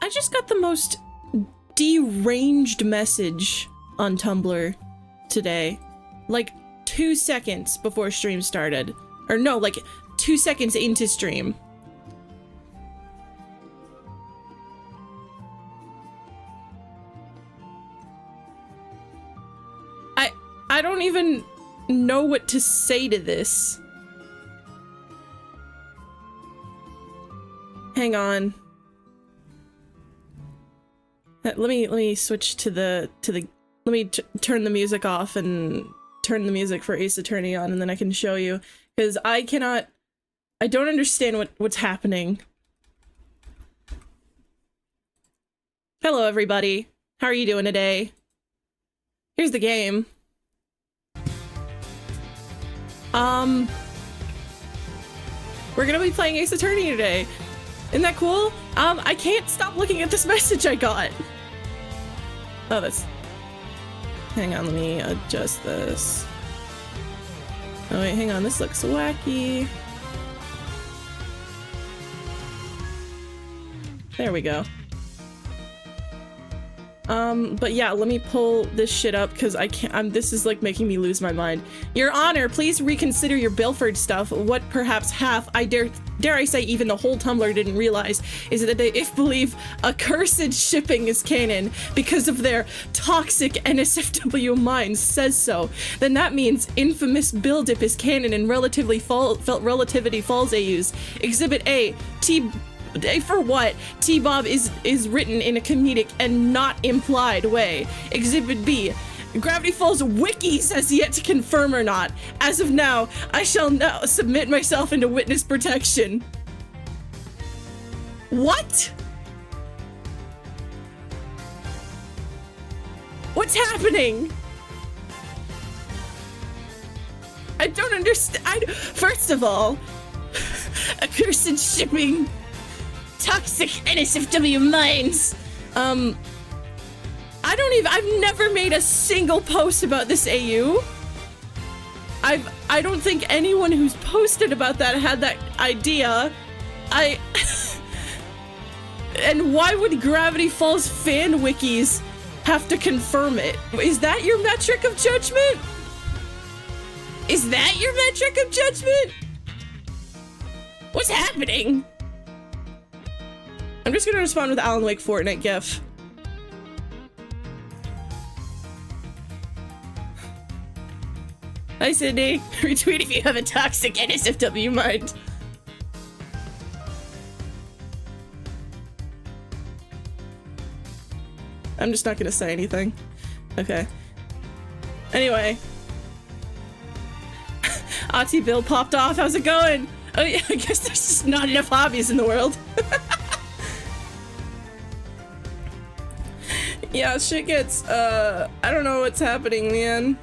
I just got the most deranged message on Tumblr today. Like 2 seconds before stream started. Or no, like 2 seconds into stream. I don't even know what to say to this. Hang on. Let me switch to the let me turn the music off and turn the music for Ace Attorney on, and then I can show you, because I don't understand what's happening. Hello everybody. How are you doing today? Here's the game. We're gonna be playing Ace Attorney today. Isn't that cool? I can't stop looking at this message I got. Oh, that's... Hang on, let me adjust this. Oh wait, hang on, this looks wacky. There we go. But yeah, let me pull this shit up because I can't, this is like making me lose my mind. Your Honor, please reconsider your Bilford stuff. What perhaps half, I dare I say even the whole Tumblr didn't realize, is that they believe accursed shipping is canon because of their toxic NSFW minds says so. Then that means infamous Bildip is canon and Relativity Falls AUs. Exhibit A, for what? T-Bob is written in a comedic and not implied way. Exhibit B, Gravity Falls Wikis has yet to confirm or not. As of now, I shall now submit myself into witness protection. What? What's happening? I don't understand. First of all, accursed shipping. Toxic NSFW minds. I've never made a single post about this AU. I don't think anyone who's posted about that had that idea. And why would Gravity Falls fan wikis have to confirm it? Is that your metric of judgment? Is that your metric of judgment? What's happening? I'm just gonna respond with Alan Wake Fortnite gif. Hi Sydney, retweet if you have a toxic NSFW mind. I'm just not gonna say anything. Okay. Anyway. Ati Bill popped off, how's it going? Oh yeah, I guess there's just not enough hobbies in the world. Yeah, shit gets, I don't know what's happening, man.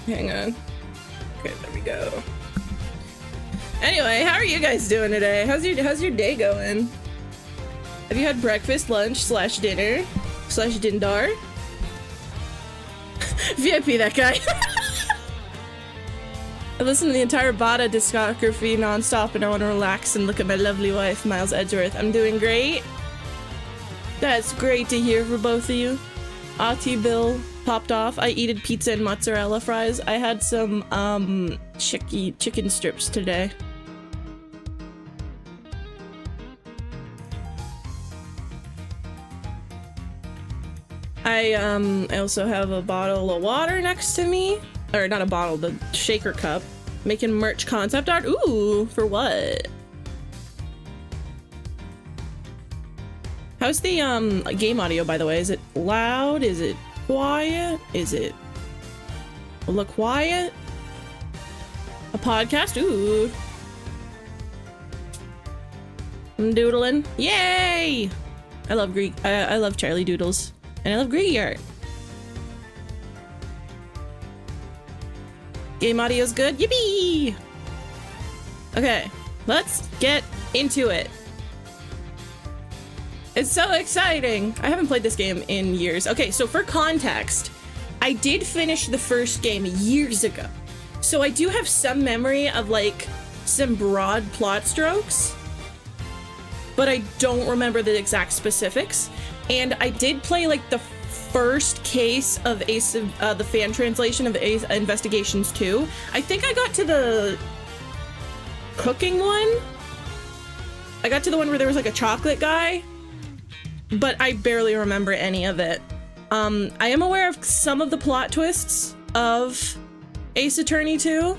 Hang on. Okay, there we go. Anyway, how are you guys doing today? How's your day going? Have you had breakfast, lunch, / dinner? / Dindar. VIP that guy. I listen to the entire Bada discography nonstop and I want to relax and look at my lovely wife, Miles Edgeworth. I'm doing great. That's great to hear for both of you. Ati Bill popped off. I eated pizza and mozzarella fries. I had some chicken strips today. I also have a bottle of water next to me. Or not a bottle, the shaker cup. Making merch concept art. Ooh, for what? How's the game audio, by the way? Is it loud? Is it quiet? Is it a little quiet? A podcast? Ooh. I'm doodling. Yay! I love Greek. I love Charlie Doodles. And I love Greek art. Game audio's good. Yippee! Okay, let's get into it. It's so exciting. I haven't played this game in years. Okay, so for context, I did finish the first game years ago. So I do have some memory of like some broad plot strokes, but I don't remember the exact specifics. And I did play like the first case of Ace of the fan translation of Ace Investigations 2. I think I got to the cooking one. I got to the one where there was like a chocolate guy, but I barely remember any of it. I am aware of some of the plot twists of Ace Attorney 2.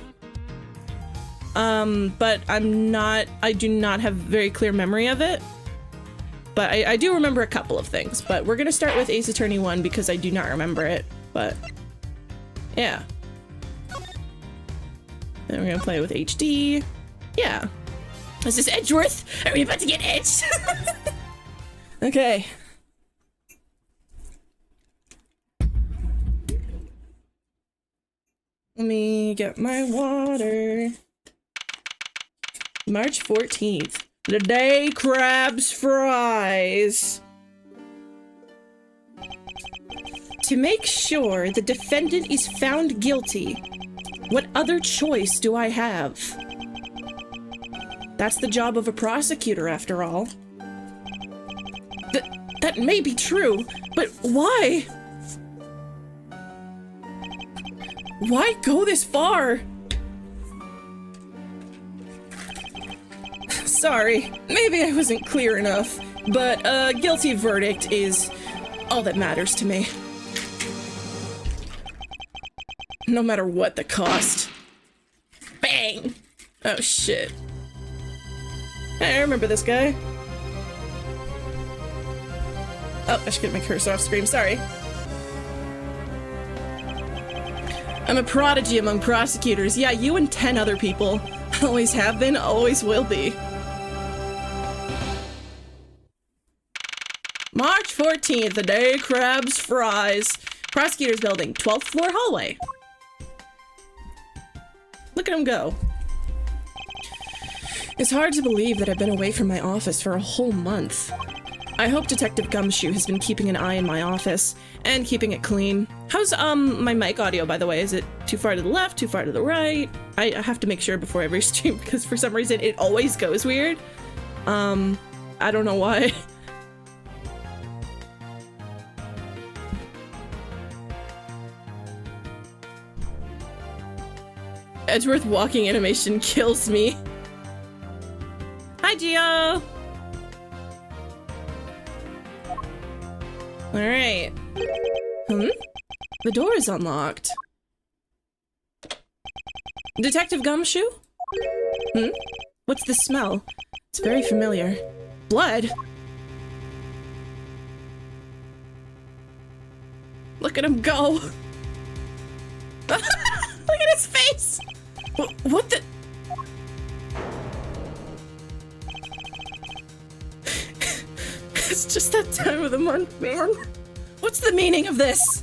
But I do not have very clear memory of it. But I do remember a couple of things. But we're gonna start with Ace Attorney 1 because I do not remember it. But yeah. Then we're gonna play with HD. Yeah. Is this Edgeworth? Are we about to get edged? Okay. Let me get my water. March 14th. The day crabs fries. To make sure the defendant is found guilty, what other choice do I have? That's the job of a prosecutor, after all. That may be true, but why? Why go this far? Sorry, maybe I wasn't clear enough, but a guilty verdict is all that matters to me. No matter what the cost. Bang! Oh shit. Hey, I remember this guy. Oh, I should get my cursor off screen, sorry. I'm a prodigy among prosecutors. Yeah, you and 10 other people. Always have been, always will be. March 14th, the day crabs fries. Prosecutor's building, 12th floor hallway. Look at him go. It's hard to believe that I've been away from my office for a whole month. I hope Detective Gumshoe has been keeping an eye in my office and keeping it clean. How's my mic audio, by the way? Is it too far to the left, too far to the right? I have to make sure before every stream because for some reason it always goes weird. I don't know why. Edgeworth walking animation kills me. Hi, Gio! Alright. The door is unlocked. Detective Gumshoe? What's the smell? It's very familiar. Blood? Look at him go! Look at his face! What the? It's just that time of the month, man. What's the meaning of this?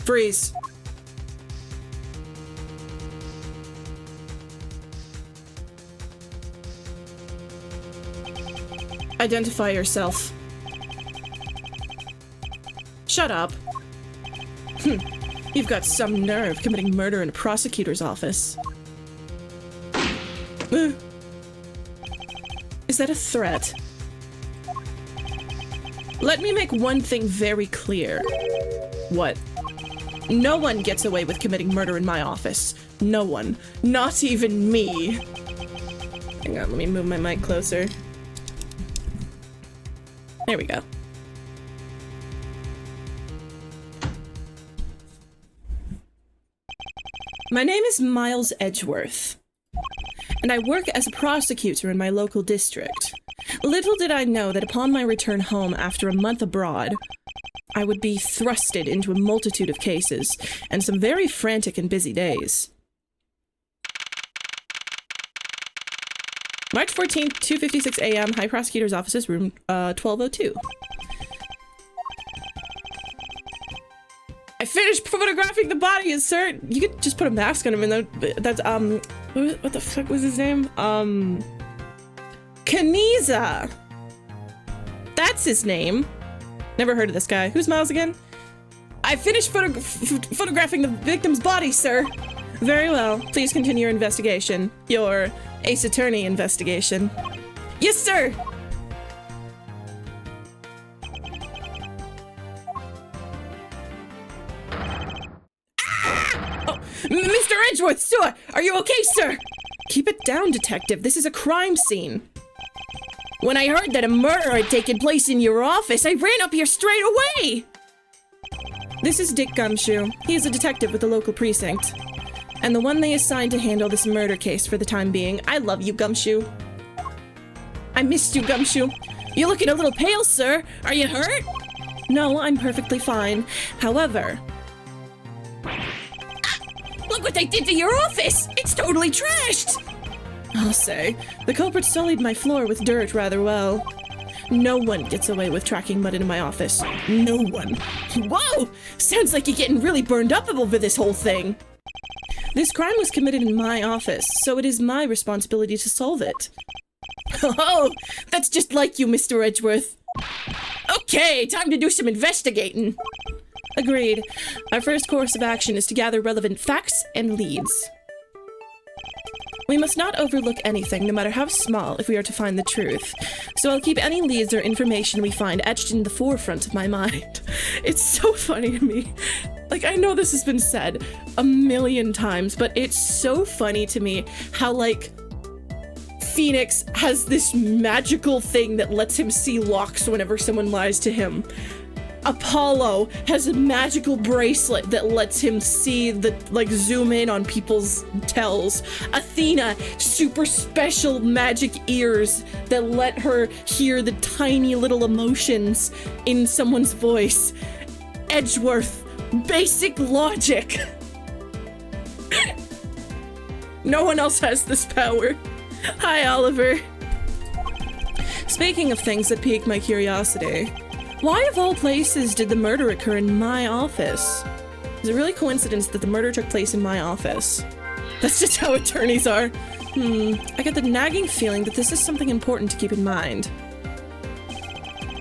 Freeze. Identify yourself. Shut up. You've got some nerve committing murder in a prosecutor's office. Is that a threat? Let me make one thing very clear. What? No one gets away with committing murder in my office. No one. Not even me. Hang on, let me move my mic closer. There we go. My name is Miles Edgeworth, and I work as a prosecutor in my local district. Little did I know that upon my return home after a month abroad, I would be thrusted into a multitude of cases and some very frantic and busy days. March 14th, 2:56 a.m., High Prosecutor's Offices, room 1202. I finished photographing the body, sir. You could just put a mask on him and that's, what the fuck was his name? Kaniza! That's his name. Never heard of this guy. Who's Miles again? I finished photographing the victim's body, sir. Very well. Please continue your investigation. Your Ace Attorney investigation. Yes, sir! Ah! Oh, Mr. Edgeworth, sir! Are you okay, sir? Keep it down, detective. This is a crime scene. When I heard that a murder had taken place in your office, I ran up here straight away! This is Dick Gumshoe. He is a detective with the local precinct, and the one they assigned to handle this murder case for the time being. I love you, Gumshoe. I missed you, Gumshoe. You're looking a little pale, sir. Are you hurt? No, I'm perfectly fine. However... Look what they did to your office! It's totally trashed! I'll say, the culprit sullied my floor with dirt rather well. No one gets away with tracking mud into my office. No one. Whoa! Sounds like you're getting really burned up over this whole thing. This crime was committed in my office, so it is my responsibility to solve it. Oh, that's just like you, Mr. Edgeworth. Okay, time to do some investigating. Agreed. Our first course of action is to gather relevant facts and leads. We must not overlook anything, no matter how small, if we are to find the truth. So I'll keep any leads or information we find etched in the forefront of my mind. It's so funny to me. Like, I know this has been said a million times, but it's so funny to me how, like, Phoenix has this magical thing that lets him see locks whenever someone lies to him. Apollo has a magical bracelet that lets him see the, like, zoom in on people's tells. Athena, super special magic ears that let her hear the tiny little emotions in someone's voice. Edgeworth, basic logic. No one else has this power. Hi, Oliver. Speaking of things that pique my curiosity, why of all places did the murder occur in my office? Is it really coincidence that the murder took place in my office? That's just how attorneys are. I get the nagging feeling that this is something important to keep in mind.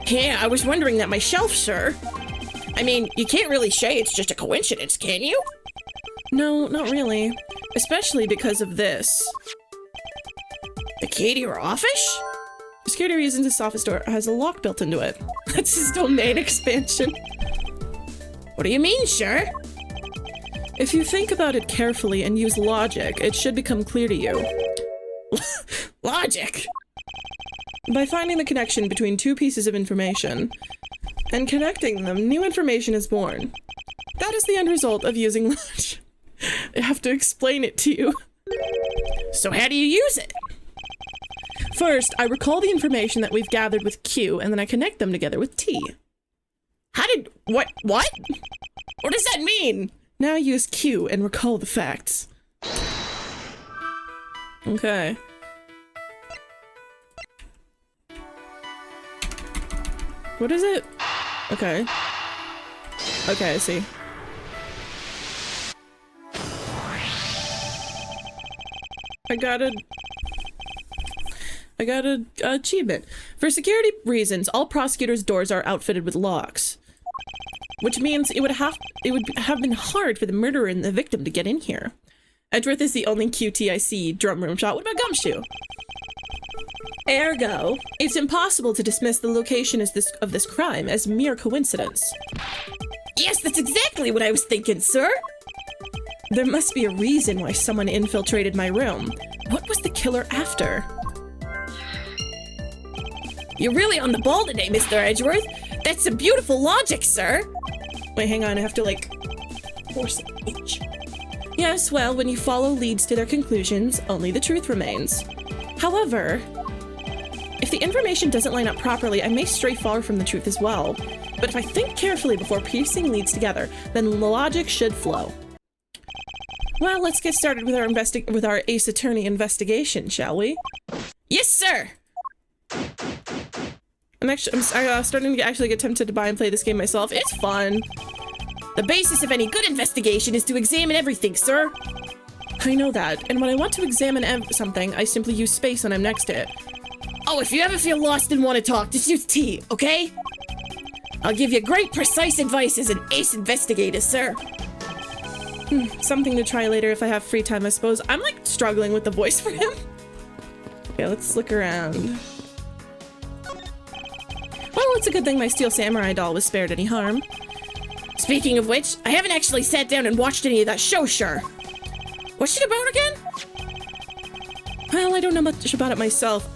Yeah, I was wondering that myself, sir. I mean, you can't really say it's just a coincidence, can you? No, not really. Especially because of this. The key to your office? For security reasons, this office door has a lock built into it. That's his domain expansion. What do you mean, sir? If you think about it carefully and use logic, it should become clear to you. Logic? By finding the connection between two pieces of information and connecting them, new information is born. That is the end result of using logic. I have to explain it to you. So how do you use it? First, I recall the information that we've gathered with Q, and then I connect them together with T. What? What does that mean? Now use Q and recall the facts. Okay. What is it? Okay. Okay, I see. I got an achievement. For security reasons, all prosecutors' doors are outfitted with locks. Which means it would have been hard for the murderer and the victim to get in here. Edgeworth is the only QT I see. Drum room shot. What about Gumshoe? Ergo, it's impossible to dismiss the location of this crime as mere coincidence. Yes, that's exactly what I was thinking, sir! There must be a reason why someone infiltrated my room. What was the killer after? You're really on the ball today, Mr. Edgeworth. That's some beautiful logic, sir. Wait, hang on. I have to, like, force H. Yes, well, when you follow leads to their conclusions, only the truth remains. However, if the information doesn't line up properly, I may stray far from the truth as well. But if I think carefully before piecing leads together, then logic should flow. Well, let's get started with our Ace Attorney investigation, shall we? Yes, sir! I'm starting to actually get tempted to buy and play this game myself. It's fun. The basis of any good investigation is to examine everything, sir. I know that, and when I want to examine something, I simply use space when I'm next to it. Oh, if you ever feel lost and want to talk, just use T, okay? I'll give you great, precise advice as an ace investigator, sir. Something to try later if I have free time, I suppose. I'm like struggling with the voice for him. Okay, let's look around. Well, it's a good thing my Steel Samurai doll was spared any harm. Speaking of which, I haven't actually sat down and watched any of that show, sure. What's it about again? Well, I don't know much about it myself.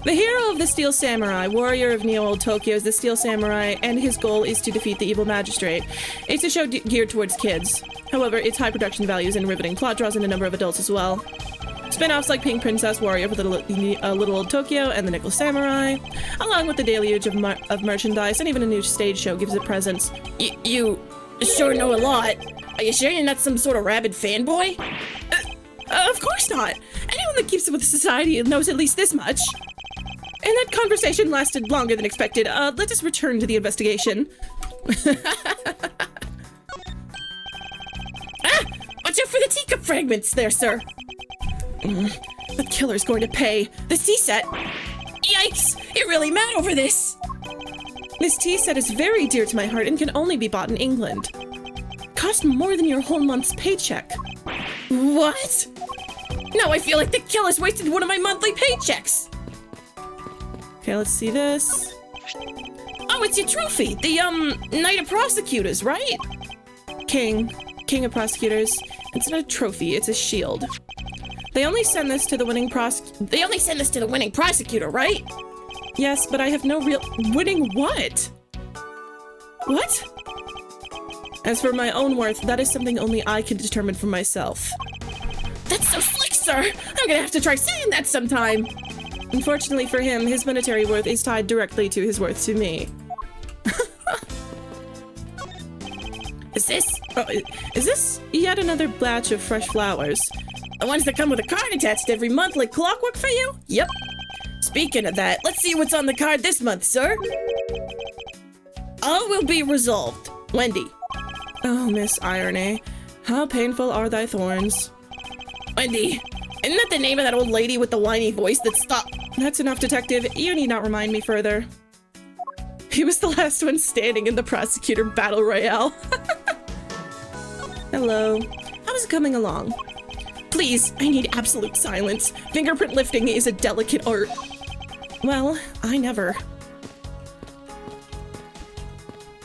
The hero of the Steel Samurai, warrior of Neo-Old Tokyo, is the Steel Samurai, and his goal is to defeat the evil magistrate. It's a show geared towards kids. However, its high production values and riveting plot draws in a number of adults as well. Spin-offs like Pink Princess, Warrior of Little Old Tokyo, and The Nickel Samurai, along with the deluge of merchandise and even a new stage show gives it presence. You sure know a lot. Are you sure you're not some sort of rabid fanboy? Of course not. Anyone that keeps up with society knows at least this much. And that conversation lasted longer than expected. Let us return to the investigation. Watch out for the teacup fragments there, sir. The killer's going to pay. The tea set. Yikes! You're really mad over this. This tea set is very dear to my heart and can only be bought in England. Cost more than your whole month's paycheck. What? Now I feel like the killer's wasted one of my monthly paychecks. Okay, let's see this. Oh, it's your trophy. The, Knight of Prosecutors, right? King of Prosecutors. It's not a trophy, it's a shield. They only send this to the winning prosecutor, right? Yes, but I have no real... Winning what? What? As for my own worth, that is something only I can determine for myself. That's so slick, sir! I'm gonna have to try saying that sometime! Unfortunately for him, his monetary worth is tied directly to his worth to me. Is this yet another batch of fresh flowers? The ones that come with a card attached every month like clockwork for you? Yep. Speaking of that, let's see what's on the card this month, sir. All will be resolved. Wendy. Oh, Miss Irony. How painful are thy thorns. Wendy, isn't that the name of that old lady with the whiny voice that stopped? That's enough, detective. You need not remind me further. He was the last one standing in the prosecutor battle royale. Hello. How is it coming along? Please, I need absolute silence. Fingerprint lifting is a delicate art. Well, I never.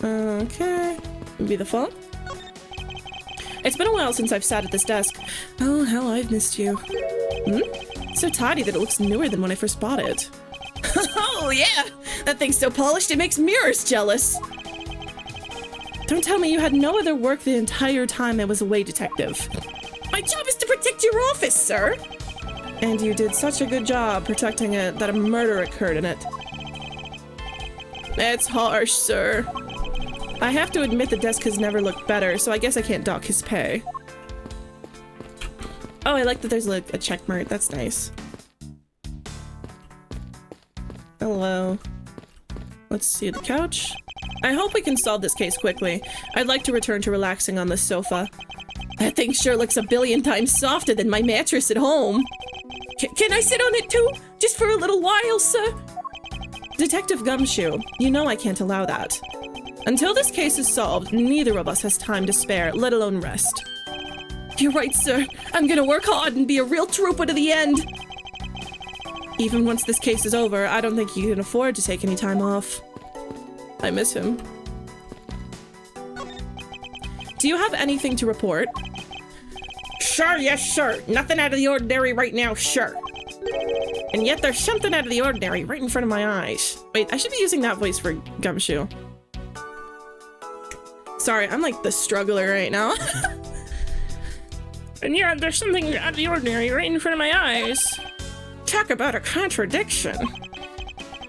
Okay. Maybe the phone? It's been a while since I've sat at this desk. Oh, how I've missed you. So tidy that it looks newer than when I first bought it. Oh, yeah! That thing's so polished it makes mirrors jealous. Don't tell me you had no other work the entire time I was away, detective. My job is to protect your office, sir. And you did such a good job protecting it that a murder occurred in it. It's harsh, sir. I have to admit the desk has never looked better, so I guess I can't dock his pay. Oh, I like that there's like a check mark. That's nice. Hello. Let's see the couch. I hope we can solve this case quickly. I'd like to return to relaxing on this sofa. That thing sure looks a billion times softer than my mattress at home. Can I sit on it too? Just for a little while, sir? Detective Gumshoe, you know I can't allow that. Until this case is solved, neither of us has time to spare, let alone rest. You're right, sir. I'm gonna work hard and be a real trooper to the end. Even once this case is over, I don't think you can afford to take any time off. I miss him. Do you have anything to report? Sure, yes, sir. Nothing out of the ordinary right now, sure. And yet there's something out of the ordinary right in front of my eyes. Wait, I should be using that voice for Gumshoe. Sorry, I'm like the struggler right now. And yeah, there's something out of the ordinary right in front of my eyes. Talk about a contradiction.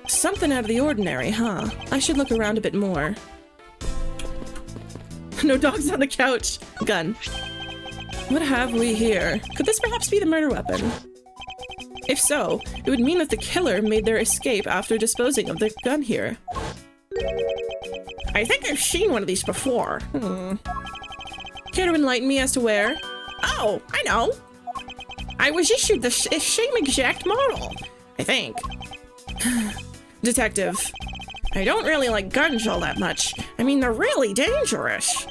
Something out of the ordinary, huh? I should look around a bit more. No dogs on the couch. Gun. What have we here? Could this perhaps be the murder weapon? If so, it would mean that the killer made their escape after disposing of the gun here. I think I've seen one of these before. Care to enlighten me as to where? Oh, I know. I was issued the same exact model. I think. Detective. I don't really like guns all that much. I mean, they're really dangerous.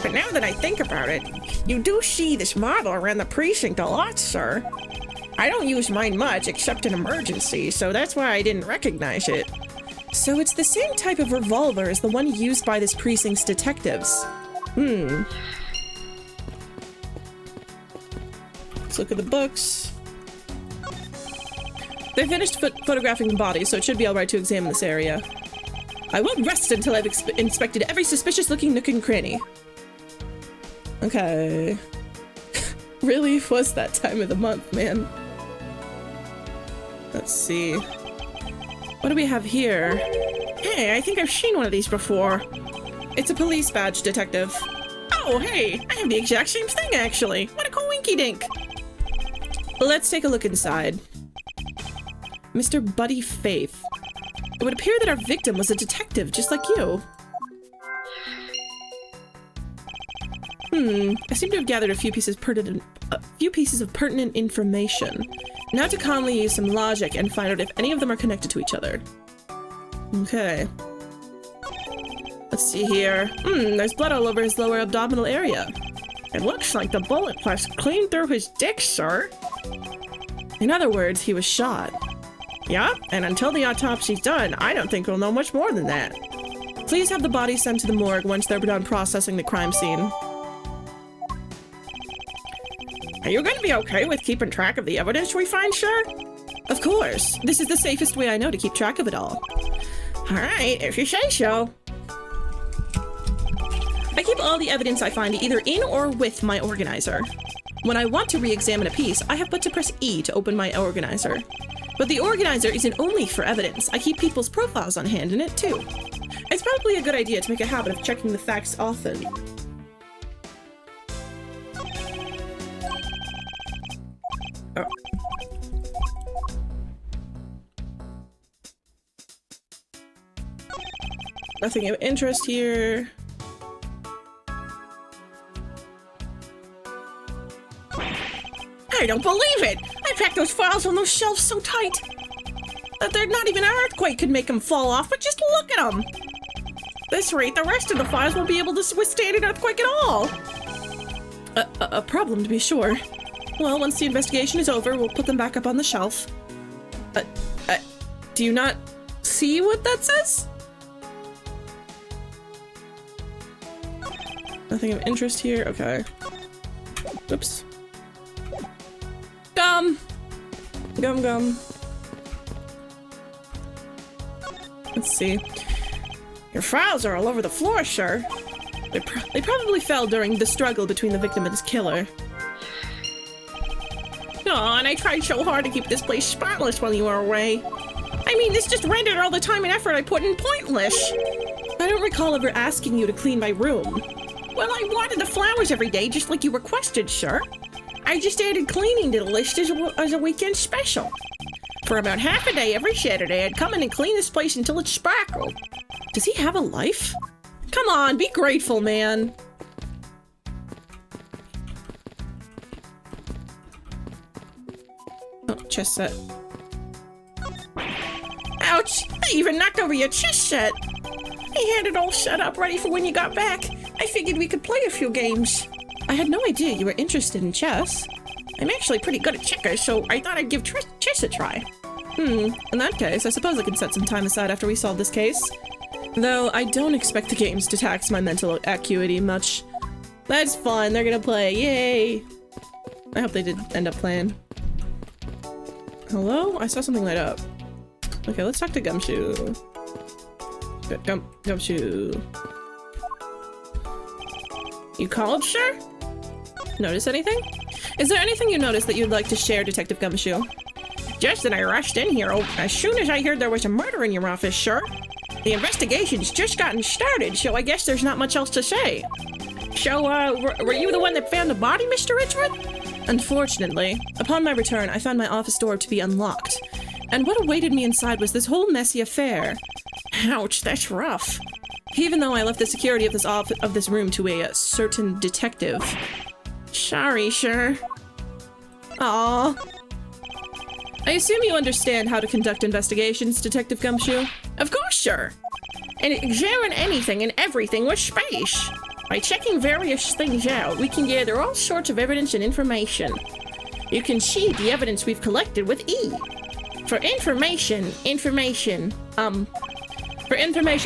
But now that I think about it, you do see this model around the precinct a lot, sir. I don't use mine much except in emergency, so that's why I didn't recognize it. So it's the same type of revolver as the one used by this precinct's detectives. Let's look at the books. They finished photographing the body, so it should be alright to examine this area. I won't rest until I've inspected every suspicious-looking nook and cranny. Okay. Really was that time of the month, man. Let's see. What do we have here? Hey, I think I've seen one of these before. It's a police badge, detective. Oh, hey, I have the exact same thing, actually. What a coinky-dink. Let's take a look inside. Mr. Buddy Faith. It would appear that our victim was a detective, just like you. I seem to have gathered a few pieces of pertinent information. Now to calmly use some logic and find out if any of them are connected to each other. Okay. Let's see here. There's blood all over his lower abdominal area. It looks like the bullet passed clean through his dick, sir. In other words, he was shot. Yup, and until the autopsy's done, I don't think we'll know much more than that. Please have the body sent to the morgue once they're done processing the crime scene. Are you going to be okay with keeping track of the evidence we find, sir? Of course. This is the safest way I know to keep track of it all. Alright, if you say so. I keep all the evidence I find either in or with my organizer. When I want to re-examine a piece, I have but to press E to open my organizer. But the organizer isn't only for evidence. I keep people's profiles on hand in it, too. It's probably a good idea to make a habit of checking the facts often. Oh. Nothing of interest here. I don't believe it! I packed those files on those shelves so tight that they're not even an earthquake could make them fall off, but just look at them! This rate, the rest of the files won't be able to withstand an earthquake at all! A problem, to be sure. Well, once the investigation is over, we'll put them back up on the shelf. Do you not see what that says? Nothing of interest here? Okay. Oops. Gum! Gum. Let's see. Your files are all over the floor, sir. They probably fell during the struggle between the victim and his killer. Aw, and I tried so hard to keep this place spotless while you were away. I mean, this just rendered all the time and effort I put in pointless. I don't recall ever asking you to clean my room. Well, I watered the flowers every day just like you requested, sir. I just added cleaning to the list as a weekend special. For about half a day every Saturday, I'd come in and clean this place until it sparkled. Does he have a life? Come on, be grateful, man. Oh, chess set. Ouch! I even knocked over your chess set! I had it all set up ready for when you got back. I figured we could play a few games. I had no idea you were interested in chess. I'm actually pretty good at checkers, so I thought I'd give chess a try. In that case, I suppose I can set some time aside after we solve this case. Though I don't expect the games to tax my mental acuity much. That's fun, they're gonna play, yay! I hope they did end up playing. Hello? I saw something light up. Okay, let's talk to Gumshoe. Gumshoe. You called, sir? Notice anything? Is there anything you noticed that you'd like to share, Detective Gumshoe? Just that I rushed in here as soon as I heard there was a murder in your office, sir. The investigation's just gotten started, so I guess there's not much else to say. So, were you the one that found the body, Mr. Ridgewood? Unfortunately, upon my return, I found my office door to be unlocked. And what awaited me inside was this whole messy affair. Ouch, that's rough. Even though I left the security of this room to a certain detective. Sorry, sir. Aww. I assume you understand how to conduct investigations, Detective Gumshoe? Of course, sir. And examine anything and everything with space. By checking various things out, we can gather all sorts of evidence and information. You can see the evidence we've collected with E. For information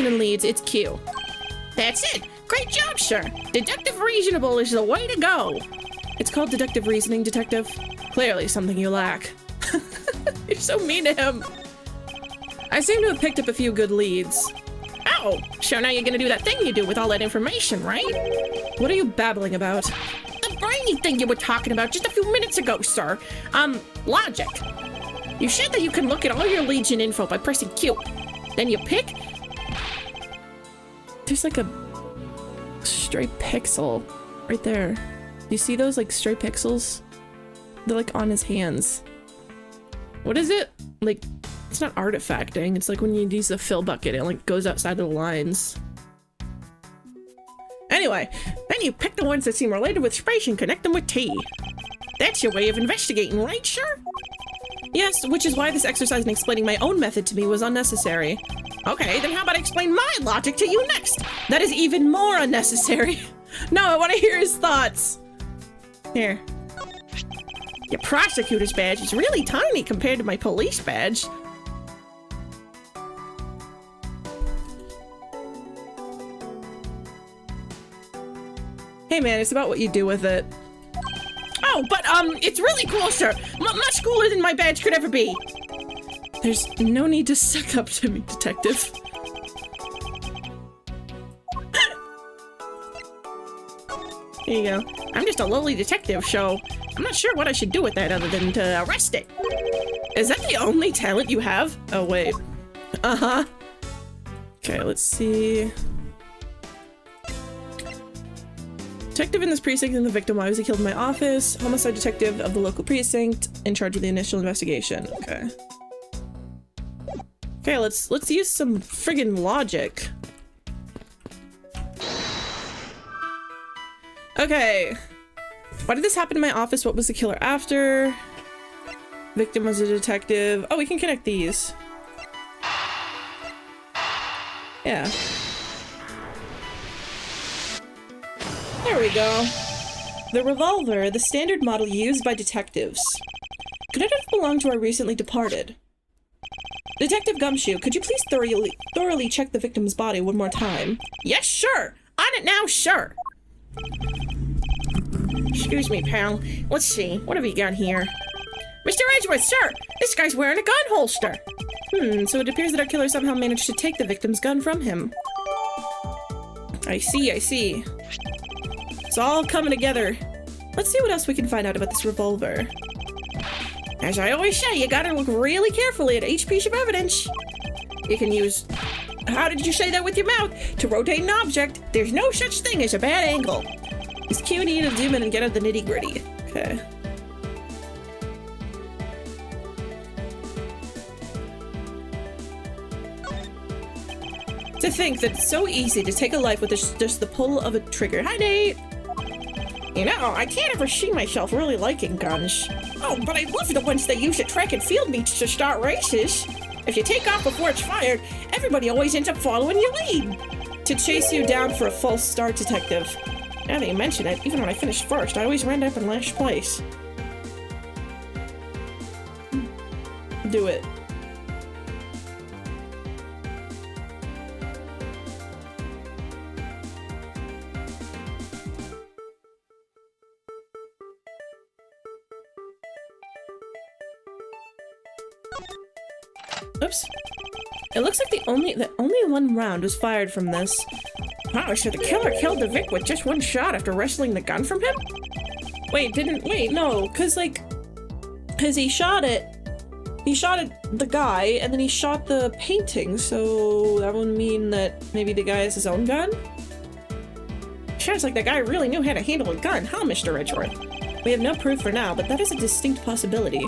and leads, it's Q. That's it. Great job, sir. Deductive reasonable is the way to go. It's called deductive reasoning, Detective. Clearly something you lack. You're so mean to him. I seem to have picked up a few good leads. Oh, so now you're gonna do that thing you do with all that information, right? What are you babbling about? The brainy thing you were talking about just a few minutes ago, sir. Logic. You said that you can look at all your leads and info by pressing Q. Then you pick. There's like a stray pixel right there. You see those like stray pixels? They're like on his hands. What is it? Like, it's not artifacting. It's like when you use the fill bucket, it like goes outside of the lines. Anyway, then you pick the ones that seem related with space and connect them with T. That's your way of investigating, right, sir? Yes, which is why this exercise in explaining my own method to me was unnecessary. Okay, then how about I explain my logic to you next? That is even more unnecessary. No, I want to hear his thoughts. Here. Your prosecutor's badge is really tiny compared to my police badge. Hey man, it's about what you do with it. Oh, but it's really cool, sir. Much cooler than my badge could ever be. There's no need to suck up to me, Detective. Here you go. I'm just a lowly detective, so I'm not sure what I should do with that other than to arrest it. Is that the only talent you have? Oh, wait. Uh-huh. Okay, let's see. Detective in this precinct and the victim. Why was he killed in my office? Homicide detective of the local precinct in charge of the initial investigation. Okay. Okay, let's use some friggin' logic. Okay. Why did this happen in my office? What was the killer after? Victim was a detective. Oh, we can connect these. Yeah. There we go. The revolver, the standard model used by detectives. Could it have belonged to our recently departed? Detective Gumshoe, could you please thoroughly check the victim's body one more time? Yes, sure. On it now, sure. Excuse me, pal. Let's see. What have you got here? Mr. Edgeworth, sir! This guy's wearing a gun holster! So it appears that our killer somehow managed to take the victim's gun from him. I see, I see. It's all coming together. Let's see what else we can find out about this revolver. As I always say, you gotta look really carefully at each piece of evidence. You can use... How did you say that with your mouth? To rotate an object, there's no such thing as a bad angle. It's cute to zoom in and get at the nitty-gritty. Okay. To think that it's so easy to take a life with just the pull of a trigger. Hi, Nate! You know, I can't ever see myself really liking guns. Oh, but I love the ones they use at track and field meets to start races. If you take off before it's fired, everybody always ends up following your lead. To chase you down for a false start, Detective. Now that you mention it, even when I finished first, I always ran up in last place. Do it. Oops. It looks like the only one round was fired from this. Wow, so the killer killed the Vic with just one shot after wresting the gun from him? Wait, no, cause he shot it. He shot the guy, and then he shot the painting, so that would mean that maybe the guy has his own gun? Sounds like the guy really knew how to handle a gun, huh, Mr. Edgeworth? We have no proof for now, but that is a distinct possibility.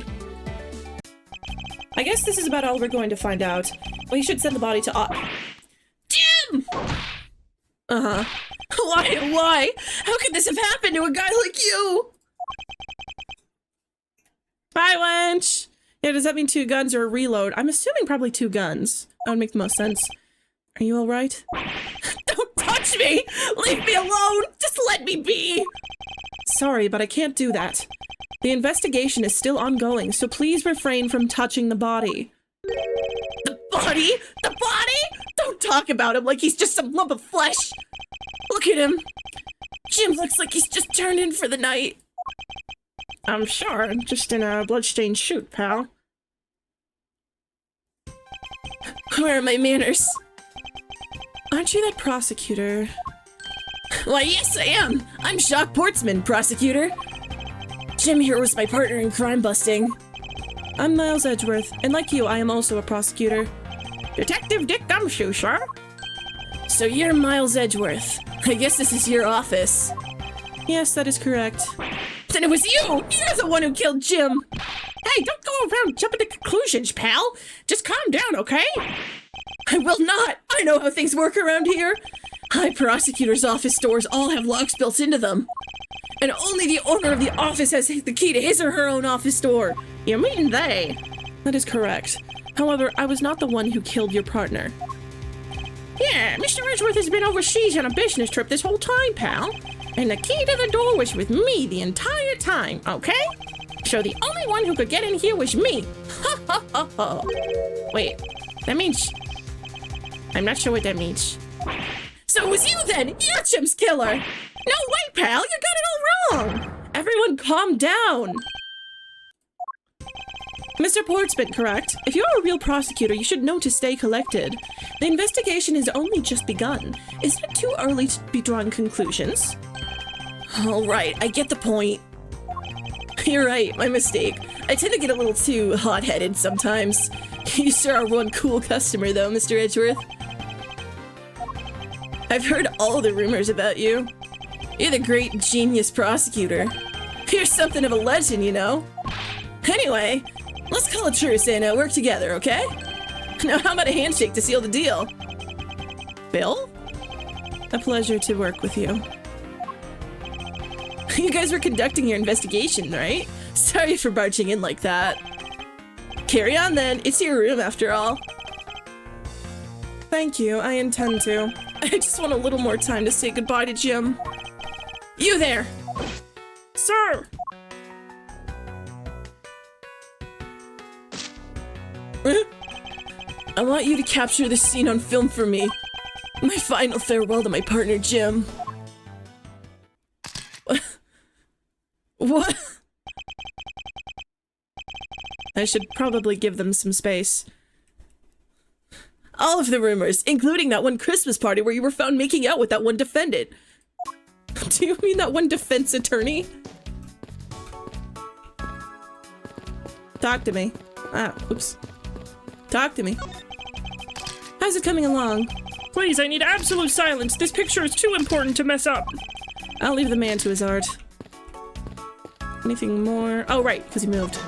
I guess this is about all we're going to find out. We should send the body to Jim! Uh-huh. Why? How could this have happened to a guy like you? Bye, wench! Yeah, does that mean 2 guns or a reload? I'm assuming probably 2 guns. That would make the most sense. Are you alright? Don't touch me! Leave me alone! Just let me be! Sorry, but I can't do that. The investigation is still ongoing, so please refrain from touching the body. The body? The body? Don't talk about him like he's just some lump of flesh! Look at him! Jim looks like he's just turned in for the night. I'm sure, just in a bloodstained chute, pal. Where are my manners? Aren't you that prosecutor? Why, yes, I am! I'm Jacques Portsman, prosecutor. Jim here was my partner in crime busting. I'm Miles Edgeworth, and like you, I am also a prosecutor. Detective Dick Gumshoe, sir? So you're Miles Edgeworth. I guess this is your office. Yes, that is correct. Then it was you! You're the one who killed Jim! Hey, don't go around jumping to conclusions, pal! Just calm down, okay? I will not! I know how things work around here! High prosecutor's office doors all have locks built into them. And only the owner of the office has the key to his or her own office door. You mean they? That is correct. However, I was not the one who killed your partner. Yeah, Mr. Edgeworth has been overseas on a business trip this whole time, pal. And the key to the door was with me the entire time, okay? So the only one who could get in here was me. Ha ha ha ha. Wait, that means... I'm not sure what that means. So it was you then! You're Jim's killer! No way, pal! You got it all wrong! Everyone calm down! Mr. Portsman, correct? If you're a real prosecutor, you should know to stay collected. The investigation has only just begun. Isn't it too early to be drawing conclusions? All right, I get the point. You're right, my mistake. I tend to get a little too hot-headed sometimes. You sure are one cool customer, though, Mr. Edgeworth. I've heard all the rumors about you. You're the great genius prosecutor. You're something of a legend, you know. Anyway, let's call a truce and work together, okay? Now, how about a handshake to seal the deal? Bill? A pleasure to work with you. You guys were conducting your investigation, right? Sorry for barging in like that. Carry on then, it's your room after all. Thank you, I intend to. I just want a little more time to say goodbye to Jim. You there! Sir! I want you to capture this scene on film for me. My final farewell to my partner, Jim. What? I should probably give them some space. All of the rumors, including that one Christmas party where you were found making out with that one defendant. Do you mean that one defense attorney? Talk to me. Ah, oops. Talk to me. How's it coming along? Please, I need absolute silence. This picture is too important to mess up. I'll leave the man to his art. Anything more? Oh, right, because he moved.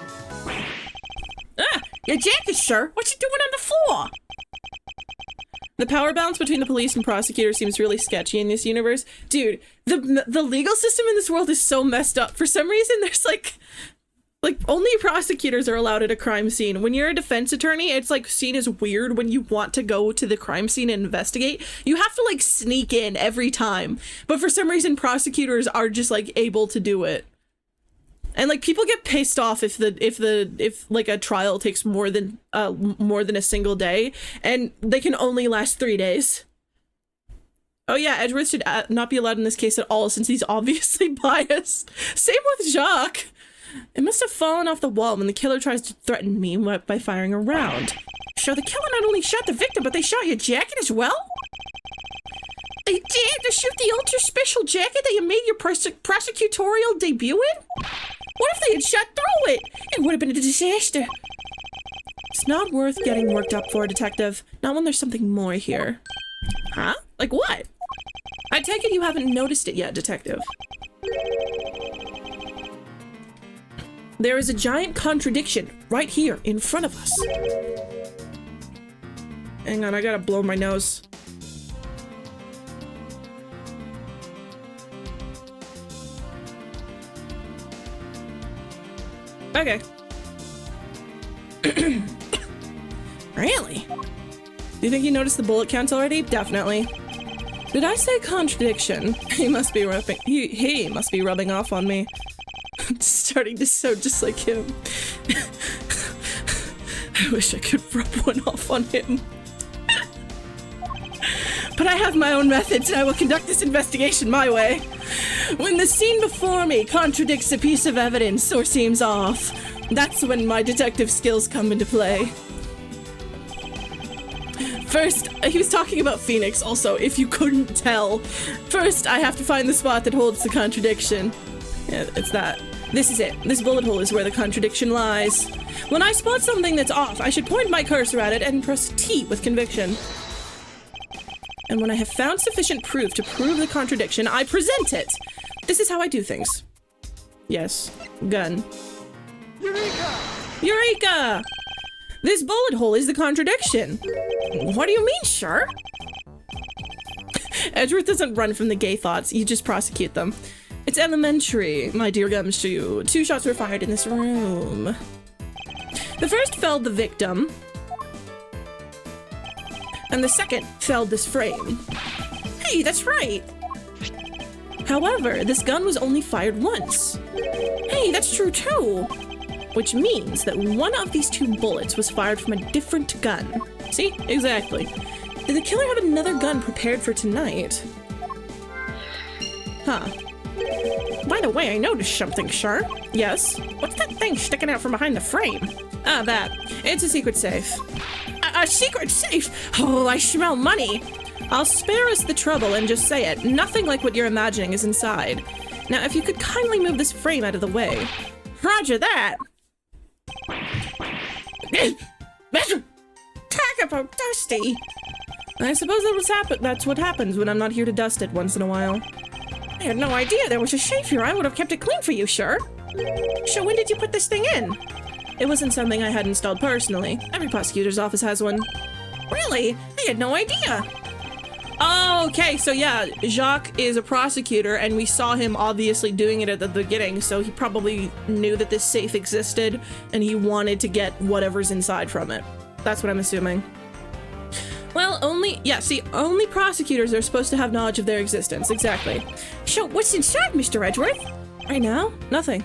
Ah! Your jacket, sir! What you doing on the floor? The power balance between the police and prosecutor seems really sketchy in this universe. Dude, the legal system in this world is so messed up. For some reason, there's like only prosecutors are allowed at a crime scene. When you're a defense attorney, it's like seen as weird when you want to go to the crime scene and investigate. You have to like sneak in every time. But for some reason, prosecutors are just like able to do it. And like people get pissed off if like a trial takes more than a single day, and they can only last 3 days. Oh yeah, Edgeworth should not be allowed in this case at all since he's obviously biased. Same with Jacques. It must have fallen off the wall when the killer tries to threaten me by firing a round. So the killer not only shot the victim, but they shot your jacket as well? They dared to shoot the ultra special jacket that you made your prosecutorial debut in? What if they had shot through it? It would have been a disaster. It's not worth getting worked up for, detective. Not when there's something more here. Huh? Like what? I take it you haven't noticed it yet, detective. There is a giant contradiction right here in front of us. Hang on, I gotta blow my nose. Okay. Really? Do you think you noticed the bullet counts already? Definitely. Did I say contradiction? He must be rubbing off on me. It's starting to sound just like him. I wish I could rub one off on him. But I have my own methods and I will conduct this investigation my way. When the scene before me contradicts a piece of evidence or seems off, that's when my detective skills come into play. First, he was talking about Phoenix also, if you couldn't tell. First, I have to find the spot that holds the contradiction. Yeah, it's that. This is it. This bullet hole is where the contradiction lies. When I spot something that's off, I should point my cursor at it and press T with conviction. And when I have found sufficient proof to prove the contradiction, I present it. This is how I do things. Yes. Gun. Eureka! Eureka! This bullet hole is the contradiction. What do you mean, sir? Edgeworth doesn't run from the gay thoughts, you just prosecute them. It's elementary, my dear Gumshoe. 2 shots were fired in this room. The first felled the victim, and the second felled this frame. Hey, that's right. However, this gun was only fired once. Hey, that's true too. Which means that one of these 2 bullets was fired from a different gun. See? Exactly. Did the killer have another gun prepared for tonight? Huh. By the way, I noticed something, sir. Yes? What's that thing sticking out from behind the frame? Ah, that. It's a secret safe. A secret safe? Oh, I smell money. I'll spare us the trouble and just say it. Nothing like what you're imagining is inside. Now, if you could kindly move this frame out of the way. Roger that. Talk about dusty. I suppose that's what happens when I'm not here to dust it once in a while. I had no idea there was a safe here. I would have kept it clean for you, sure. So when did you put this thing in? It wasn't something I had installed personally. Every prosecutor's office has one. Really? I had no idea. Oh, okay, so yeah, Jacques is a prosecutor and we saw him obviously doing it at the beginning, so he probably knew that this safe existed and he wanted to get whatever's inside from it. That's what I'm assuming. Well, only prosecutors are supposed to have knowledge of their existence, exactly. So what's inside, Mr. Edgeworth? Right now, nothing.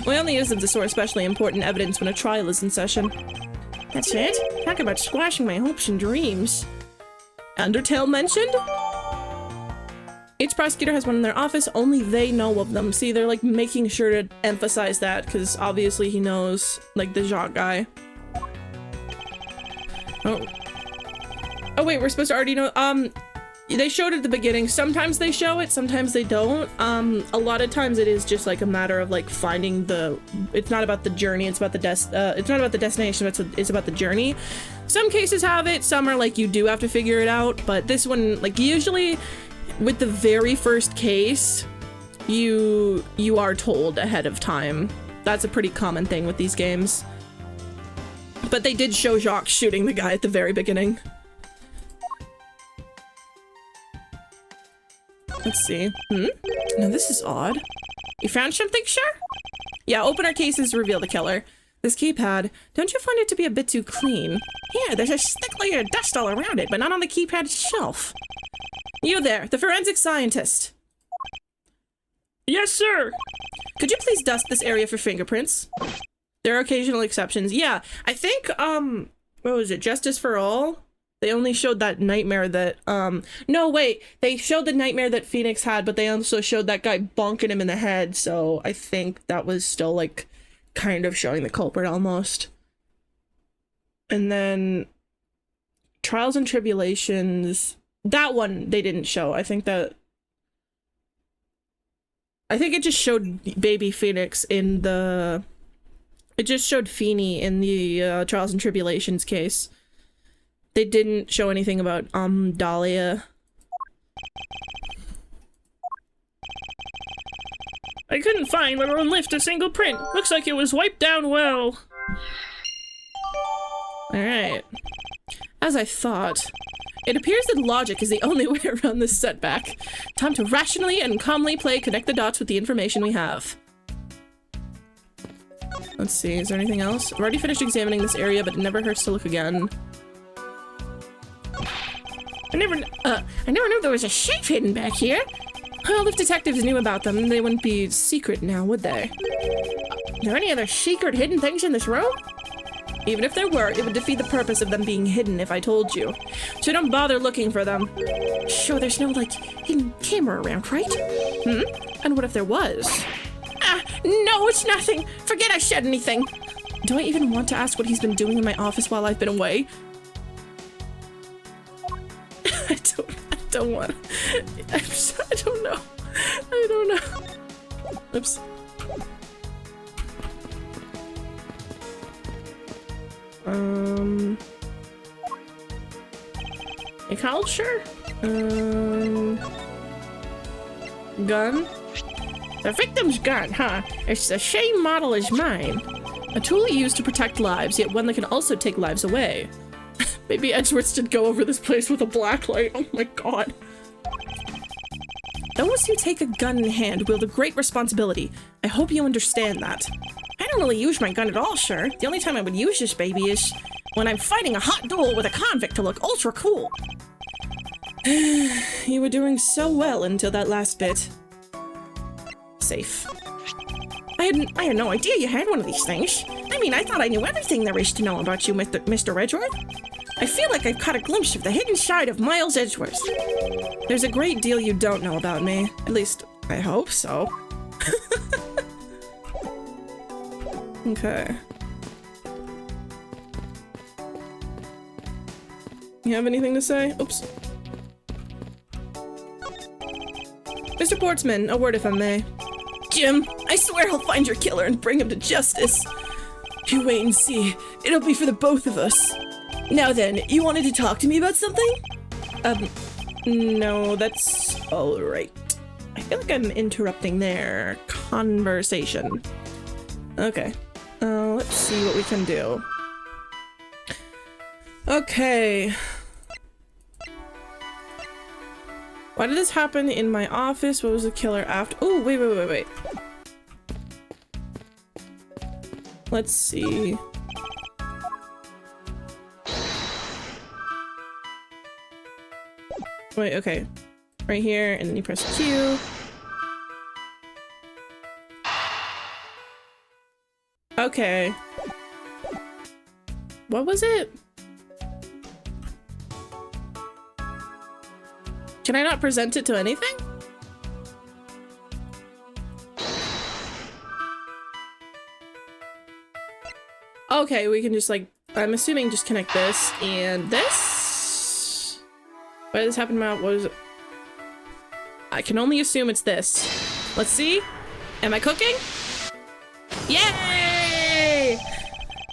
We only use them to store especially important evidence when a trial is in session. That's it? Talk about squashing my hopes and dreams. Undertale mentioned? Each prosecutor has one in their office, only they know of them. See, they're like making sure to emphasize that because obviously he knows, like, the Jacques guy. Oh wait, we're supposed to already know. They showed it at the beginning. Sometimes they show it, sometimes they don't. A lot of times it is just like a matter of like finding the. It's not about the journey. It's about the it's not about the destination. It's about the journey. Some cases have it. Some are like you do have to figure it out. But this one, like usually, with the very first case, you are told ahead of time. That's a pretty common thing with these games. But they did show Jacques shooting the guy at the very beginning. Let's see. Now this is odd. You found something, sure? Yeah, open our cases to reveal the killer. This keypad, don't you find it to be a bit too clean? Yeah, there's a thick layer of dust all around it, but not on the keypad itself. You there, the forensic scientist. Yes, sir. Could you please dust this area for fingerprints? There are occasional exceptions. Yeah, I think, what was it, Justice for All? They only showed that nightmare that, no, wait, they showed the nightmare that Phoenix had, but they also showed that guy bonking him in the head, so I think that was still, like, kind of showing the culprit almost. And then Trials and Tribulations, that one they didn't show. I think it just showed baby Phoenix in the, it just showed Feeny in the Trials and Tribulations case. They didn't show anything about Dahlia. I couldn't find or unlift a single print. Looks like it was wiped down well. Alright. As I thought. It appears that logic is the only way around this setback. Time to rationally and calmly connect the dots with the information we have. Let's see, is there anything else? I've already finished examining this area, but it never hurts to look again. I never knew there was a safe hidden back here. Well, if detectives knew about them, they wouldn't be secret now, would they? Are there any other secret hidden things in this room? Even if there were, it would defeat the purpose of them being hidden if I told you. So don't bother looking for them. Sure, there's no, like, hidden camera around, right? Hmm? And what if there was? No, it's nothing. Forget I said anything. Do I even want to ask what he's been doing in my office while I've been away? I don't want to. I don't know. I don't know. Oops. A culture? Gun? The victim's gun, huh? It's the same model as mine. A tool used to protect lives, yet one that can also take lives away. Maybe Edgeworth should go over this place with a black light. Oh my god. Those who take a gun in hand wield a great responsibility. I hope you understand that. I don't really use my gun at all, sir. The only time I would use this baby is when I'm fighting a hot duel with a convict to look ultra cool. You were doing so well until that last bit. Safe. I had no idea you had one of these things. I mean, I thought I knew everything there is to know about you, Mr. Edgeworth. I feel like I've caught a glimpse of the hidden side of Miles Edgeworth. There's a great deal you don't know about me. At least, I hope so. Okay. You have anything to say? Oops. Mr. Portsman, a word if I may. Jim, I swear I'll find your killer and bring him to justice. You wait and see. It'll be for the both of us. Now then, you wanted to talk to me about something? No, that's all right. I feel like I'm interrupting their conversation. Okay. Let's see what we can do. Okay. Why did this happen in my office? What was the killer after? Oh, wait. Let's see. Wait, okay. Right here, and then you press Q. Okay. What was it? Can I not present it to anything? Okay, we can just like, I'm assuming just connect this and this. Why did this happen about, what is it? I can only assume it's this. Let's see. Am I cooking? Yay!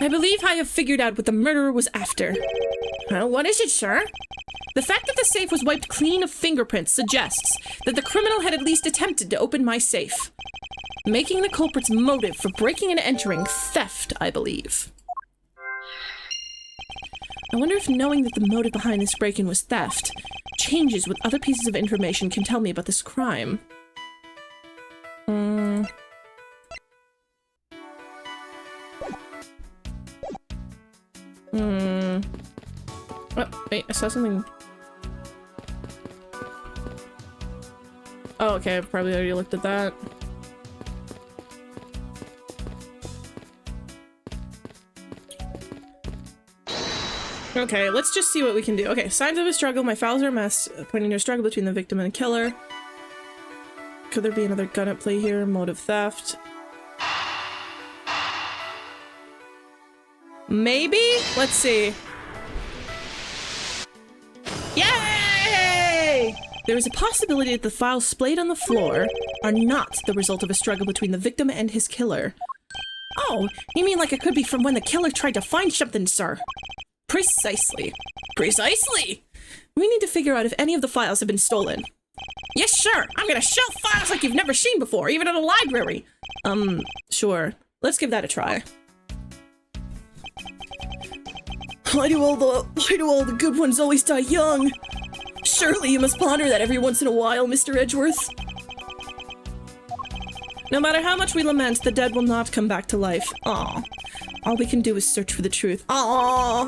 I believe I have figured out what the murderer was after. What is it, sir? The fact that the safe was wiped clean of fingerprints suggests that the criminal had at least attempted to open my safe, making the culprit's motive for breaking and entering theft, I believe. I wonder if knowing that the motive behind this break-in was theft changes what other pieces of information can tell me about this crime. Oh, wait, I saw something. Oh, okay, I've probably already looked at that. Okay, let's just see what we can do. Okay, signs of a struggle. My files are a mess, pointing to a struggle between the victim and the killer. Could there be another gun at play here? Motive theft. Maybe? Let's see. Yay! There is a possibility that the files splayed on the floor are not the result of a struggle between the victim and his killer. Oh, you mean like it could be from when the killer tried to find something, sir? Precisely. Precisely! We need to figure out if any of the files have been stolen. Yes, sir! I'm gonna shelf files like you've never seen before, even at a library! Sure. Let's give that a try. Why do all the good ones always die young? Surely you must ponder that every once in a while, Mr. Edgeworth. No matter how much we lament, the dead will not come back to life. Aw. All we can do is search for the truth. Aw.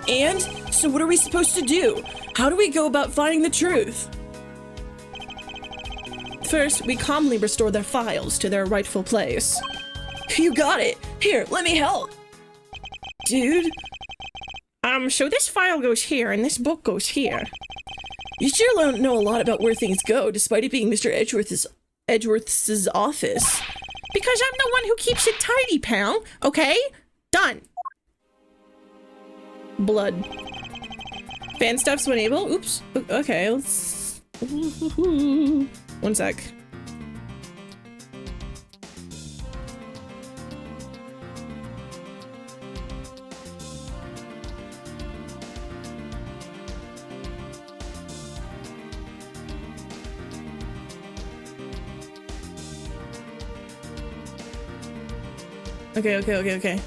And? So what are we supposed to do? How do we go about finding the truth? First, we calmly restore their files to their rightful place. You got it. Here, let me help. Dude, So this file goes here, and this book goes here. you sure don't know a lot about where things go, despite it being Mr. Edgeworth's office. Because I'm the one who keeps it tidy, pal. Okay? Done. Blood. Fan stuffs when able. Oops. Okay, let's... One sec. Okay.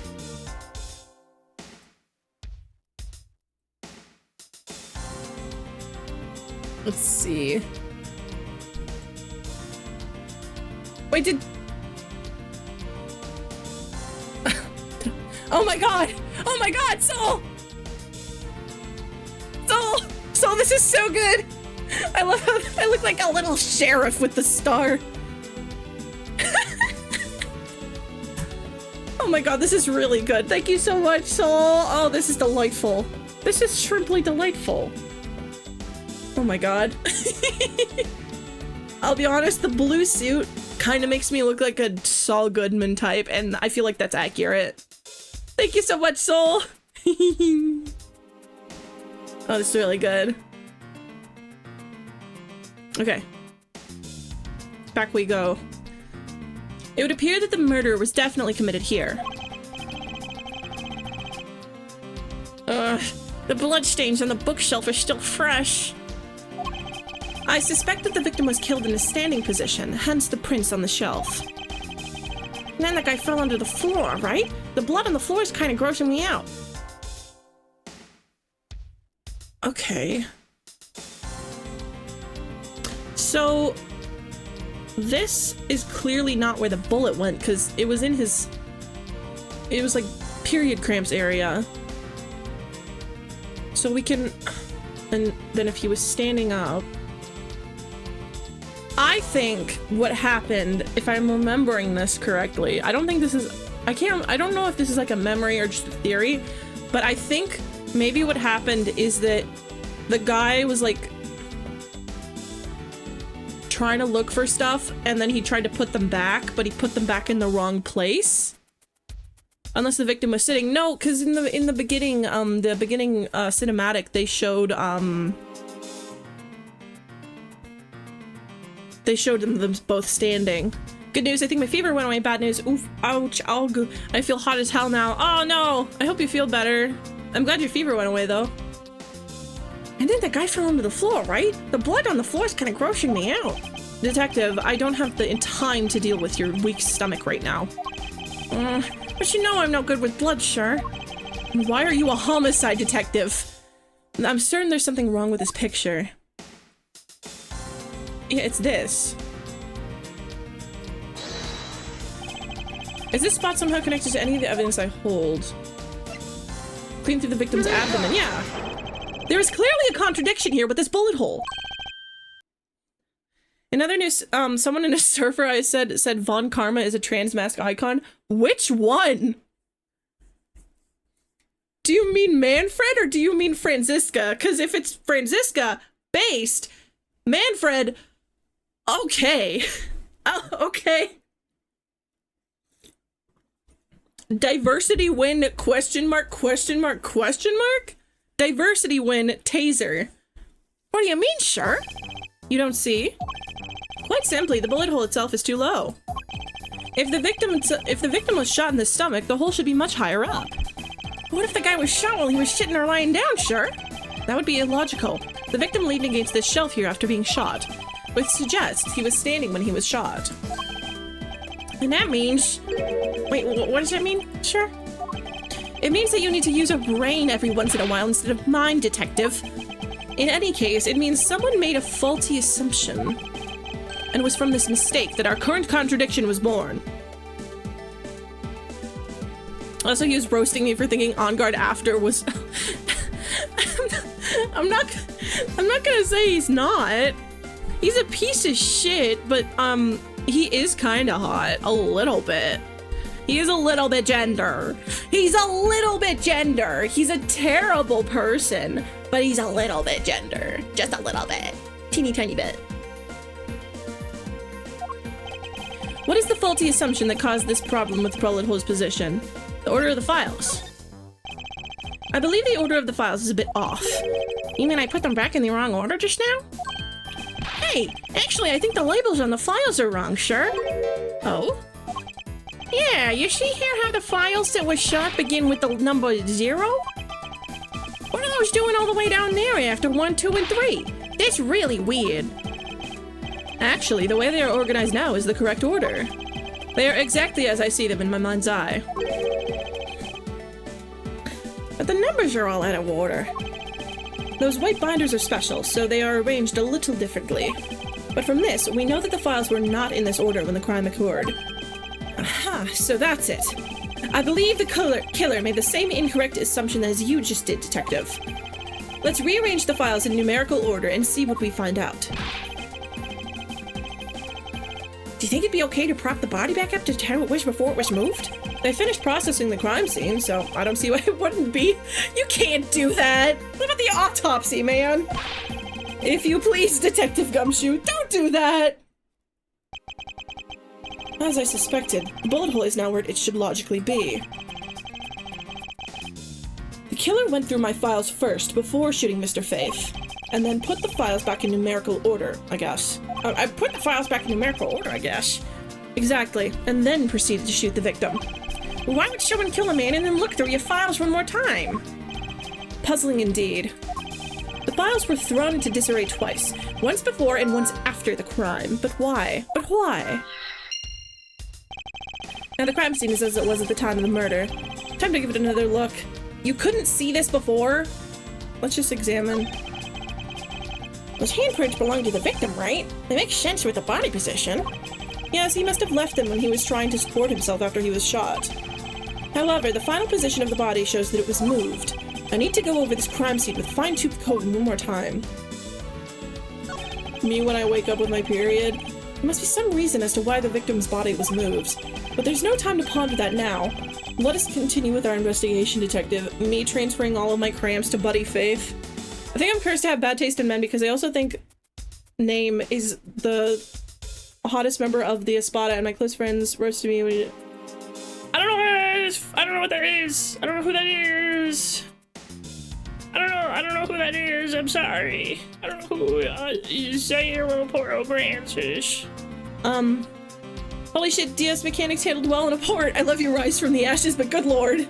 Let's see. Wait, did... Oh my god! Oh my god, Soul! Soul, this is so good! I love how I look like a little sheriff with the star. Oh my god, this is really good. Thank you so much, Soul. Oh, this is delightful. This is shrimply delightful. Oh my god. I'll be honest, the blue suit kind of makes me look like a Saul Goodman type, and I feel like that's accurate. Thank you so much, Soul. Oh, this is really good. Okay. Back we go. It would appear that the murder was definitely committed here. The bloodstains on the bookshelf are still fresh. I suspect that the victim was killed in a standing position, hence the prints on the shelf. And then the guy fell onto the floor, right? The blood on the floor is kind of grossing me out. Okay. So, this is clearly not where the bullet went, because it was in his... It was like period cramps area. So we can... And then if he was standing up... I think what happened, if I'm remembering this correctly, I don't think this is... I don't know if this is like a memory or just a theory, but I think maybe what happened is that the guy was like trying to look for stuff, and then he tried to put them back, but he put them back in the wrong place. Unless the victim was sitting. No, because in the beginning, cinematic, they showed them both standing. Good news, I think my fever went away. Bad news, oof, ouch, I feel hot as hell now. Oh no, I hope you feel better. I'm glad your fever went away though. And then the guy fell onto the floor, right? The blood on the floor is kind of grossing me out. Detective, I don't have the time to deal with your weak stomach right now. But you know I'm no good with blood, sure. Why are you a homicide detective? I'm certain there's something wrong with this picture. Yeah, it's this. Is this spot somehow connected to any of the evidence I hold? Clean through the victim's abdomen, yeah. There is clearly a contradiction here with this bullet hole. In other news, someone in a server I said Von Karma is a trans mask icon. Which one? Do you mean Manfred or do you mean Franziska? Because if it's Franziska based, Manfred, okay. Okay. Diversity win, question mark, question mark, question mark? Diversity win, taser. What do you mean, sure? You don't see? Quite simply, the bullet hole itself is too low. If the victim was shot in the stomach, the hole should be much higher up. What if the guy was shot while he was sitting or lying down, sure? That would be illogical. The victim leaned against this shelf here after being shot, which suggests he was standing when he was shot. And that means... Wait, what does that mean, sure? It means that you need to use your brain every once in a while instead of mine, detective. In any case, it means someone made a faulty assumption. and it was from this mistake that our current contradiction was born. Also, he was roasting me for thinking On Guard After was... I'm not gonna say he's not. He's a piece of shit, but, he is kinda hot. A little bit. He is a little bit gender. He's a little bit gender. He's a terrible person, but he's a little bit gender. Just a little bit. Teeny tiny bit. What is the faulty assumption that caused this problem with Bullet Hole's position? The order of the files. I believe the order of the files is a bit off. You mean I put them back in the wrong order just now? Hey, actually, I think the labels on the files are wrong, sure? Oh? Yeah, you see here how the files that were shot begin with the number 0? What are those doing all the way down there after 1, 2, and 3? That's really weird. Actually, the way they are organized now is the correct order. They are exactly as I see them in my mind's eye. But the numbers are all out of order. Those white binders are special, so they are arranged a little differently. But from this, we know that the files were not in this order when the crime occurred. Aha, so that's it. I believe the killer made the same incorrect assumption as you just did, Detective. Let's rearrange the files in numerical order and see what we find out. Do you think it'd be okay to prop the body back up to how it was before it was moved? They finished processing the crime scene, so I don't see why it wouldn't be. You can't do that! What about the autopsy, man? If you please, Detective Gumshoe, don't do that! As I suspected, the bullet hole is now where it should logically be. The killer went through my files first before shooting Mr. Faith, and then put the files back in numerical order, I guess. I put the files back in numerical order, I guess. Exactly, and then proceeded to shoot the victim. Why would someone kill a man and then look through your files one more time? Puzzling indeed. The files were thrown into disarray twice, once before and once after the crime. But why? But why? Now the crime scene is as it was at the time of the murder. Time to give it another look. You couldn't see this before? Let's just examine. Those handprints belong to the victim, right? They make sense with the body position. Yes, he must have left them when he was trying to support himself after he was shot. However, the final position of the body shows that it was moved. I need to go over this crime scene with fine-tooth comb one more time. Me when I wake up with my period? There must be some reason as to why the victim's body was moved. But there's no time to ponder that now. Let us continue with our investigation, Detective. Me transferring all of my cramps to Buddy Faith. I think I'm cursed to have bad taste in men because I also think Name is the hottest member of the Espada, and my close friends roasted me when he... I don't know who that is. I don't know what that is. I don't know who that is. I don't know who that is. I'm sorry. I don't know who Zaire Poro Francis. Holy shit, DS mechanics handled well in a port. I love your rise from the ashes, but good lord.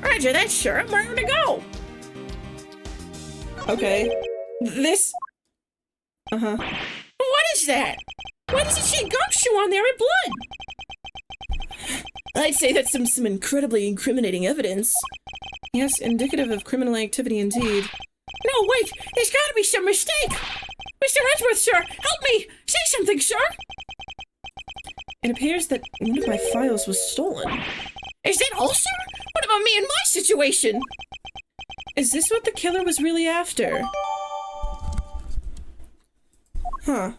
Roger that, sure. I'm ready to go. Okay. This... Uh-huh. What is that? Why does it say gumshoe on there in blood? I'd say that's some incredibly incriminating evidence. Yes, indicative of criminal activity indeed. No, wait! There's gotta be some mistake! Mr. Edgeworth, sir! Help me! Say something, sir! It appears that one of my files was stolen. Is that all, sir? What about me and my situation? Is this what the killer was really after? Huh.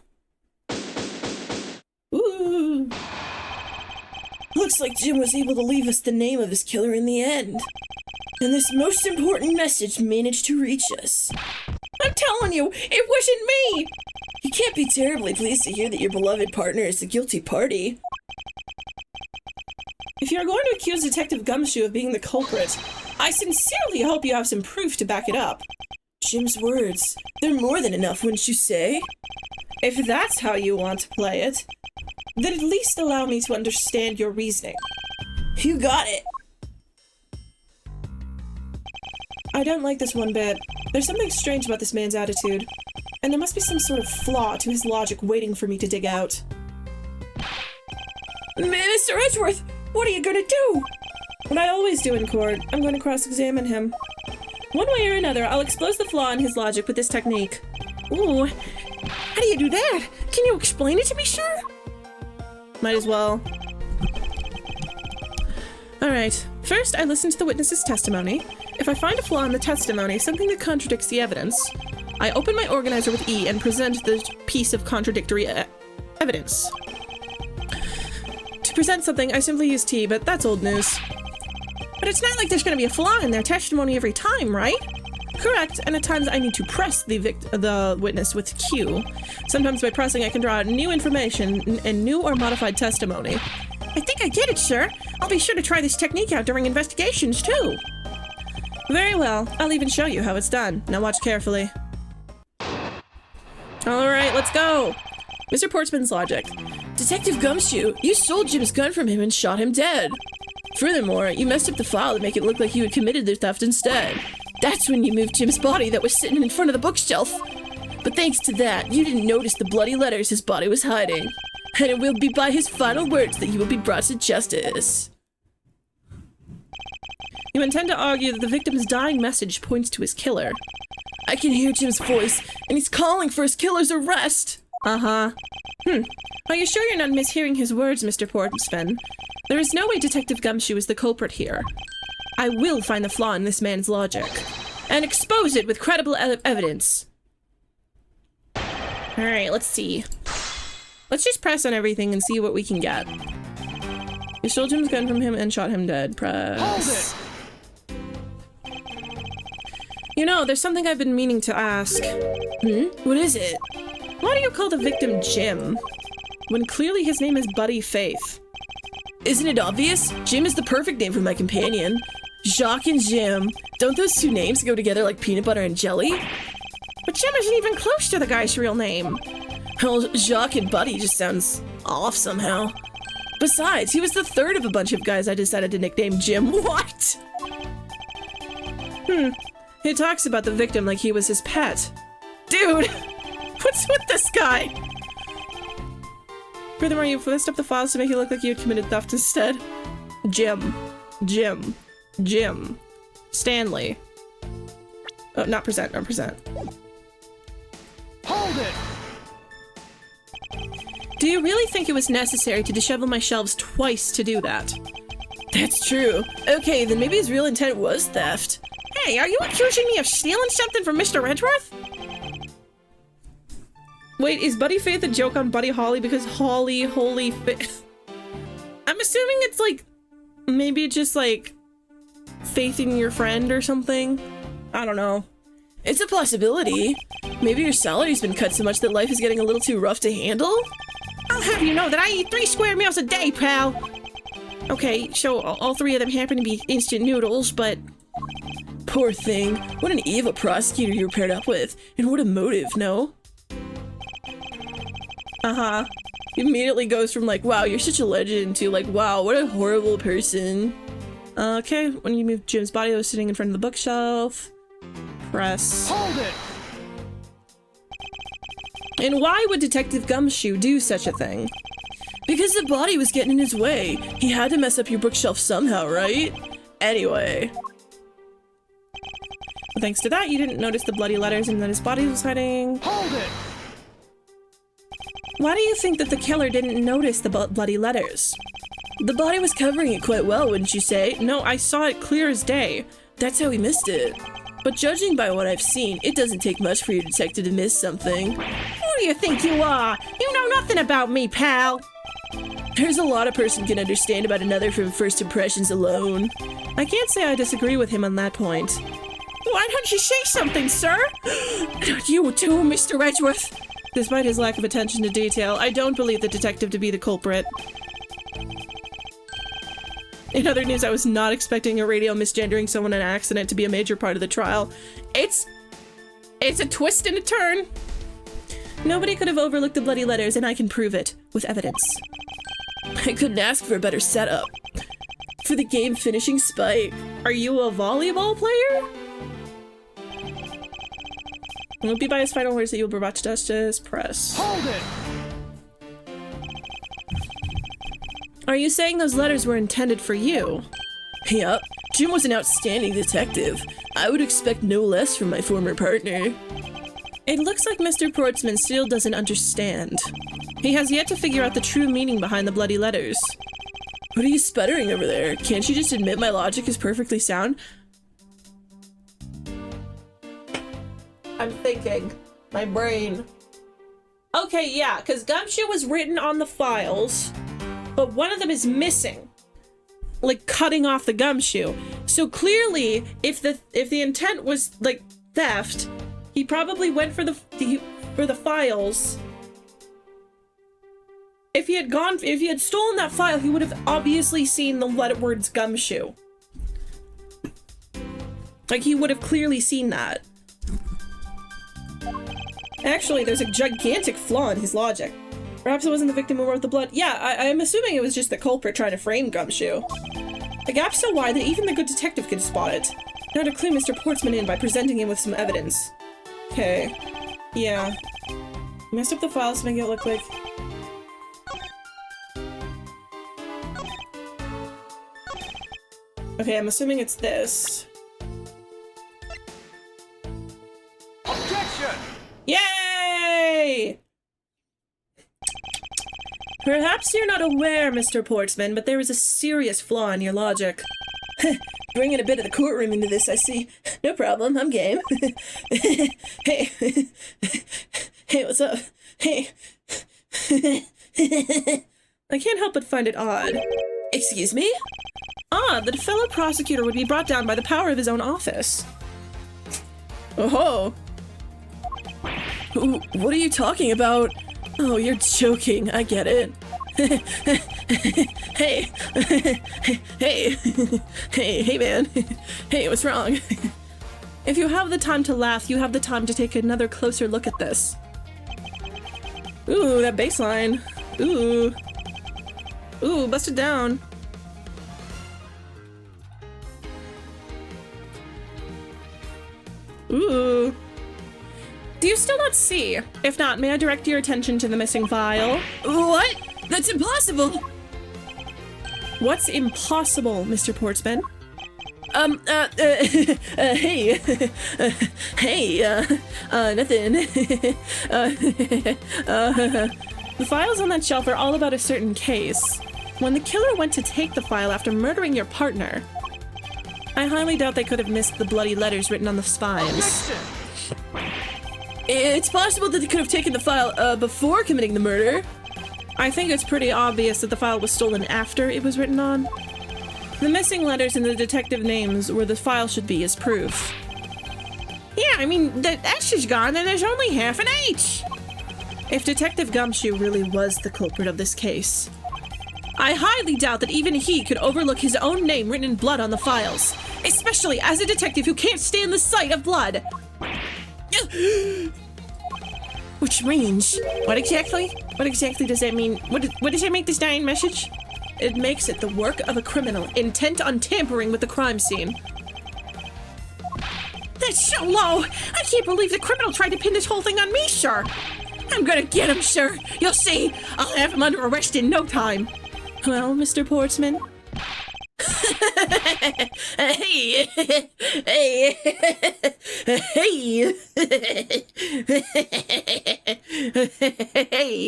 Ooh. Looks like Jim was able to leave us the name of his killer in the end. And this most important message managed to reach us. I'm telling you, it wasn't me! You can't be terribly pleased to hear that your beloved partner is the guilty party. If you're going to accuse Detective Gumshoe of being the culprit, I sincerely hope you have some proof to back it up. Jim's words, they're more than enough, wouldn't you say? If that's how you want to play it, then at least allow me to understand your reasoning. You got it. I don't like this one bit. There's something strange about this man's attitude, and there must be some sort of flaw to his logic waiting for me to dig out. Mr. Edgeworth, what are you gonna do? What I always do in court, I'm going to cross-examine him. One way or another, I'll expose the flaw in his logic with this technique. Ooh, How do you do that? Can you explain it to me, sir? Might as well. Alright, first I listen to the witness's testimony. If I find a flaw in the testimony, something that contradicts the evidence, I open my organizer with E and present the piece of contradictory evidence. To present something, I simply use T, but that's old news. But it's not like there's gonna be a flaw in their testimony every time, right? Correct, and at times I need to press the witness with Q. Sometimes by pressing I can draw out new information and new or modified testimony. I think I get it, sir. I'll be sure to try this technique out during investigations, too. Very well, I'll even show you how it's done. Now watch carefully. Alright, let's go! Mr. Portsman's logic. Detective Gumshoe, you stole Jim's gun from him and shot him dead. Furthermore, you messed up the file to make it look like you had committed the theft instead. That's when you moved Jim's body that was sitting in front of the bookshelf. But thanks to that, you didn't notice the bloody letters his body was hiding. And it will be by his final words that you will be brought to justice. You intend to argue that the victim's dying message points to his killer. I can hear Jim's voice, and he's calling for his killer's arrest. Uh-huh. Are you sure you're not mishearing his words, Mr. Portsman? There is no way Detective Gumshoe is the culprit here. I will find the flaw in this man's logic, and expose it with credible evidence. Alright, let's see. Let's just press on everything and see what we can get. You stole Jim's gun from him and shot him dead. Press. You know, there's something I've been meaning to ask. What is it? Why do you call the victim Jim, when clearly his name is Buddy Faith? Isn't it obvious? Jim is the perfect name for my companion. Jacques and Jim. Don't those two names go together like peanut butter and jelly? But Jim isn't even close to the guy's real name. Well, Jacques and Buddy just sounds off somehow. Besides, he was the third of a bunch of guys I decided to nickname Jim. What? He talks about the victim like he was his pet. Dude, what's with this guy? Furthermore, you've messed up the files to make it look like you had committed theft instead. Jim. Jim. Jim. Stanley. Oh, not present, not present. Hold it! Do you really think it was necessary to dishevel my shelves twice to do that? That's true. Okay, then maybe his real intent was theft. Hey, are you accusing me of stealing something from Mr. Edgeworth? Wait, is Buddy Faith a joke on Buddy Holly because Holly, holy faith? I'm assuming it's like, maybe just like, faith in your friend or something? I don't know. It's a possibility. Maybe your salary's been cut so much that life is getting a little too rough to handle? I'll have you know that I eat 3 square meals a day, pal. Okay, so all 3 of them happen to be instant noodles, but... Poor thing. What an evil prosecutor you were paired up with. And what a motive, no? Uh-huh. He immediately goes from like, wow, you're such a legend, to like, wow, what a horrible person. Okay, when you move Jim's body that was sitting in front of the bookshelf, press. Hold it! And why would Detective Gumshoe do such a thing? Because the body was getting in his way. He had to mess up your bookshelf somehow, right? Anyway. Well, thanks to that, you didn't notice the bloody letters and that his body was hiding. Hold it! Why do you think that the killer didn't notice the bloody letters? The body was covering it quite well, wouldn't you say? No, I saw it clear as day. That's how he missed it. But judging by what I've seen, it doesn't take much for your detective to miss something. Who do you think you are? You know nothing about me, pal. There's a lot a person can understand about another from first impressions alone. I can't say I disagree with him on that point. Why don't you say something, sir? Not you too, Mr. Edgeworth. Despite his lack of attention to detail, I don't believe the detective to be the culprit. In other news, I was not expecting a radio misgendering someone in an accident to be a major part of the trial. It's a twist and a turn. Nobody could have overlooked the bloody letters, and I can prove it with evidence. I couldn't ask for a better setup. For the game finishing spike. Are you a volleyball player? It will be by his final words that you will be brought to justice. Press. Hold it! Are you saying those letters were intended for you? Yup. Jim was an outstanding detective. I would expect no less from my former partner. It looks like Mr. Portsman still doesn't understand. He has yet to figure out the true meaning behind the bloody letters. What are you sputtering over there? Can't you just admit my logic is perfectly sound? I'm thinking. My brain. Okay, yeah, because Gumshoe was written on the files, but one of them is missing. Like, cutting off the gumshoe. So clearly, if the intent was, like, theft, he probably went for the files. If he had stolen that file, he would have obviously seen the words gumshoe. Like, he would have clearly seen that. Actually, there's a gigantic flaw in his logic. Perhaps it wasn't the victim who wrote the blood. Yeah, I'm assuming it was just the culprit trying to frame Gumshoe. The gap's so wide that even the good detective could spot it. Now to clue Mr. Portsman in by presenting him with some evidence. Okay. Yeah. Messed up the files to make it look like... Okay, I'm assuming it's this. Objection! Yay! Perhaps you're not aware, Mr. Portsman, but there is a serious flaw in your logic. Bringing a bit of the courtroom into this, I see. No problem, I'm game. Hey. Hey, what's up? Hey. I can't help but find it odd. Excuse me? Odd that a fellow prosecutor would be brought down by the power of his own office. Oh. What are you talking about? Oh, you're joking. I get it. Hey. Hey, man. Hey, what's wrong? If you have the time to laugh, you have the time to take another closer look at this. Ooh, that bass line. Ooh. Ooh, bust it down. Ooh. Do you still not see? If not, may I direct your attention to the missing file? What? That's impossible! What's impossible, Mr. Portsman? Hey. Nothing. The files on that shelf are all about a certain case. When the killer went to take the file after murdering your partner, I highly doubt they could have missed the bloody letters written on the spines. It's possible that they could have taken the file, before committing the murder. I think it's pretty obvious that the file was stolen after it was written on. The missing letters and the detective names where the file should be is proof. Yeah, I mean, the S is gone and there's only half an H! If Detective Gumshoe really was the culprit of this case, I highly doubt that even he could overlook his own name written in blood on the files, especially as a detective who can't stand the sight of blood. Which means, what exactly does that mean? What does it make this dying message? It makes it the work of a criminal intent on tampering with the crime scene. That's so low! I can't believe the criminal tried to pin this whole thing on me, sir! I'm gonna get him, sir! You'll see! I'll have him under arrest in no time! Well, Mr. Portsman? Hey!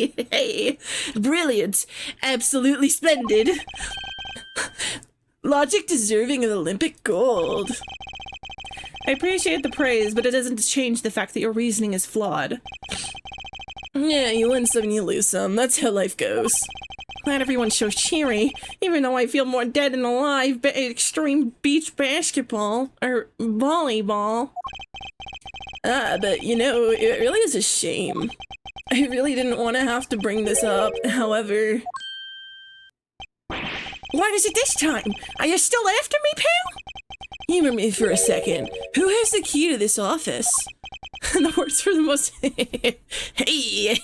Hey! Brilliant! Absolutely splendid! Logic deserving of Olympic gold. I appreciate the praise, but it doesn't change the fact that your reasoning is flawed. Yeah, you win some and you lose some. That's how life goes. Glad everyone's so cheery, even though I feel more dead than alive at extreme beach basketball, or volleyball. But you know, it really is a shame. I really didn't want to have to bring this up, however... What is it this time? Are you still after me, pal? Humor me for a second. Who has the key to this office? The words for the most... Hey!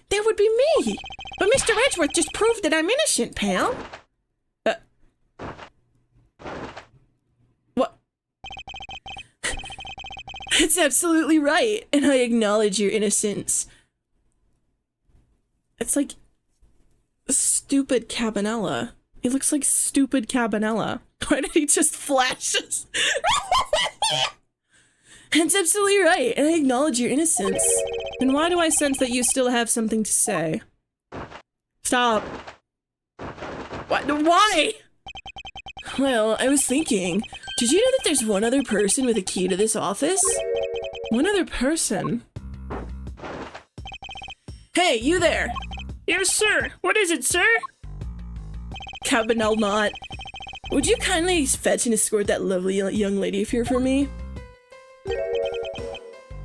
That would be me! But Mr. Edgeworth just proved that I'm innocent, pal! What? That's absolutely right, and I acknowledge your innocence. It's like... stupid Cabanella. He looks like stupid Cabanella. Why did he just flash us? That's absolutely right, and I acknowledge your innocence. And why do I sense that you still have something to say? Stop. What? Why? Well, I was thinking, did you know that there's one other person with a key to this office? One other person? Hey, you there! Yes, sir. What is it, sir? Cabanel Knot. Would you kindly fetch and escort that lovely young lady here for me?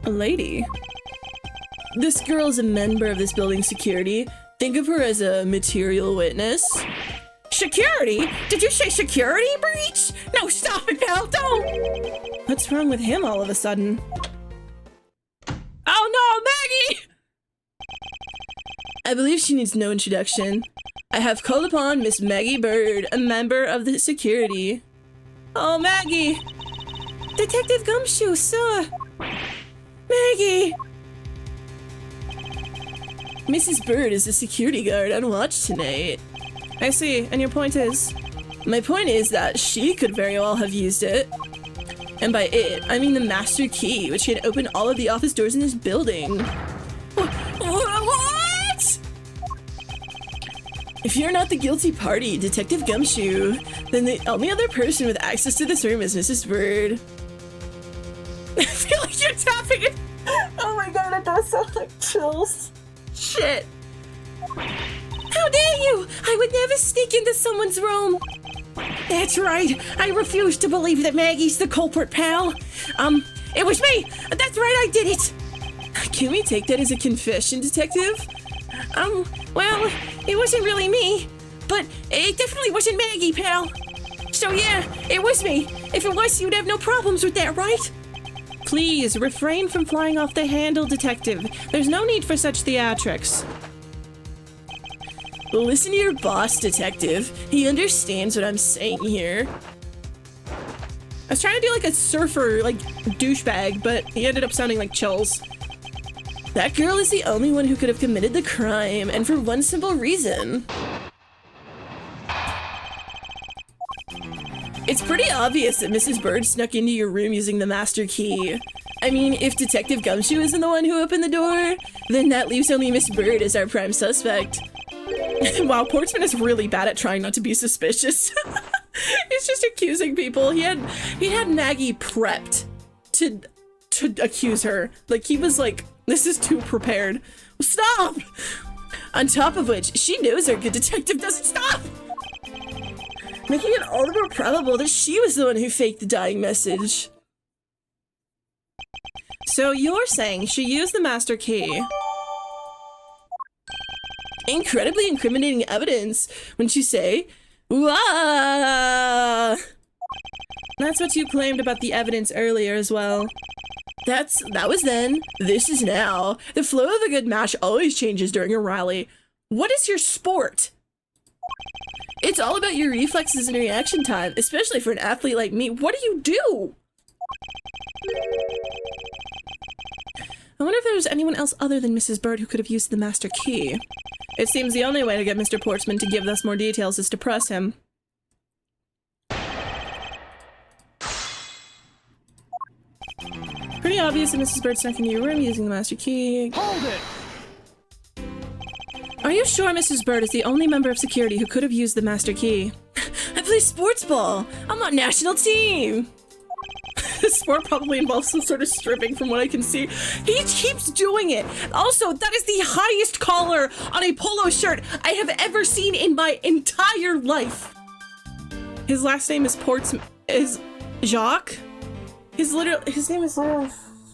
A lady? This girl is a member of this building's security. Think of her as a material witness. Security? Did you say security breach? No, stop it, pal, don't! What's wrong with him all of a sudden? Oh no, Maggie! I believe she needs no introduction. I have called upon Miss Maggie Bird, a member of the security. Oh, Maggie! Detective Gumshoe, sir! Maggie! Mrs. Bird is a security guard on watch tonight. I see, and your point is? My point is that she could very well have used it. And by it, I mean the master key, which can open all of the office doors in this building. What? If you're not the guilty party, Detective Gumshoe, then the only other person with access to this room is Mrs. Bird. I feel like you're tapping it. Oh my god, that does sound like chills. Shit. How dare you! I would never sneak into someone's room! That's right. I refuse to believe that Maggie's the culprit, pal. It was me. That's right, I did it. Can we take that as a confession, Detective? Well, it wasn't really me, but it definitely wasn't Maggie, pal. So yeah, it was me. If it was, you'd have no problems with that, right? Please, refrain from flying off the handle, Detective. There's no need for such theatrics. Listen to your boss, Detective. He understands what I'm saying here. I was trying to do like a surfer, like, douchebag, but he ended up sounding like Chills. That girl is the only one who could have committed the crime, and for one simple reason. It's pretty obvious that Mrs. Bird snuck into your room using the master key. I mean, if Detective Gumshoe isn't the one who opened the door, then that leaves only Miss Bird as our prime suspect. Wow, Portsman is really bad at trying not to be suspicious. He's just accusing people. He had Maggie prepped to accuse her. Like, he was like, this is too prepared. Stop! On top of which, she knows our good detective doesn't stop! Making it all the more probable that she was the one who faked the dying message. So you're saying she used the master key? Incredibly incriminating evidence, wouldn't you say? Wah! That's what you claimed about the evidence earlier as well. That was then. This is now. The flow of a good match always changes during a rally. What is your sport? It's all about your reflexes and reaction time, especially for an athlete like me. What do you do? I wonder if there was anyone else other than Mrs. Bird who could have used the master key. It seems the only way to get Mr. Portsman to give us more details is to press him. Pretty obvious that Mrs. Bird snuck into your room using the master key. Hold it! Are you sure Mrs. Bird is the only member of security who could have used the master key? I play sports ball. I'm on national team. This sport probably involves some sort of stripping from what I can see. He keeps doing it. Also, that is the highest collar on a polo shirt I have ever seen in my entire life. His last name is Jacques? His name is literally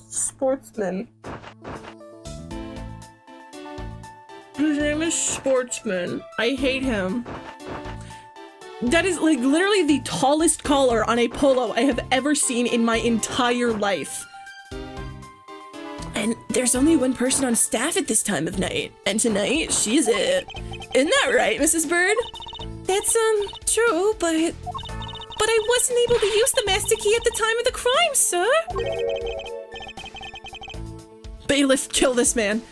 Sportsman. His name is Sportsman. I hate him. That is like literally the tallest collar on a polo I have ever seen in my entire life. And there's only one person on staff at this time of night. And tonight, she's it. Isn't that right, Mrs. Bird? That's, true, but I wasn't able to use the master key at the time of the crime, sir. Bailiff, kill this man.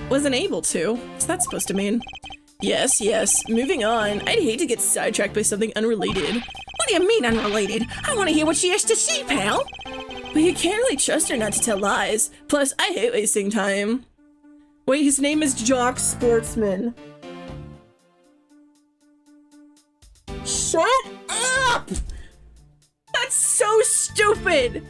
Wasn't able to. What's that supposed to mean? Yes. Moving on. I'd hate to get sidetracked by something unrelated. What do you mean unrelated? I want to hear what she has to say, pal. But you can't really trust her not to tell lies. Plus, I hate wasting time. Wait, his name is Jock Sportsman. Shut up! That's so stupid!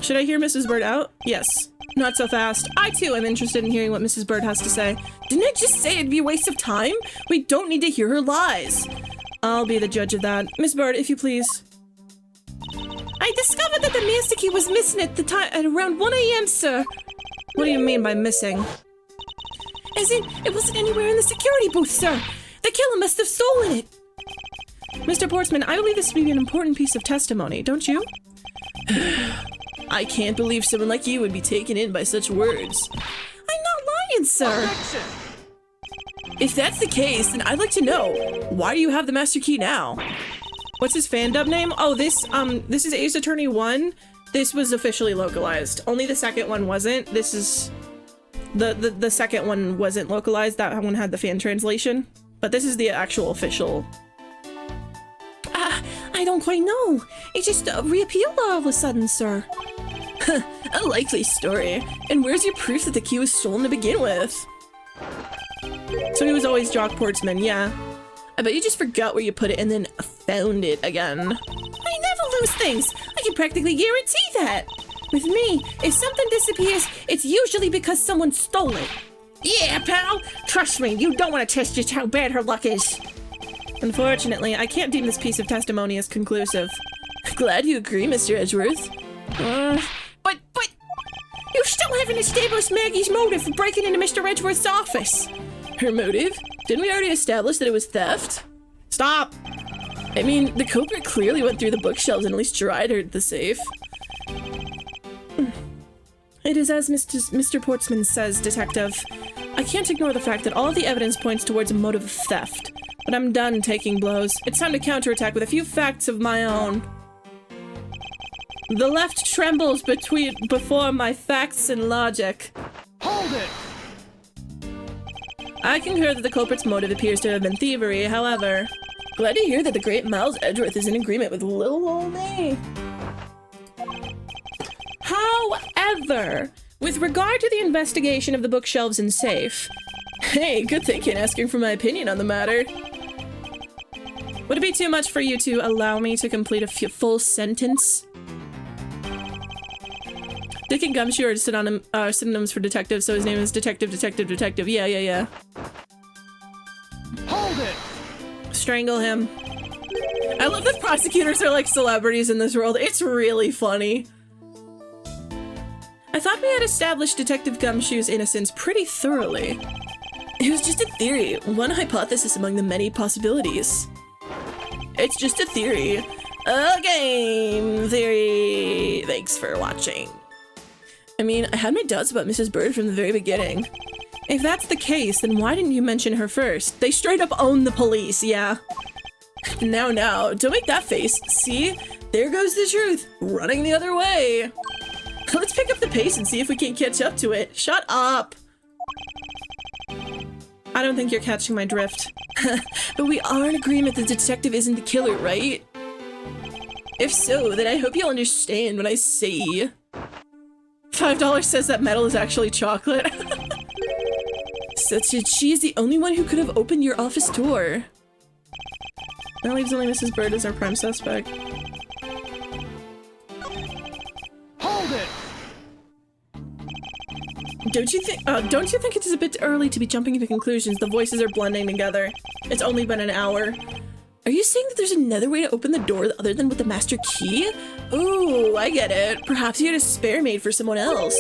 Should I hear Mrs. Bird out? Yes. Not so fast. I too am interested in hearing what Mrs. Bird has to say. Didn't I just say it'd be a waste of time? We don't need to hear her lies. I'll be the judge of that. Miss Bird, if you please. I discovered that the master key was missing at the time at around 1 a.m., sir. What do you mean by missing? As in, it wasn't anywhere in the security booth, sir. The killer must have stolen it. Mr. Portsman, I believe this to be an important piece of testimony, don't you? I can't believe someone like you would be taken in by such words. I'm not lying, sir. Objection! If that's the case, then I'd like to know, why do you have the master key now? What's his fandub name? Oh, this is Ace Attorney 1. This was officially localized. Only the second one wasn't. This is... The second one wasn't localized. That one had the fan translation. But this is the actual official. I don't quite know. It just reappeared all of a sudden, sir. A likely story. And where's your proof that the key was stolen to begin with? So he was always Jock Portsman, yeah. I bet you just forgot where you put it and then found it again. I never lose things. I can practically guarantee that. With me, if something disappears, it's usually because someone stole it. Yeah, pal. Trust me, you don't want to test just how bad her luck is. Unfortunately, I can't deem this piece of testimony as conclusive. Glad you agree, Mr. Edgeworth. But you still haven't established Maggie's motive for breaking into Mr. Edgeworth's office. Her motive? Didn't we already establish that it was theft? Stop! I mean, the culprit clearly went through the bookshelves and at least tried her the safe. It is as Mr. Portsman says, Detective. I can't ignore the fact that all of the evidence points towards a motive of theft. But I'm done taking blows. It's time to counterattack with a few facts of my own. The left trembles before my facts and logic. Hold it! I concur that the culprit's motive appears to have been thievery, however. Glad to hear that the great Miles Edgeworth is in agreement with little old me. However, with regard to the investigation of the bookshelves and safe... Hey, good thinking asking for my opinion on the matter. Would it be too much for you to allow me to complete a full sentence? Dick and Gumshoe are synonyms for detective, so his name is Detective, Detective, Detective. Yeah. Hold it! Strangle him. I love that prosecutors are like celebrities in this world. It's really funny. I thought we had established Detective Gumshoe's innocence pretty thoroughly. It was just a theory, one hypothesis among the many possibilities. It's just a theory. A game theory. Thanks for watching. I mean, I had my doubts about Mrs. Bird from the very beginning. If that's the case, then why didn't you mention her first? They straight up own the police, yeah. Now, don't make that face. See? There goes the truth, running the other way. Let's pick up the pace and see if we can catch up to it. Shut up. I don't think you're catching my drift. But we are in agreement that the detective isn't the killer, right? If so, then I hope you'll understand when I say... $5 says that metal is actually chocolate. Such that she is the only one who could have opened your office door. That leaves only Mrs. Bird as our prime suspect. Hold it! Don't you think it is a bit early to be jumping into conclusions? The voices are blending together. It's only been an hour. Are you saying that there's another way to open the door other than with the master key? Ooh, I get it. Perhaps you had a spare made for someone else.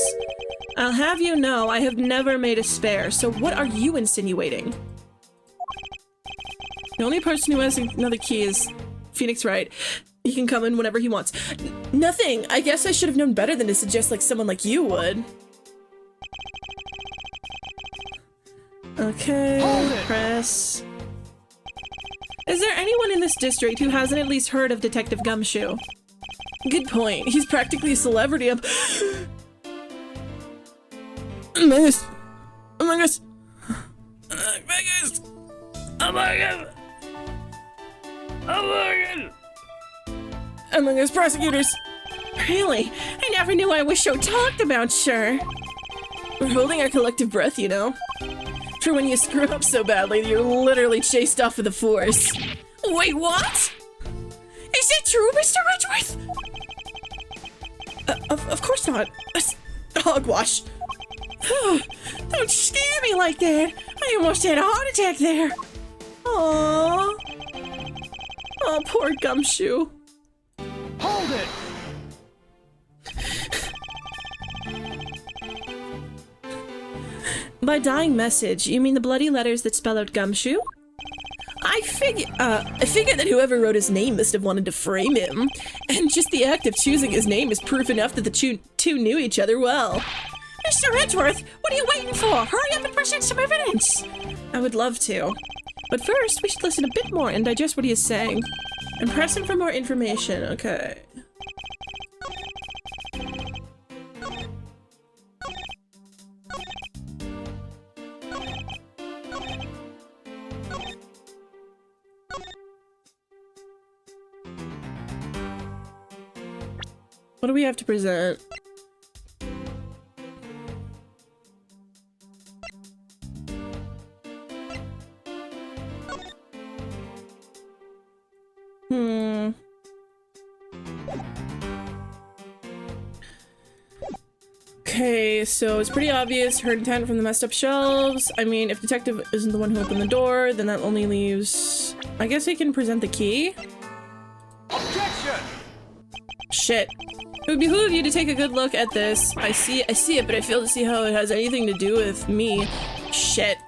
I'll have you know, I have never made a spare, so what are you insinuating? The only person who has another key is Phoenix Wright. He can come in whenever he wants. Nothing. I guess I should have known better than to suggest like someone like you would. Okay, press. Is there anyone in this district who hasn't at least heard of Detective Gumshoe? Good point. He's practically a celebrity of... Oh my gosh! Oh my gosh! Oh my god! Oh my god! among us prosecutors. Really? I never knew I was so talked about, sir. We're holding our collective breath, you know? For when you screw up so badly, you're literally chased off with the force. Wait, what? Is it true, Mr. Edgeworth? Of course not. It's hogwash. Don't scare me like that. I almost had a heart attack there. Aww. Oh, poor Gumshoe. Hold it! By dying message, you mean the bloody letters that spell out Gumshoe? I figure that whoever wrote his name must have wanted to frame him, and just the act of choosing his name is proof enough that the two knew each other well. Mr. Edgeworth, what are you waiting for? Hurry up and present some evidence. I would love to. But first, we should listen a bit more and digest what he is saying. And press him for more information, okay. What do we have to present? Okay, so it's pretty obvious her intent from the messed up shelves. I mean, if detective isn't the one who opened the door, then that only leaves... I guess we can present the key? Objection! Shit. It would behoove you to take a good look at this. I see it, but I fail to see how it has anything to do with me. Shit.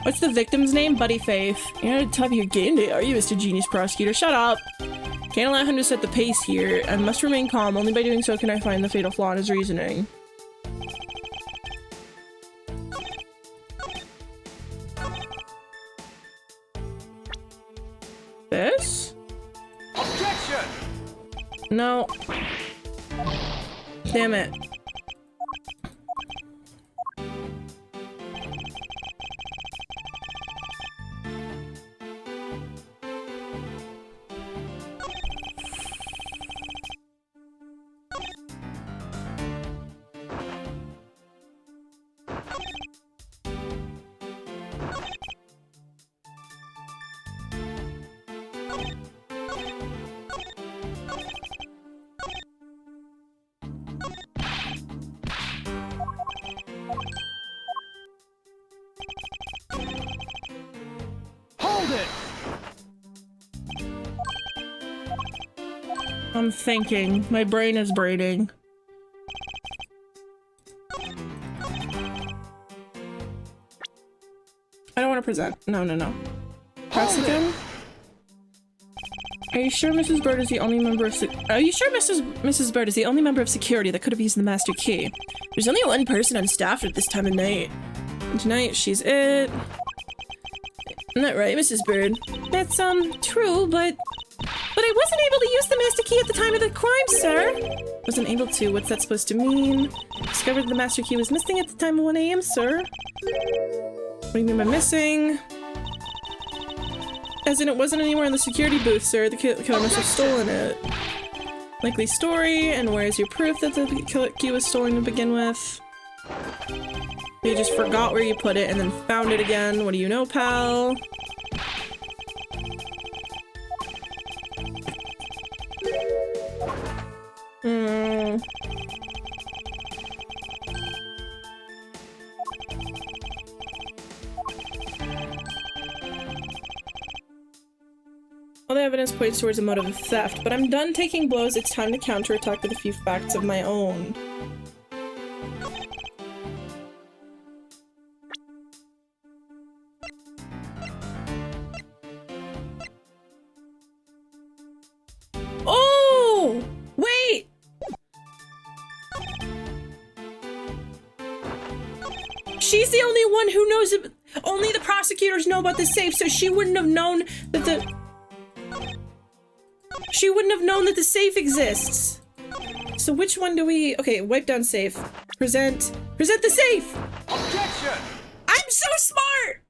What's the victim's name? Buddy Faith. You're not at the top of your game day, are you, Mr. Genius Prosecutor? Shut up! Can't allow him to set the pace here. I must remain calm. Only by doing so can I find the fatal flaw in his reasoning. This? Objection! No. Damn it. Hold it! I'm thinking. My brain is braining. I don't want to present. No. Press again? Are you sure Mrs. Bird is the only member of Mrs. Bird is the only member of security that could have used the master key? There's only one person on staff at this time of night. And tonight, she's it. Isn't that right, Mrs. Bird? That's, true, but I wasn't able to use the master key at the time of the crime, sir. Wasn't able to. What's that supposed to mean? Discovered the master key was missing at the time of 1 AM, sir. What do you mean by missing? As in, it wasn't anywhere in the security booth, sir. The killer must have stolen it. Likely story, and where is your proof that the key was stolen to begin with? You just forgot where you put it and then found it again. What do you know, pal? All the evidence points towards a motive of theft, but I'm done taking blows. It's time to counterattack with a few facts of my own. Oh! Wait! She's the only one who knows it. Only the prosecutors know about the safe, so she wouldn't have known that She wouldn't have known that the safe exists. So which one do we... Okay, wipe down safe. Present the safe! Objection! I'm so smart!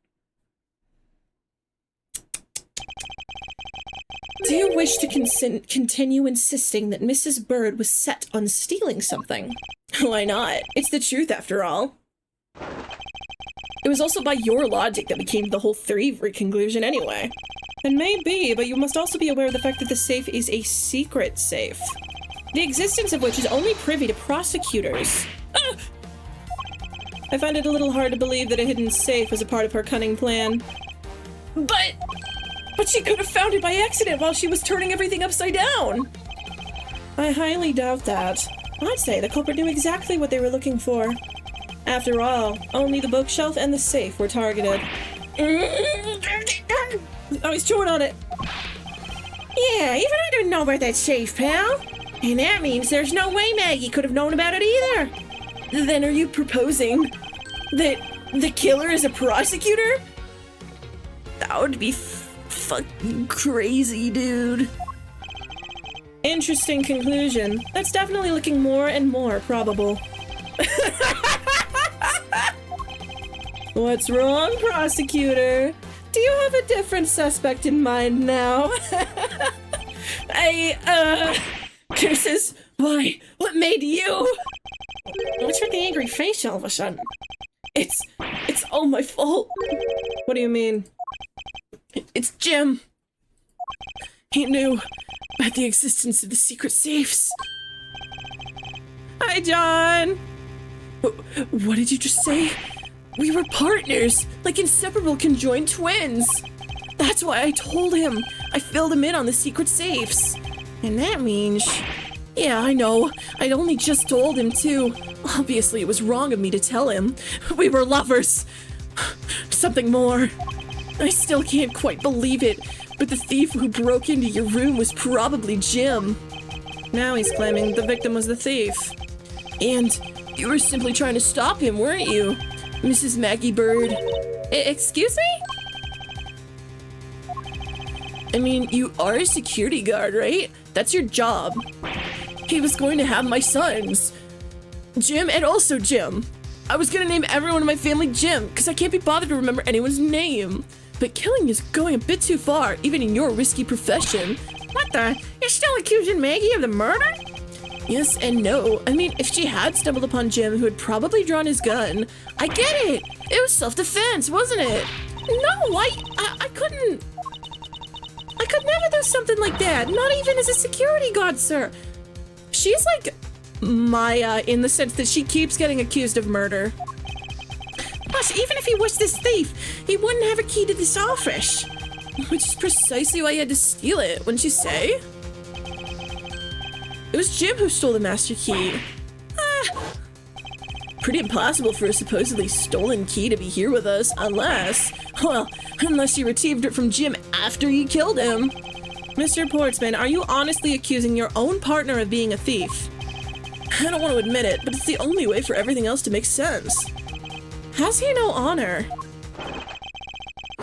Do you wish to continue insisting that Mrs. Bird was set on stealing something. Why not? It's the truth after all. It was also by your logic that we came to the whole thievery conclusion anyway. It may be, but you must also be aware of the fact that the safe is a secret safe. The existence of which is only privy to prosecutors. Ah! I find it a little hard to believe that a hidden safe was a part of her cunning plan. But she could have found it by accident while she was turning everything upside down. I highly doubt that. I'd say the culprit knew exactly what they were looking for. After all, only the bookshelf and the safe were targeted. Oh, he's chewing on it. Yeah, even I didn't know about that safe, pal. And that means there's no way Maggie could have known about it either. Then are you proposing that the killer is a prosecutor? That would be fucking crazy, dude. Interesting conclusion. That's definitely looking more and more probable. What's wrong, prosecutor? Do you have a different suspect in mind now? Curses, why? What made you? What's with the angry face all of a sudden? It's all my fault. What do you mean? It's Jim. He knew about the existence of the secret safes. Hi, John! What did you just say? We were partners, like inseparable conjoined twins. That's why I told him. I filled him in on the secret safes. And that means... Yeah, I know. I'd only just told him, too. Obviously, it was wrong of me to tell him. We were lovers. Something more. I still can't quite believe it, but the thief who broke into your room was probably Jim. Now he's claiming the victim was the thief. And you were simply trying to stop him, weren't you, Mrs. Maggie Bird? Excuse me? I mean, you are a security guard, right? That's your job. He was going to have my sons, Jim and also Jim. I was gonna name everyone in my family Jim, because I can't be bothered to remember anyone's name. But killing is going a bit too far, even in your risky profession. What the? You're still accusing Maggie of the murder? Yes and no. I mean, if she had stumbled upon Jim, who had probably drawn his gun, I get it. It was self-defense, wasn't it? No, I couldn't. I could never do something like that. Not even as a security guard, sir. She's like Maya in the sense that she keeps getting accused of murder. Plus, even if he was this thief, he wouldn't have a key to this office. Which is precisely why he had to steal it, wouldn't you say? It was Jim who stole the master key. Pretty impossible for a supposedly stolen key to be here with us, unless you retrieved it from Jim after you killed him. Mr. Portsman, are you honestly accusing your own partner of being a thief? I don't want to admit it, but it's the only way for everything else to make sense. Has he no honor?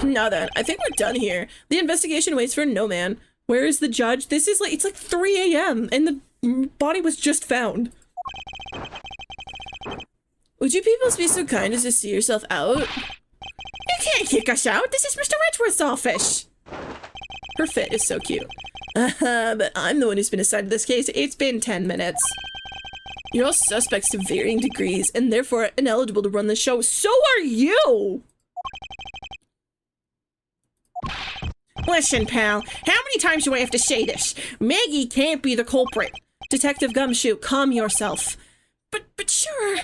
Now then, I think we're done here. The investigation waits for no man. Where is the judge? This is like, it's like 3 a.m. and the body was just found. Would you people be so kind as to see yourself out? You can't kick us out. This is Mr. Edgeworth's office. Her fit is so cute. But I'm the one who's been assigned to this case. It's been 10 minutes. You're all suspects to varying degrees and therefore ineligible to run the show. So are you! Listen, pal, how many times do I have to say this? Maggie can't be the culprit. Detective Gumshoe, calm yourself. But sure.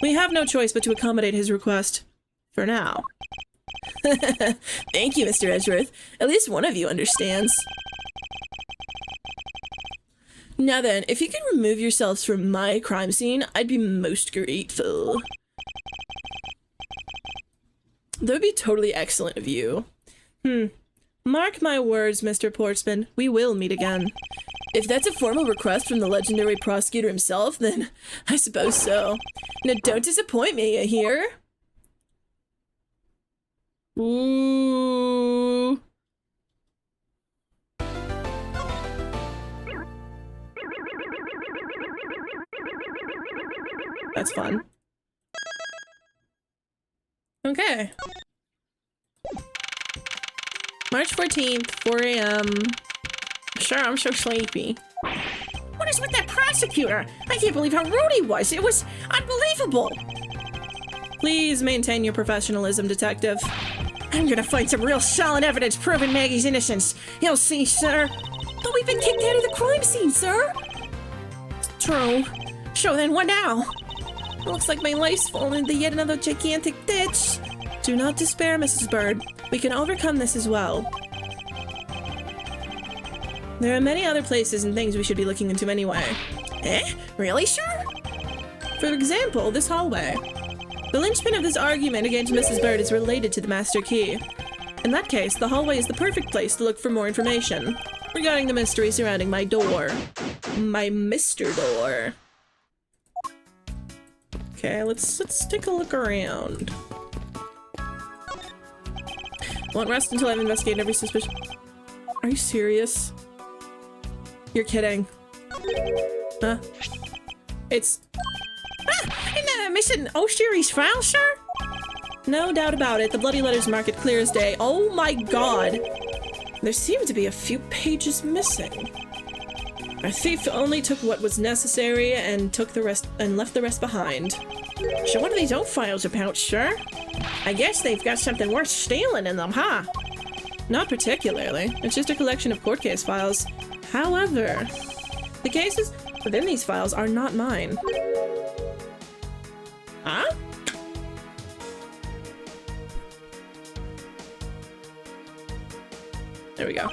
We have no choice but to accommodate his request. For now. Thank you, Mr. Edgeworth. At least one of you understands. Now then, if you could remove yourselves from my crime scene, I'd be most grateful. That would be totally excellent of you. Mark my words, Mr. Portsman. We will meet again. If that's a formal request from the legendary prosecutor himself, then I suppose so. Now don't disappoint me, you hear? Ooh. That's fun. Okay. March 14th, 4 a.m. Sure, I'm so sleepy. What is with that prosecutor? I can't believe how rude he was. It was unbelievable. Please maintain your professionalism, detective. I'm gonna find some real solid evidence proving Maggie's innocence. You'll see, sir. But we've been kicked out of the crime scene, sir. True. So then what now? Looks like my life's fallen into yet another gigantic ditch. Do not despair, Mrs. Bird. We can overcome this as well. There are many other places and things we should be looking into anyway. Eh? Really, sir? For example, this hallway. The linchpin of this argument against Mrs. Bird is related to the master key. In that case, the hallway is the perfect place to look for more information regarding the mystery surrounding my door. My Mr. Door. Okay, let's take a look around. Won't rest until I've investigated every suspicion. Are you serious? You're kidding. Huh? It's... Isn't that a missing O'Sheary's file, sir? No doubt about it. The bloody letters mark it clear as day. Oh my god! There seem to be a few pages missing. Our thief only took what was necessary and took the rest and left the rest behind. So what are these old files about, sir? I guess they've got something worth stealing in them, huh? Not particularly. It's just a collection of court case files. However, the cases within these files are not mine. Huh? There we go.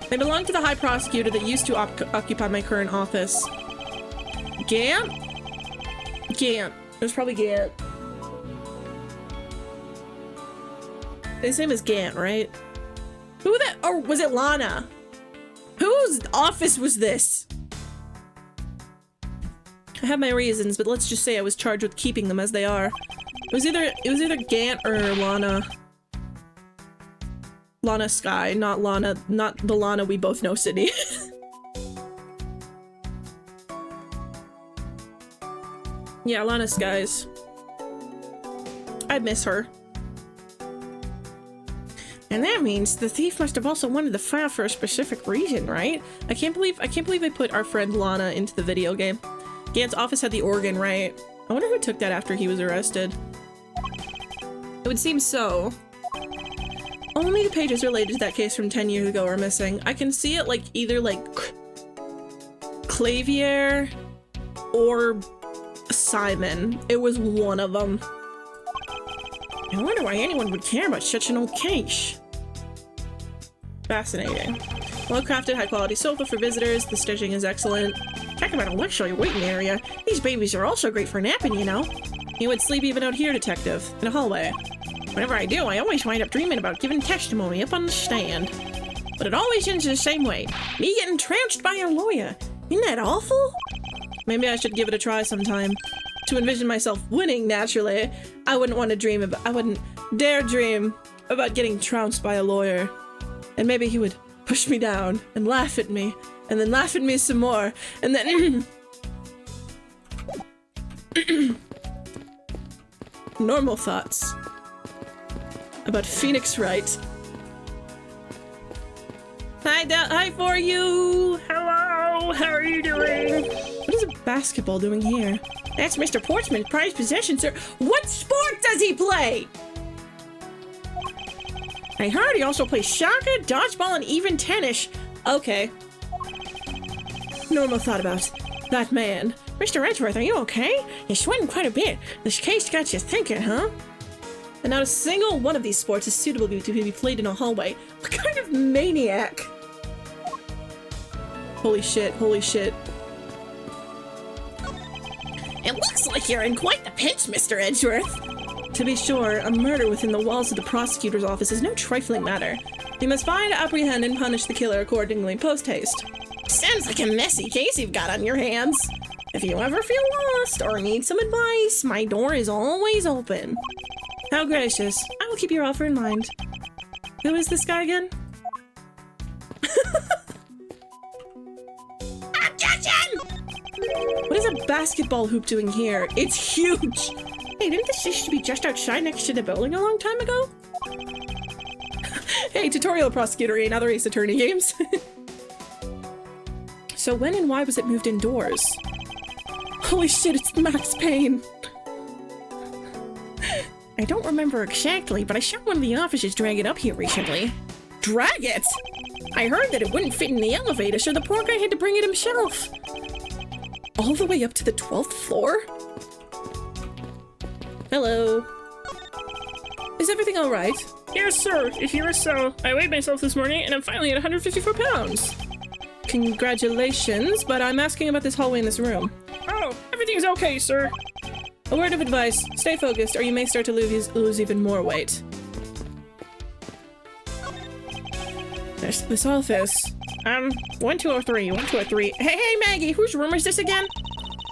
They belong to the High Prosecutor that used to occupy my current office. Gant? Gant. It was probably Gant. His name is Gant, right? Who that? Or was it Lana? Whose office was this? I have my reasons, but let's just say I was charged with keeping them as they are. It was either Gant or Lana. Lana Sky, not Lana, not the Lana we both know, Sydney. Yeah, Lana Skies. I miss her. And that means the thief must have also wanted the file for a specific reason, right? I can't believe I put our friend Lana into the video game. Gant's office had the organ, right? I wonder who took that after he was arrested. It would seem so. Only the pages related to that case from 10 years ago are missing. I can see it like either like Clavier or Simon. It was one of them. I wonder why anyone would care about such an old case. Fascinating. Well-crafted, high-quality sofa for visitors. The stitching is excellent. Talk about a luxury waiting area. These babies are also great for napping, you know. You would sleep even out here, detective, in a hallway. Whenever I do, I always wind up dreaming about giving testimony up on the stand. But it always ends the same way. Me getting trounced by a lawyer. Isn't that awful? Maybe I should give it a try sometime. To envision myself winning, naturally, I wouldn't dare dream about getting trounced by a lawyer. And maybe he would push me down and laugh at me, and then laugh at me some more, and then normal thoughts about Phoenix Wright. Hi for you! Hello, how are you doing? What is a basketball doing here? That's Mr. Portsman's prized possession, sir. What sport does he play? I heard he also plays soccer, dodgeball, and even tennis. Okay. Normal thought about that man. Mr. Edgeworth, are you okay? You're sweating quite a bit. This case got you thinking, huh? And not a single one of these sports is suitable to be played in a hallway. What kind of maniac? Holy shit, holy shit. It looks like you're in quite the pinch, Mr. Edgeworth. To be sure, a murder within the walls of the prosecutor's office is no trifling matter. We must find, apprehend, and punish the killer accordingly, post-haste. Sounds like a messy case you've got on your hands. If you ever feel lost or need some advice, my door is always open. How gracious. I will keep your offer in mind. Who is this guy again? Objection! What is a basketball hoop doing here? It's huge! Hey, didn't this used to be just outside next to the building a long time ago? Hey, tutorial prosecutor in other Ace Attorney games. So when and why was it moved indoors? Holy shit, it's Max Payne. I don't remember exactly, but I saw one of the officers drag it up here recently. Drag it? I heard that it wouldn't fit in the elevator, so the poor guy had to bring it himself. All the way up to the 12th floor? Hello. Is everything all right? Yes, sir. If you were so, I weighed myself this morning and I'm finally at 154 pounds. Congratulations, but I'm asking about this hallway in this room. Oh, everything's okay, sir. A word of advice, stay focused or you may start to lose even more weight. There's this office. 1203, 1203. Hey, Maggie, whose room is this again?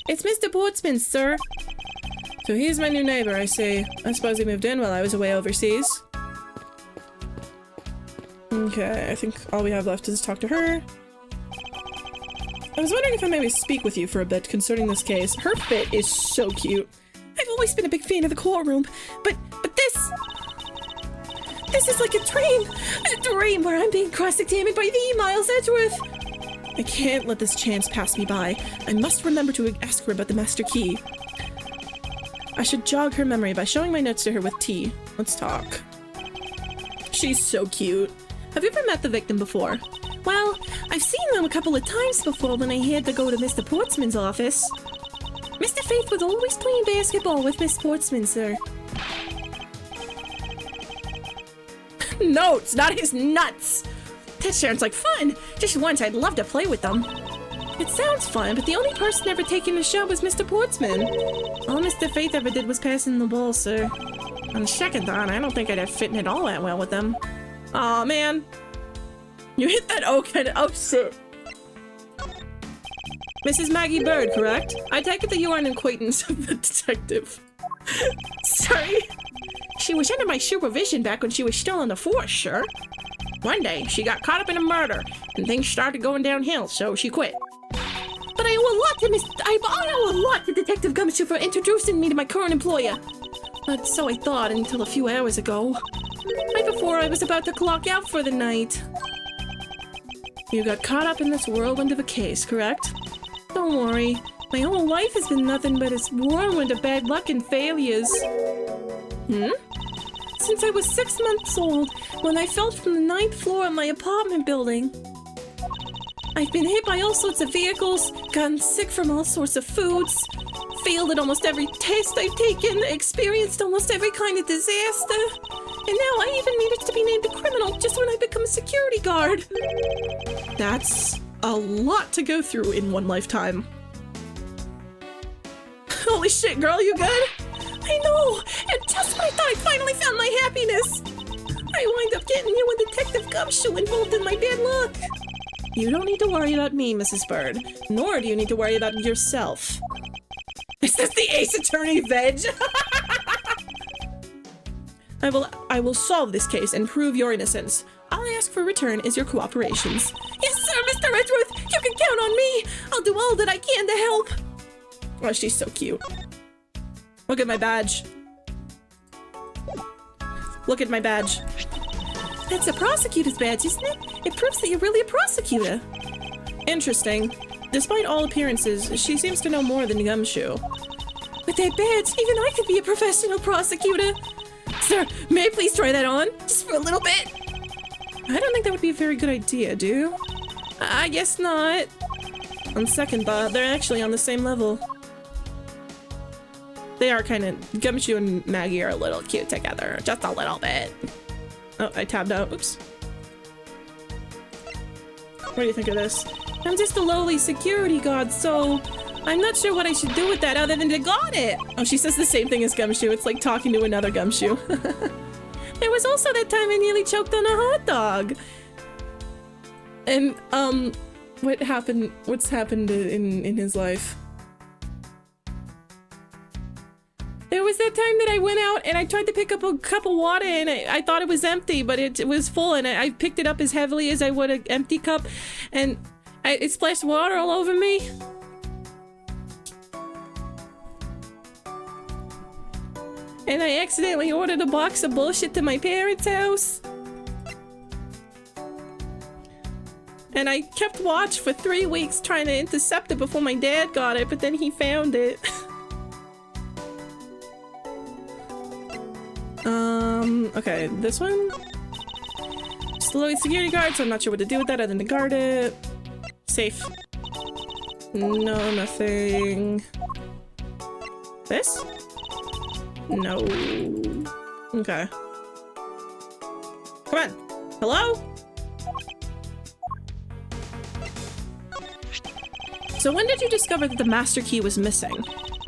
It's Mr. Portsman's, sir. So he's my new neighbor, I see. I suppose he moved in while I was away overseas. Okay, I think all we have left is talk to her. I was wondering if I maybe speak with you for a bit concerning this case. Her fit is so cute. I've always been a big fan of the courtroom, but this is like a dream where I'm being cross-examined by the Miles Edgeworth. I can't let this chance pass me by. I must remember to ask her about the master key. I should jog her memory by showing my notes to her with tea. Let's talk. She's so cute. Have you ever met the victim before? Well, I've seen them a couple of times before when I had to go to Mr. Portsman's office. Mr. Faith was always playing basketball with Miss Portsman, sir. Notes, not his nuts. That sounds like fun. Just once, I'd love to play with them. It sounds fun, but the only person ever taking the shot was Mr. Portsman. All Mr. Faith ever did was passing the ball, sir. On second thought, I don't think I'd have fit in it all that well with them. Aw, man. You hit that oak and oh shit. Mrs. Maggie Bird, correct? I take it that you are an acquaintance of the detective. Sorry. She was under my supervision back when she was still in the force, sure. One day, she got caught up in a murder, and things started going downhill, so she quit. But I owe a lot to Detective Gumshoe for introducing me to my current employer. But so I thought until a few hours ago. Right before I was about to clock out for the night. You got caught up in this whirlwind of a case, correct? Don't worry. My whole life has been nothing but a whirlwind of bad luck and failures. Since I was 6 months old, when I fell from the 9th floor of my apartment building. I've been hit by all sorts of vehicles, gotten sick from all sorts of foods, failed at almost every test I've taken, experienced almost every kind of disaster, and now I even managed to be named a criminal just when I become a security guard. That's a lot to go through in one lifetime. Holy shit, girl, you good? I know! And just when I thought I finally found my happiness, I wind up getting you and Detective Gumshoe involved in my bad luck. You don't need to worry about me, Mrs. Bird, nor do you need to worry about yourself. Is this the Ace Attorney veg? I will solve this case and prove your innocence. All I ask for return is your cooperations. Yes, sir, Mr. Edgeworth! You can count on me! I'll do all that I can to help! Oh, she's so cute. Look at my badge. Look at my badge. That's a prosecutor's badge, isn't it? It proves that you're really a prosecutor. Interesting. Despite all appearances, she seems to know more than Gumshoe. With that badge, even I could be a professional prosecutor. Sir, may I please try that on? Just for a little bit? I don't think that would be a very good idea, do you? I guess not. On second thought, they're actually on the same level. They are kind of... Gumshoe and Maggie are a little cute together. Just a little bit. Oh, I tabbed out. Oops. What do you think of this? I'm just a lowly security guard, so... I'm not sure what I should do with that other than to guard it! Oh, she says the same thing as Gumshoe. It's like talking to another Gumshoe. There was also that time I nearly choked on a hot dog! And, what's happened in his life? There was that time that I went out and I tried to pick up a cup of water and I thought it was empty, but it was full, and I picked it up as heavily as I would an empty cup, and it splashed water all over me. And I accidentally ordered a box of bullshit to my parents' house. And I kept watch for 3 weeks trying to intercept it before my dad got it, but then he found it. Okay, this one? Slowly security guard, so I'm not sure what to do with that other than to guard it. Safe. No, nothing. This? No. Okay. Come on. Hello? So when did you discover that the master key was missing?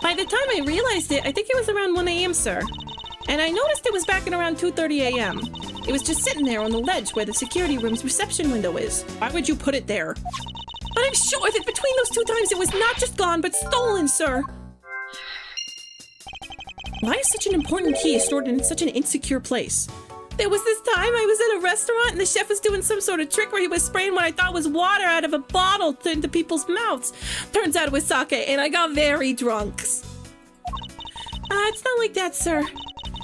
By the time I realized it, I think it was around 1 a.m., sir. And I noticed it was back at around 2:30 a.m. It was just sitting there on the ledge where the security room's reception window is. Why would you put it there? But I'm sure that between those 2 times it was not just gone, but stolen, sir. Why is such an important key stored in such an insecure place? There was this time I was at a restaurant and the chef was doing some sort of trick where he was spraying what I thought was water out of a bottle into people's mouths. Turns out it was sake, and I got very drunk. It's not like that, sir.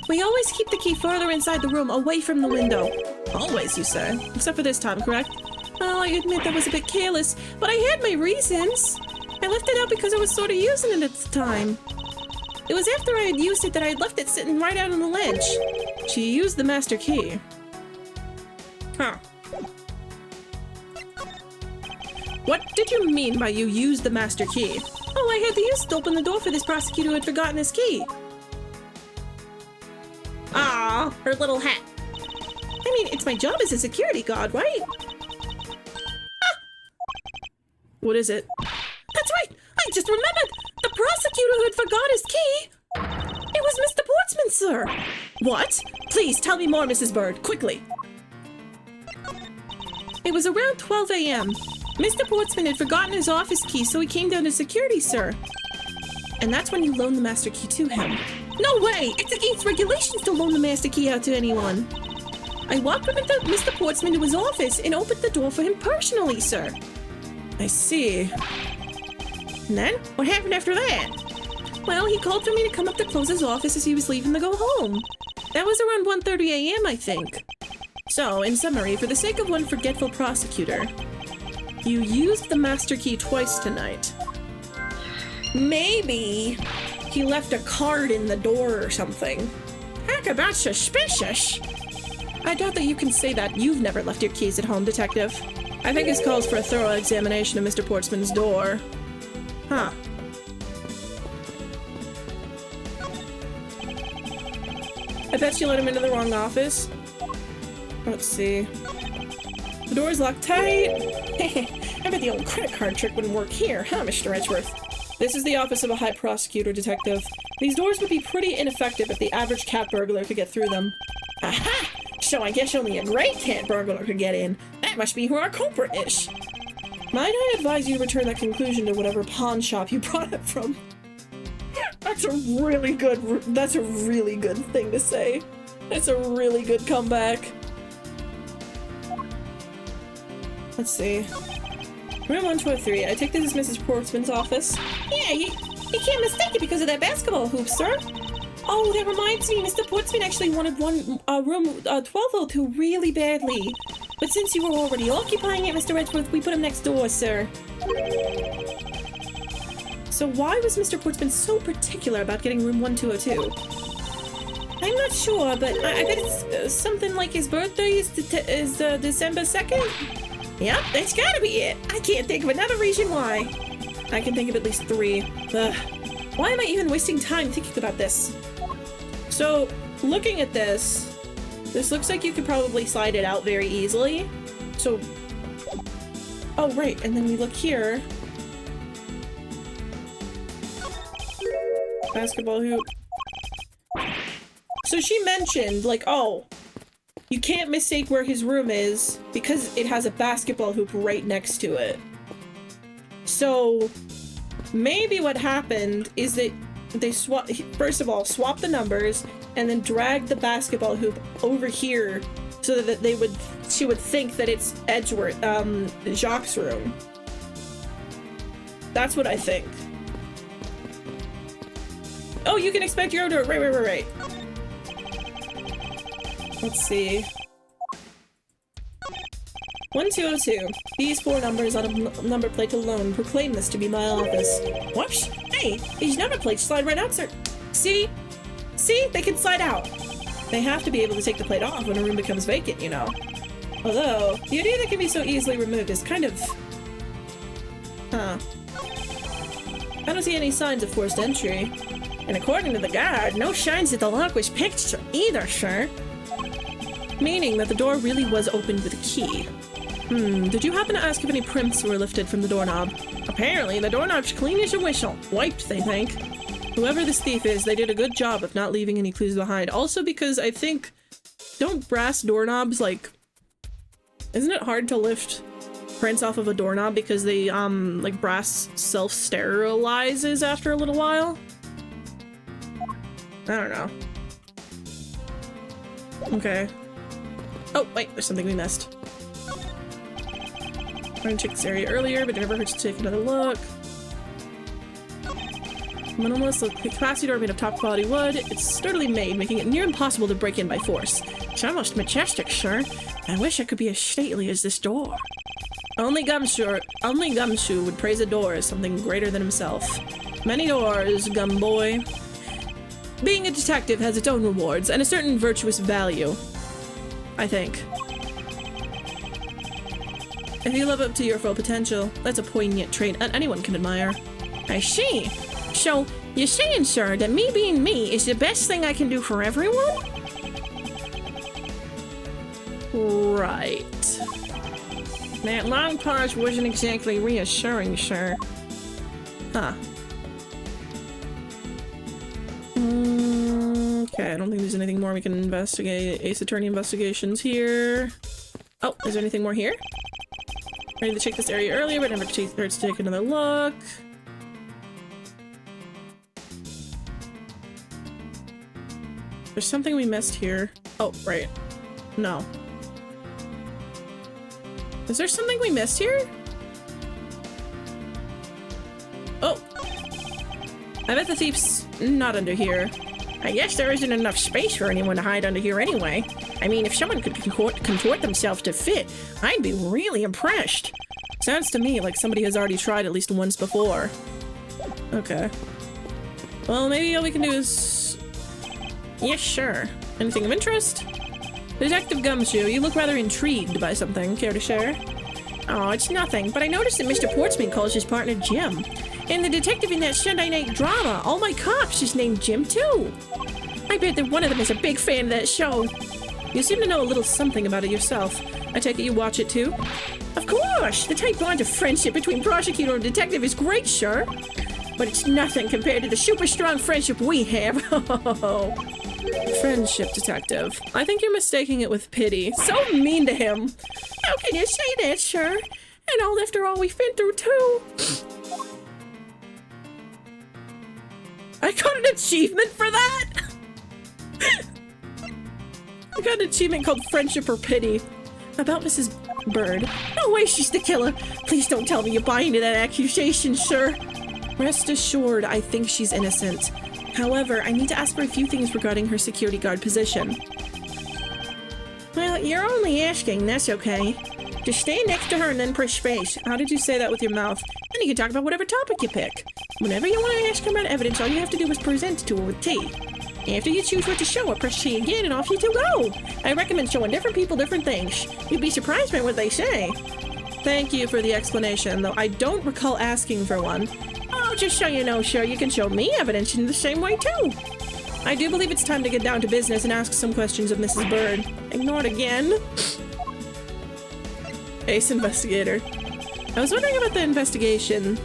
We always keep the key further inside the room, away from the window. Always, you say? Except for this time, correct? Well, I admit that was a bit careless, but I had my reasons. I left it out because I was sort of using it at the time. It was after I had used it that I had left it sitting right out on the ledge. She used the master key. Huh. What did you mean by you used the master key? Oh, I had to use it to open the door for this prosecutor who had forgotten his key. Ah, her little hat. I mean, it's my job as a security guard, right? Ah! What is it? That's right! I just remembered! The prosecutor who had forgot his key! It was Mr. Portsman, sir! What? Please, tell me more, Mrs. Bird, quickly! It was around 12 a.m. Mr. Portsman had forgotten his office key, so he came down to security, sir. And that's when you loaned the master key to him. No way! It's against regulations to loan the master key out to anyone. I walked with Mr. Portsman to his office and opened the door for him personally, sir. I see. And then? What happened after that? Well, he called for me to come up to close his office as he was leaving to go home. That was around 1:30 a.m., I think. So, in summary, for the sake of one forgetful prosecutor, you used the master key twice tonight. Maybe he left a card in the door or something. Heck, about suspicious. I doubt that you can say that. You've never left your keys at home, Detective. I think this calls for a thorough examination of Mr. Portsman's door. Huh. I bet you let him into the wrong office. Let's see. The door is locked tight. I bet the old credit card trick wouldn't work here, huh, Mr. Edgeworth? This is the office of a high prosecutor, Detective. These doors would be pretty ineffective if the average cat burglar could get through them. Aha! So I guess only a great cat burglar could get in. That must be who our culprit is. Might I advise you to return that conclusion to whatever pawn shop you brought it from? That's a really good thing to say. That's a really good comeback. Let's see. Room 123. I take this as Mrs. Portsman's office. Yeah, you can't mistake it because of that basketball hoop, sir. Oh, that reminds me, Mr. Portsman actually wanted room 1202 really badly. But since you were already occupying it, Mr. Edgeworth, we put him next door, sir. So why was Mr. Portsman so particular about getting room 1202? I'm not sure, but I bet it's something like his birthday is December 2nd? Yep, that's gotta be it. I can't think of another reason why. I can think of at least 3. Ugh. Why am I even wasting time thinking about this? So, looking at this looks like you could probably slide it out very easily. So, oh right, and then we look here. Basketball hoop. So she mentioned, like, oh, you can't mistake where his room is because it has a basketball hoop right next to it. So maybe what happened is that they first of all swapped the numbers and then dragged the basketball hoop over here so that she would think that it's Edgeworth, Jacques' room. That's what I think. Oh, you can expect your own door. Right. Let's see. 1202. These 4 numbers on a number plate alone proclaim this to be my office. Whoops! Hey, these number plates slide right out, sir. See? See? They can slide out. They have to be able to take the plate off when a room becomes vacant, you know. Although, the idea that can be so easily removed is kind of... Huh. I don't see any signs of forced entry. And according to the guard, no signs that the lock was picked either, sir. Meaning that the door really was opened with a key. Did you happen to ask if any prints were lifted from the doorknob? Apparently, the doorknob's clean as a whistle. Wiped, they think. Whoever this thief is, they did a good job of not leaving any clues behind. Also because I think... Don't brass doorknobs, like... Isn't it hard to lift prints off of a doorknob because they, like, brass self-sterilizes after a little while? I don't know. Okay. Oh, wait, there's something we missed. I tried to check this area earlier, but it never hurts to take another look. Minimalist capacity door made of top quality wood. It's sturdily made, making it near impossible to break in by force. It's almost majestic, sir. I wish I could be as stately as this door. Only Gumshoe would praise a door as something greater than himself. Many doors, Gumboy. Being a detective has its own rewards and a certain virtuous value. I think. If you live up to your full potential, that's a poignant trait anyone can admire. I see. So, you're saying, sir, that me being me is the best thing I can do for everyone? Right. That long pause wasn't exactly reassuring, sir. Huh. Okay, I don't think there's anything more we can investigate. Ace Attorney investigations here. Oh, is there anything more here? Ready to check this area earlier, but never hurts to take another look. There's something we missed here. Oh, right. No. Is there something we missed here? Oh. I bet the thief's not under here. I guess there isn't enough space for anyone to hide under here anyway. I mean, if someone could contort themselves to fit, I'd be really impressed. Sounds to me like somebody has already tried at least once before. Okay. Well, maybe all we can do is... Yes, sure. Anything of interest? Detective Gumshoe, you look rather intrigued by something. Care to share? Oh, it's nothing, but I noticed that Mr. Portsman calls his partner Jim. And the detective in that Sunday night drama, All My Cops, is named Jim too. I bet that one of them is a big fan of that show. You seem to know a little something about it yourself. I take it you watch it too? Of course! The tight bond of friendship between prosecutor and detective is great, sure. But it's nothing compared to the super strong friendship we have. Friendship, detective. I think you're mistaking it with pity. So mean to him. How can you say that, sir? And all after all we've been through too. I got an achievement for that? I got an achievement called Friendship or Pity. About Mrs. Bird. No way she's the killer. Please don't tell me you buy into that accusation, sir. Rest assured, I think she's innocent. However, I need to ask her a few things regarding her security guard position. Well, you're only asking, that's okay. Just stand next to her and then press space. How did you say that with your mouth? Then you can talk about whatever topic you pick. Whenever you want to ask her about evidence, all you have to do is present it to her with T. After you choose what to show her, press T again and off you two go. I recommend showing different people different things. You'd be surprised by what they say. Thank you for the explanation, though I don't recall asking for one. Oh, just so you know, sure, you can show me evidence in the same way, too. I do believe it's time to get down to business and ask some questions of Mrs. Bird. Ignored again. Ace investigator. I was wondering about the investigation.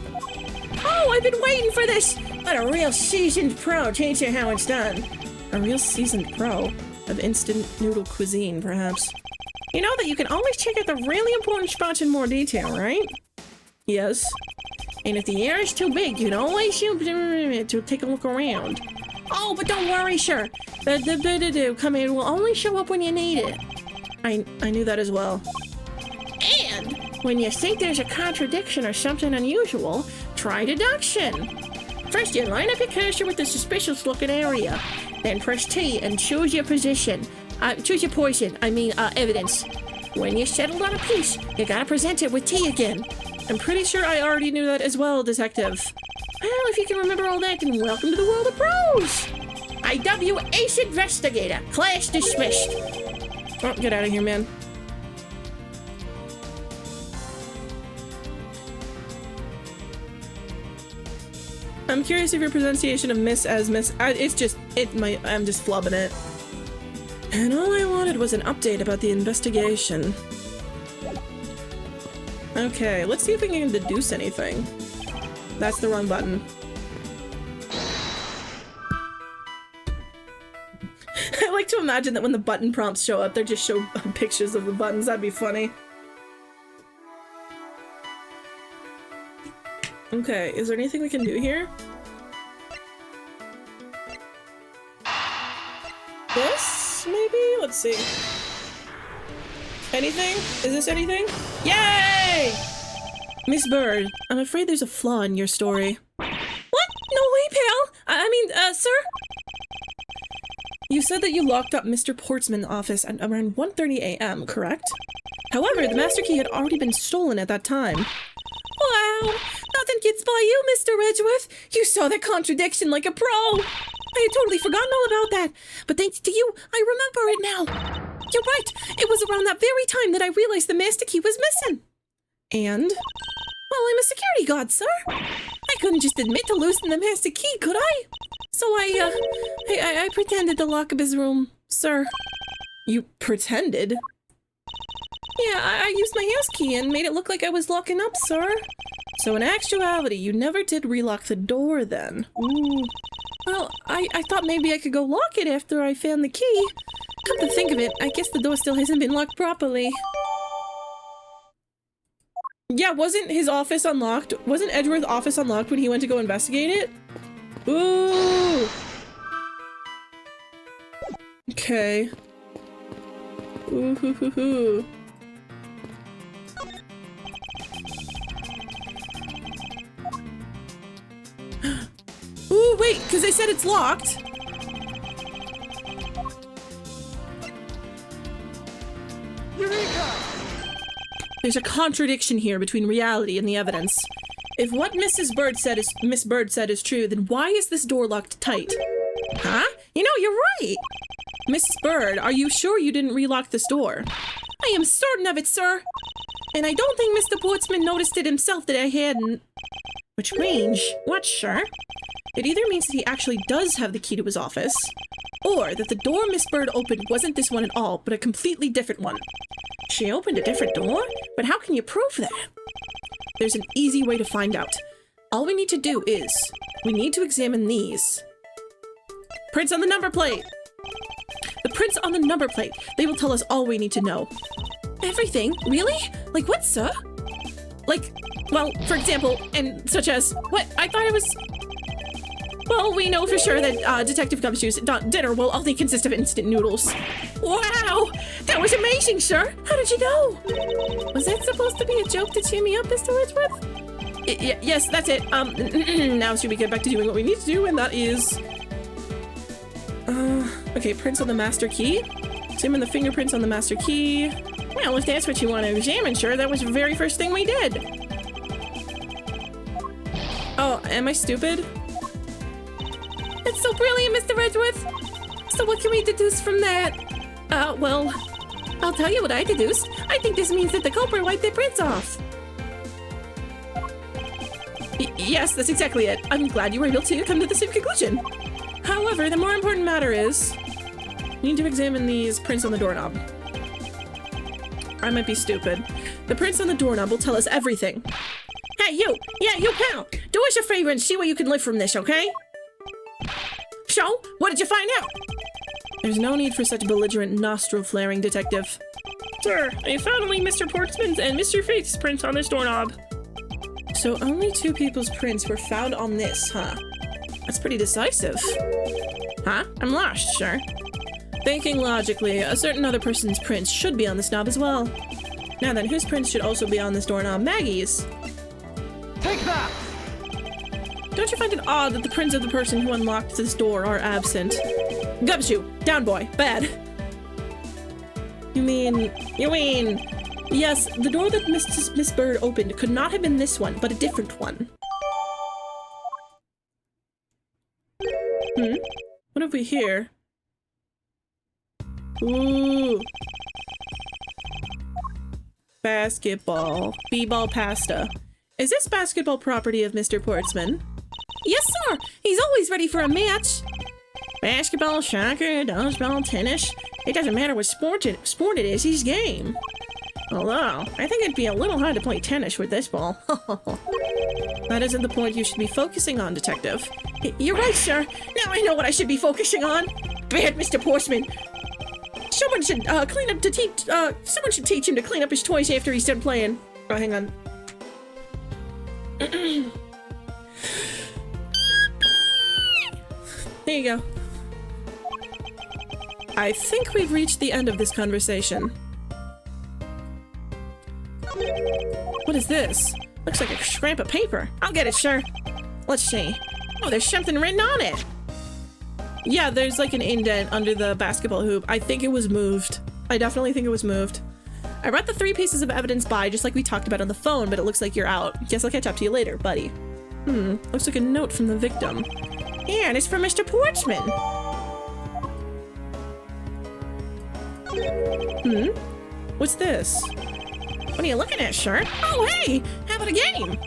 Oh, I've been waiting for this! Let a real seasoned pro teach you how it's done. A real seasoned pro? Of instant noodle cuisine, perhaps. You know that you can always check out the really important spots in more detail, right? Yes. And if the air is too big, you can always use to take a look around. Oh, but don't worry, sir. The command will only show up when you need it. I knew that as well. And when you think there's a contradiction or something unusual, try deduction. First, you line up your cursor with the suspicious-looking area. Then press T and choose your position. Choose your poison. Evidence. When you settled on a piece, you gotta present it with tea again. I'm pretty sure I already knew that as well, Detective. Well, if you can remember all that, then welcome to the world of pros. IW Ace Investigator. Class dismissed. Oh, get out of here, man. I'm curious if your pronunciation of Miss as Miss. I'm just flubbing it. And all I wanted was an update about the investigation. Okay, let's see if we can deduce anything. That's the wrong button. I like to imagine that when the button prompts show up, they just show pictures of the buttons. That'd be funny. Okay, is there anything we can do here? This, maybe? Let's see. Anything? Is this anything? Yay! Miss Bird, I'm afraid there's a flaw in your story. What? No way, pal! I mean, sir? You said that you locked up Mr. Portsman's office at around 1:30 a.m., correct? However, the master key had already been stolen at that time. Wow! Nothing gets by you, Mr. Edgeworth! You saw that contradiction like a pro! I had totally forgotten all about that, but thanks to you, I remember it now. You're right, it was around that very time that I realized the master key was missing. And? Well, I'm a security guard, sir. I couldn't just admit to losing the master key, could I? So I pretended to lock up his room, sir. You pretended? Yeah, I used my house key and made it look like I was locking up, sir. So in actuality, you never did relock the door then? Ooh. Well, I thought maybe I could go lock it after I found the key. Come to think of it, I guess the door still hasn't been locked properly. Yeah, wasn't his office unlocked? Wasn't Edgeworth's office unlocked when he went to go investigate it? Ooh! Okay. Ooh hoo hoo hoo. Ooh, wait, because they said it's locked. Eureka! There's a contradiction here between reality and the evidence. If what Miss Bird said is true, then why is this door locked tight? Huh? You know, you're right. Mrs. Bird, are you sure you didn't relock this door? I am certain of it, sir. And I don't think Mr. Portsman noticed it himself that I hadn't. Which means, what, sir? It either means that he actually does have the key to his office, or that the door Miss Bird opened wasn't this one at all, but a completely different one. She opened a different door? But how can you prove that? There's an easy way to find out. All we need to do is, we need to examine these. Prints on the number plate! The prints on the number plate. They will tell us all we need to know. Everything? Really? Like what, sir? Like, well, for example, and such as, what? I thought it was... Well, we know for sure that Detective Gumshoe's dinner will only consist of instant noodles. Wow! That was amazing, sir! How did you know? Was that supposed to be a joke to cheer me up, Mr. Edgeworth? Yes, that's it. Now should we get back to doing what we need to do, and that is... okay, prints on the master key. Examine the fingerprints on the master key. Well, if that's what you want to examine, sir, that was the very first thing we did. Oh, am I stupid? That's so brilliant, Mr. Edgeworth! So what can we deduce from that? Well, I'll tell you what I deduced. I think this means that the culprit wiped their prints off. Yes, that's exactly it. I'm glad you were able to come to the same conclusion. However, the more important matter is, we need to examine these prints on the doorknob. I might be stupid. The prints on the doorknob will tell us everything. Hey, you! Yeah, you pal! Do us a favor and see what you can live from this, okay? So, what did you find out? There's no need for such belligerent nostril flaring, Detective. Sir, I found only Mr. Portsman's and Mr. Faith's prints on this doorknob. So only two people's prints were found on this, huh? That's pretty decisive. Huh? I'm lost, sir. Thinking logically, a certain other person's prints should be on this knob as well. Now then, whose prints should also be on this doorknob? Maggie's. Take that! Don't you find it odd that the prints of the person who unlocked this door are absent? Gumshoe, down boy, bad. You mean... Yes, the door that Miss Bird opened could not have been this one, but a different one. What have we here? Ooh. Basketball. B-ball pasta. Is this basketball property of Mr. Portsman? Yes, sir. He's always ready for a match. Basketball, soccer, dodgeball, tennis. It doesn't matter what sport it is, he's game. Although, I think it'd be a little hard to play tennis with this ball. That isn't the point you should be focusing on, Detective. You're right, sir. Now I know what I should be focusing on. Bad Mr. Portsman. Someone should someone should teach him to clean up his toys after he's done playing. Oh, hang on. There you go. I think we've reached the end of this conversation. What is this? Looks like a scrap of paper. I'll get it, sir. Let's see. Oh, there's something written on it. Yeah, there's like an indent under the basketball hoop. I think it was moved. I definitely think it was moved. I brought the 3 pieces of evidence by, just like we talked about on the phone, but it looks like you're out. Guess I'll catch up to you later, buddy. Looks like a note from the victim. Yeah, and it's from Mr. Portsman. What's this? What are you looking at, sir? Oh, hey! How about a game?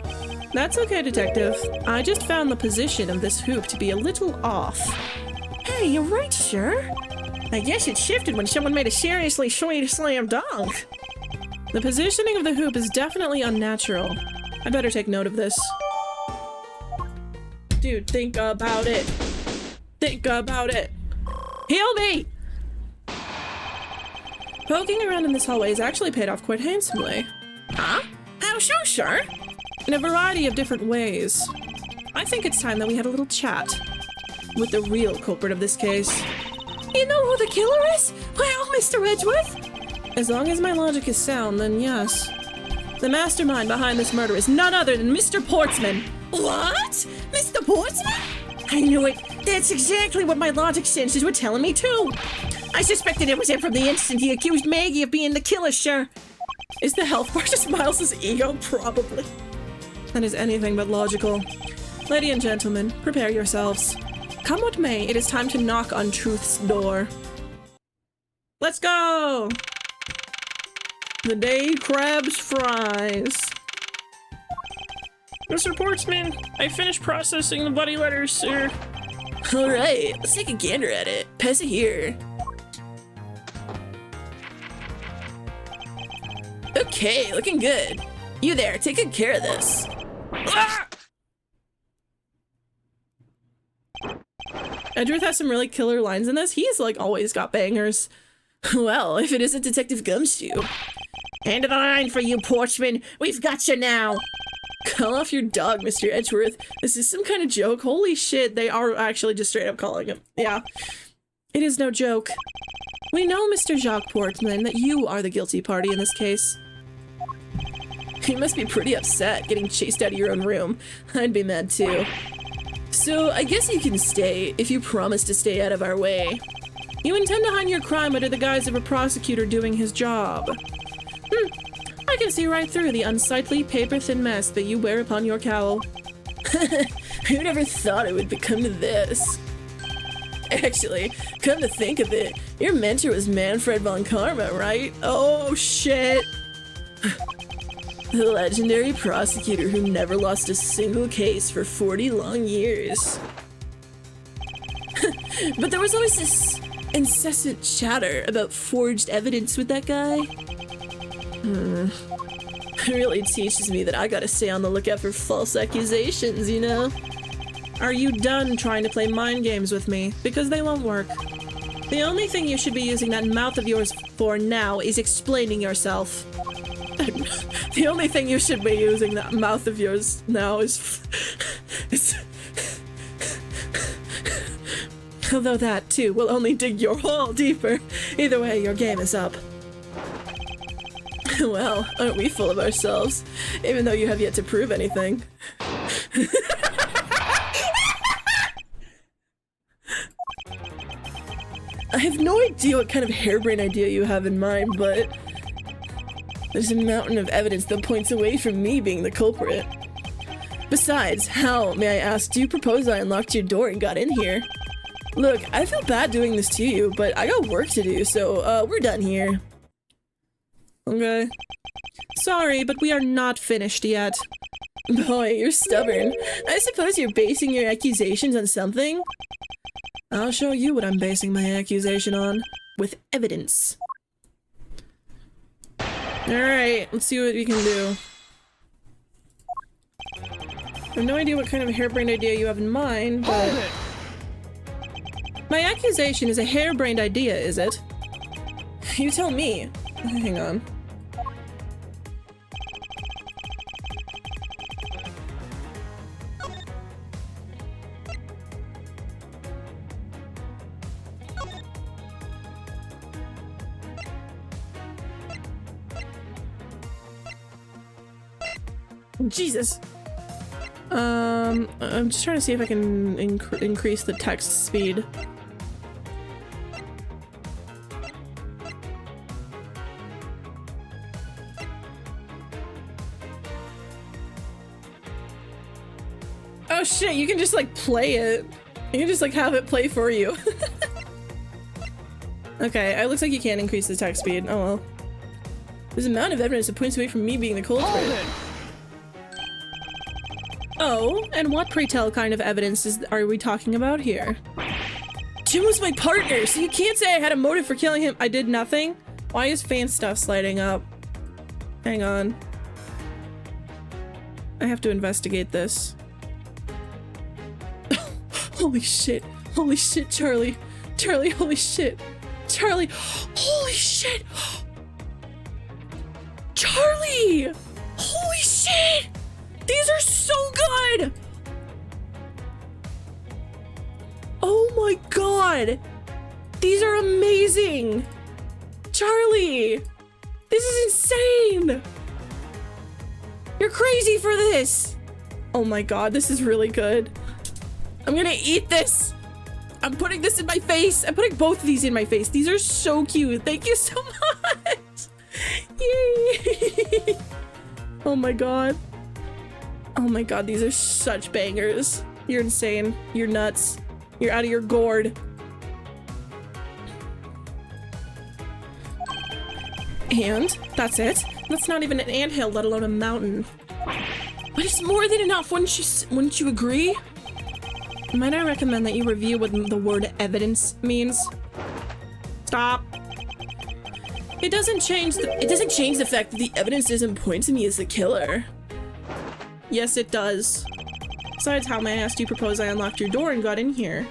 That's okay, Detective. I just found the position of this hoop to be a little off. Hey, you're right, sir. I guess it shifted when someone made a seriously sweet slam dunk. The positioning of the hoop is definitely unnatural. I better take note of this. Dude, think about it. Think about it. Heal me! Poking around in this hallway has actually paid off quite handsomely. Huh? How so, sir? In a variety of different ways. I think it's time that we had a little chat with the real culprit of this case. You know who the killer is? Well, Mr. Edgeworth? As long as my logic is sound, then yes. The mastermind behind this murder is none other than Mr. Portsman. What? Mr. Portsman? I knew it. That's exactly what my logic senses were telling me, too. I suspected it was him from the instant he accused Maggie of being the killer, sir. Is the health bar just Miles's ego? Probably. That is anything but logical. Lady and gentlemen, prepare yourselves. Come what may, it is time to knock on truth's door. Let's go! The day crabs fries. Mr. Portsman, I finished processing the buddy letters, sir. Alright, let's take a gander at it. Pass it here. Okay, looking good. You there, take good care of this. Ah! Edgeworth has some really killer lines in this. He's like always got bangers. Well, if it isn't Detective Gumshoe. End of the line for you, Portsman. We've got you now. Call off your dog, Mr. Edgeworth. This is some kind of joke. Holy shit, they are actually just straight up calling him. Yeah. It is no joke. We know, Mr. Jacques Portman, that you are the guilty party in this case. You must be pretty upset getting chased out of your own room. I'd be mad too. So, I guess you can stay, if you promise to stay out of our way. You intend to hide your crime under the guise of a prosecutor doing his job. I can see right through the unsightly, paper-thin mess that you wear upon your cowl. Who never thought it would become this? Actually, come to think of it, your mentor was Manfred von Karma, right? Oh, shit! The legendary prosecutor who never lost a single case for 40 long years. But there was always this incessant chatter about forged evidence with that guy. It really teaches me that I gotta stay on the lookout for false accusations, you know? Are you done trying to play mind games with me? Because they won't work. The only thing you should be using that mouth of yours for now is explaining yourself. The only thing you should be using that mouth of yours now is although that, too, will only dig your hole deeper. Either way, your game is up. Well, aren't we full of ourselves? Even though you have yet to prove anything. I have no idea what kind of harebrained idea you have in mind, but there's a mountain of evidence that points away from me being the culprit. Besides, how, may I ask, do you propose I unlocked your door and got in here? Look, I feel bad doing this to you, but I got work to do, so, we're done here. Okay. Sorry, but we are not finished yet. Boy, you're stubborn. I suppose you're basing your accusations on something? I'll show you what I'm basing my accusation on. With evidence. Alright, let's see what we can do. I have no idea what kind of harebrained idea you have in mind, but... My accusation is a harebrained idea, is it? You tell me. Hang on. Jesus. I'm just trying to see if I can increase the text speed. Oh shit, you can just like play it. You can just like have it play for you. Okay, it looks like you can't increase the text speed. Oh well. There's a mountain of evidence that points away from me being the culprit. Oh, and what, pray tell, kind of evidence are we talking about here? Jim was my partner, so you can't say I had a motive for killing him. I did nothing? Why is fan stuff sliding up? Hang on. I have to investigate this. Holy shit. Holy shit, Charlie. Charlie, holy shit. Charlie. Holy shit. Charlie! Holy shit! These are so good! Oh my god! These are amazing! Charlie! This is insane! You're crazy for this! Oh my god, this is really good. I'm gonna eat this! I'm putting this in my face! I'm putting both of these in my face. These are so cute. Thank you so much! Yay! Oh my god. Oh my god, these are such bangers. You're insane. You're nuts. You're out of your gourd. And that's it? That's not even an anthill, let alone a mountain. But it's more than enough, wouldn't you agree? Might I recommend that you review what the word evidence means? Stop. It doesn't change the fact that the evidence doesn't point to me as the killer. Yes, it does. Besides, how, may I ask, do you propose I unlocked your door and got in here?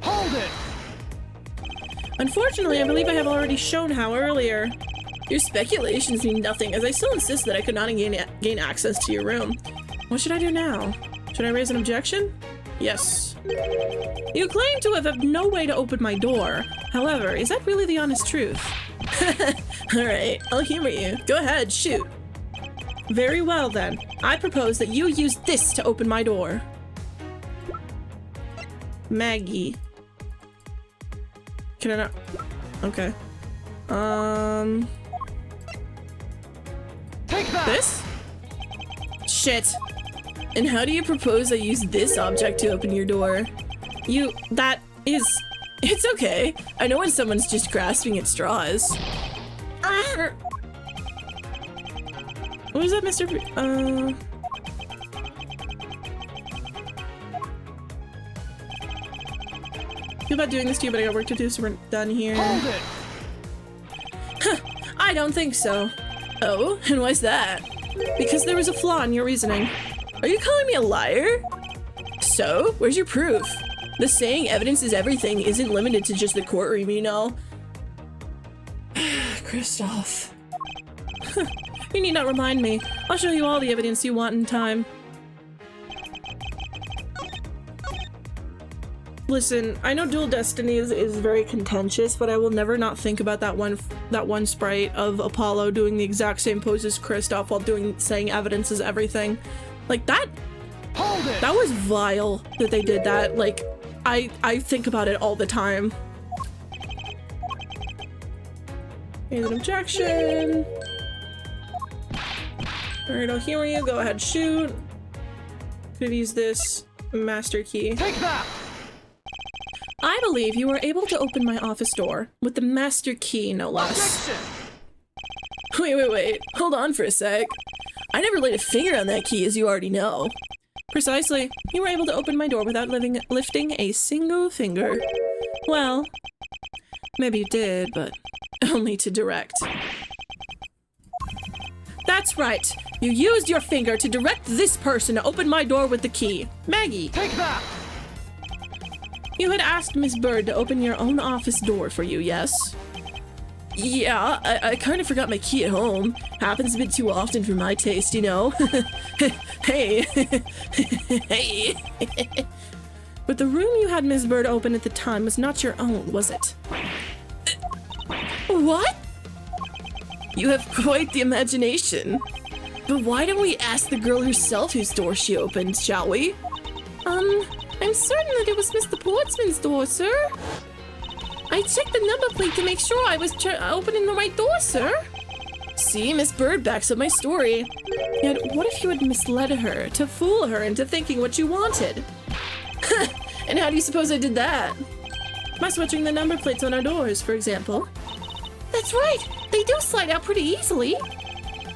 Hold it! Unfortunately, I believe I have already shown how earlier. Your speculations mean nothing, as I still insist that I could not gain access to your room. What should I do now? Should I raise an objection? Yes. You claim to have no way to open my door. However, is that really the honest truth? Alright, I'll humor you. Go ahead, shoot. Very well then. I propose that you use this to open my door. Maggie. Can I not? Okay. Take that! This? Shit. And how do you propose I use this object to open your door? It's okay. I know when someone's just grasping at straws. What was that, Mr. Feel bad doing this to you, but I got work to do, so we're done here. Hold it! Huh, I don't think so. Oh, and why's that? Because there was a flaw in your reasoning. Are you calling me a liar? So, where's your proof? The saying evidence is everything isn't limited to just the courtroom, you know? Kristoff. You need not remind me. I'll show you all the evidence you want in time. Listen, I know Dual Destiny is very contentious, but I will never not think about that one sprite of Apollo doing the exact same pose as Kristoff while saying evidence is everything. Like that Hold it! was vile that they did that. Like, I think about it all the time. Here's an objection. Alright, I'll hear you. Go ahead, shoot. Could have used this master key. Take that! I believe you were able to open my office door with the master key, no less. Objection! Wait. Hold on for a sec. I never laid a finger on that key, as you already know. Precisely. You were able to open my door without lifting a single finger. Well, maybe you did, but only to direct. That's right. You used your finger to direct this person to open my door with the key. Maggie, Take that! you had asked Miss Bird to open your own office door for you, yes? Yeah, I kind of forgot my key at home. Happens a bit too often for my taste, you know? Hey. Hey. But the room you had Miss Bird open at the time was not your own, was it? What? You have quite the imagination. But why don't we ask the girl herself whose door she opened, shall we? I'm certain that it was Mr. Portsman's door, sir. I checked the number plate to make sure I was opening the right door, sir. See, Miss Bird backs up my story. Yet, what if you had misled her to fool her into thinking what you wanted? And how do you suppose I did that? By switching the number plates on our doors, for example. That's right. They do slide out pretty easily.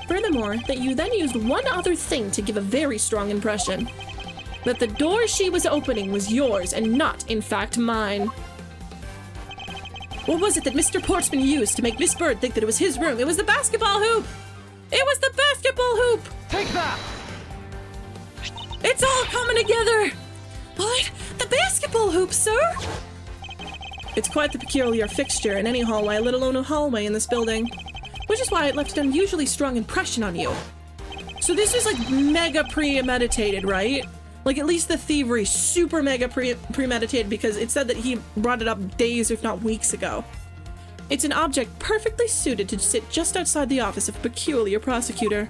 Furthermore, that you then used one other thing to give a very strong impression. That the door she was opening was yours and not, in fact, mine. What was it that Mr. Portsman used to make Miss Bird think that it was his room? It was the basketball hoop! It was the basketball hoop! Take that! It's all coming together! What? The basketball hoop, sir? It's quite the peculiar fixture in any hallway, let alone a hallway in this building. Which is why it left an unusually strong impression on you. So this is like mega premeditated, right? Like at least the thievery super mega premeditated because it said that he brought it up days if not weeks ago. It's an object perfectly suited to sit just outside the office of a peculiar prosecutor.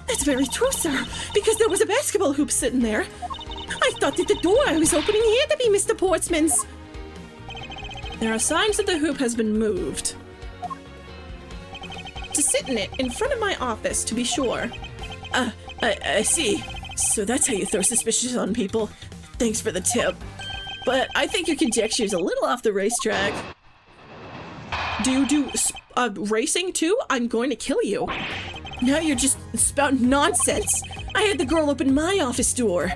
That's very true, sir, because there was a basketball hoop sitting there. I thought that the door I was opening had to be Mr. Portsman's. There are signs that the hoop has been moved. To sit in it, in front of my office, to be sure. I see. So that's how you throw suspicions on people. Thanks for the tip. But I think your conjecture is a little off the racetrack. Do you do racing too? I'm going to kill you. Now you're just spouting nonsense. I had the girl open my office door.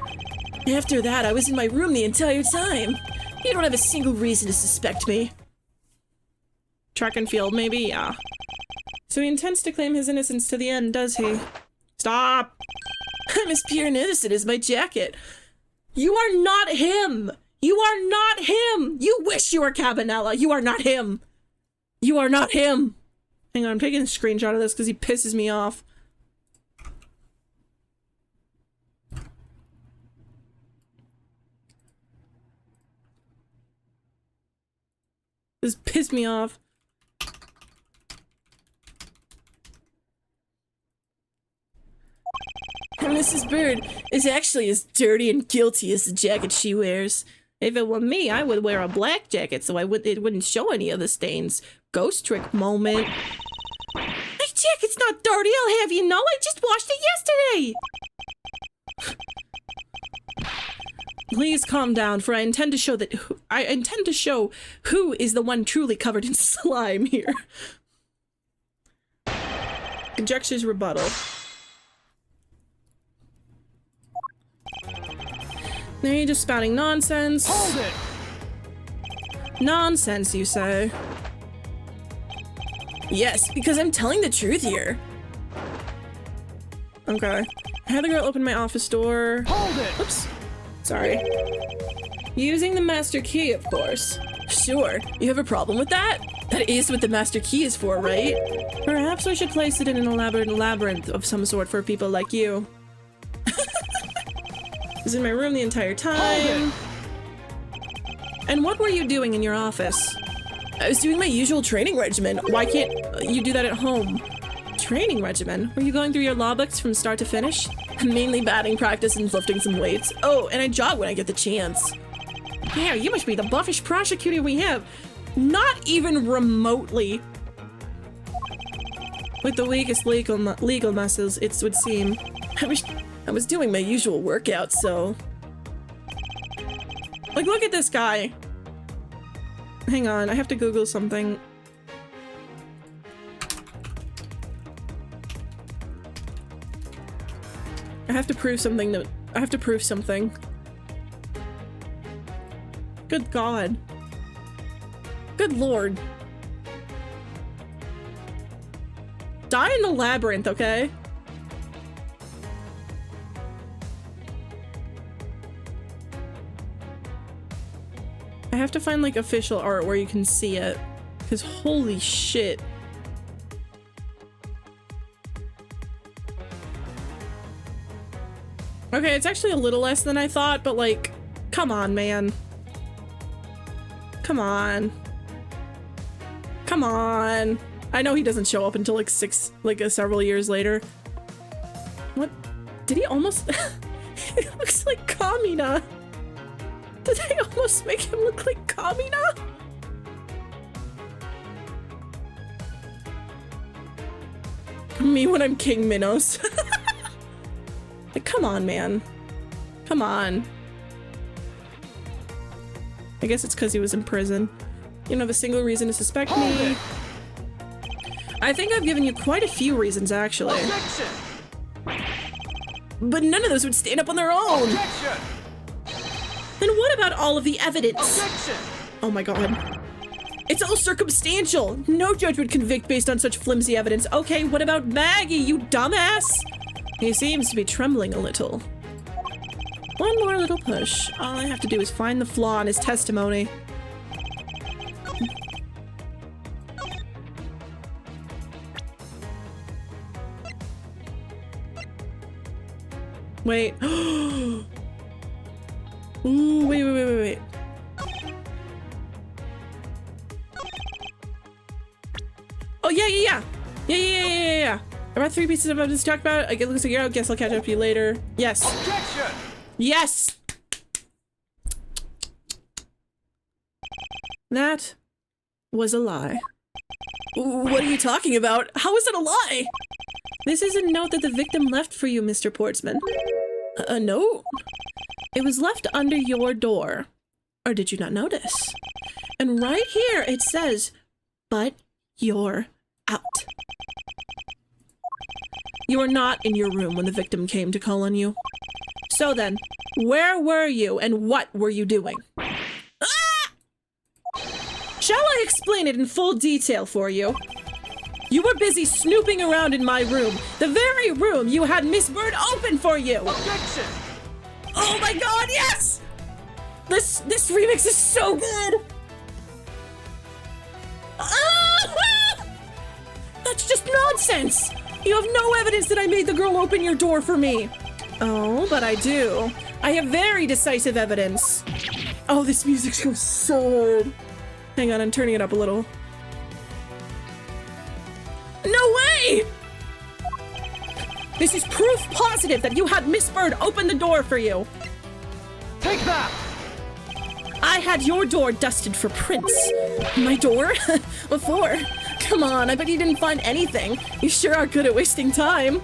After that, I was in my room the entire time. You don't have a single reason to suspect me. Track and field, maybe? Yeah. So he intends to claim his innocence to the end, does he? Stop! I'm as pure and innocent as my jacket. You are not him! You are not him! You wish you were Cabanella! You are not him! You are not him! Hang on, I'm taking a screenshot of this because he pisses me off. This pissed me off. Mrs. Bird is actually as dirty and guilty as the jacket she wears. If it were me, I would wear a black jacket so it wouldn't show any of the stains. Ghost trick moment. My jacket's not dirty, I'll have you know. I just washed it yesterday. Please calm down, for I intend to show who is the one truly covered in slime here. Conjecture's rebuttal. Now you're just spouting nonsense. Hold it! Nonsense, you say? Yes, because I'm telling the truth here. Okay. I had the girl open my office door. Hold it! Oops. Sorry. Using the master key, of course. Sure, you have a problem with that? That is what the master key is for, right? Perhaps I should place it in an elaborate labyrinth of some sort for people like you. I was in my room the entire time. And what were you doing in your office? I was doing my usual training regimen. Why can't you do that at home? Training regimen? Were you going through your law books from start to finish? Mainly batting practice and lifting some weights. Oh, and I jog when I get the chance. Yeah, you must be the buffish prosecutor we have. Not even remotely. With the weakest legal muscles, it would seem. I was doing my usual workout, so... Like, look at this guy. Hang on, I have to Google something. I have to prove something that- I have to prove something. Good God. Good Lord. Die in the labyrinth, okay? I have to find like official art where you can see it. Because holy shit. Okay, it's actually a little less than I thought, but like, come on, man. Come on. Come on. I know he doesn't show up until like several years later. What? Did he almost? He looks like Kamina. Did they almost make him look like Kamina? Me when I'm King Minos. Like, come on, man. Come on. I guess it's because he was in prison. You don't have a single reason to suspect me. I think I've given you quite a few reasons, actually. Objection! But none of those would stand up on their own. Objection! Then what about all of the evidence? Objection! Oh my god. It's all circumstantial. No judge would convict based on such flimsy evidence. Okay, what about Maggie, you dumbass? He seems to be trembling a little. One more little push. All I have to do is find the flaw in his testimony. Wait. Ooh, wait. Oh, yeah. About 3 pieces of evidence to talk about. I guess I'll catch up to you later. Yes. Objection! Yes! That was a lie. What are you talking about? How is it a lie? This is a note that the victim left for you, Mr. Portsman. A note? It was left under your door. Or did you not notice? And right here it says, but you're out. You were not in your room when the victim came to call on you. So then, where were you and what were you doing? Ah! Shall I explain it in full detail for you? You were busy snooping around in my room, the very room you had Miss Bird open for you. Objection! Oh my god, yes! This remix is so good! Ah! That's just nonsense! You have no evidence that I made the girl open your door for me. Oh, but I do. I have very decisive evidence. Oh, this music's so good. Hang on, I'm turning it up a little. No way! This is proof positive that you had Miss Bird open the door for you. Take that! I had your door dusted for prints. My door? Before? Come on, I bet you didn't find anything. You sure are good at wasting time.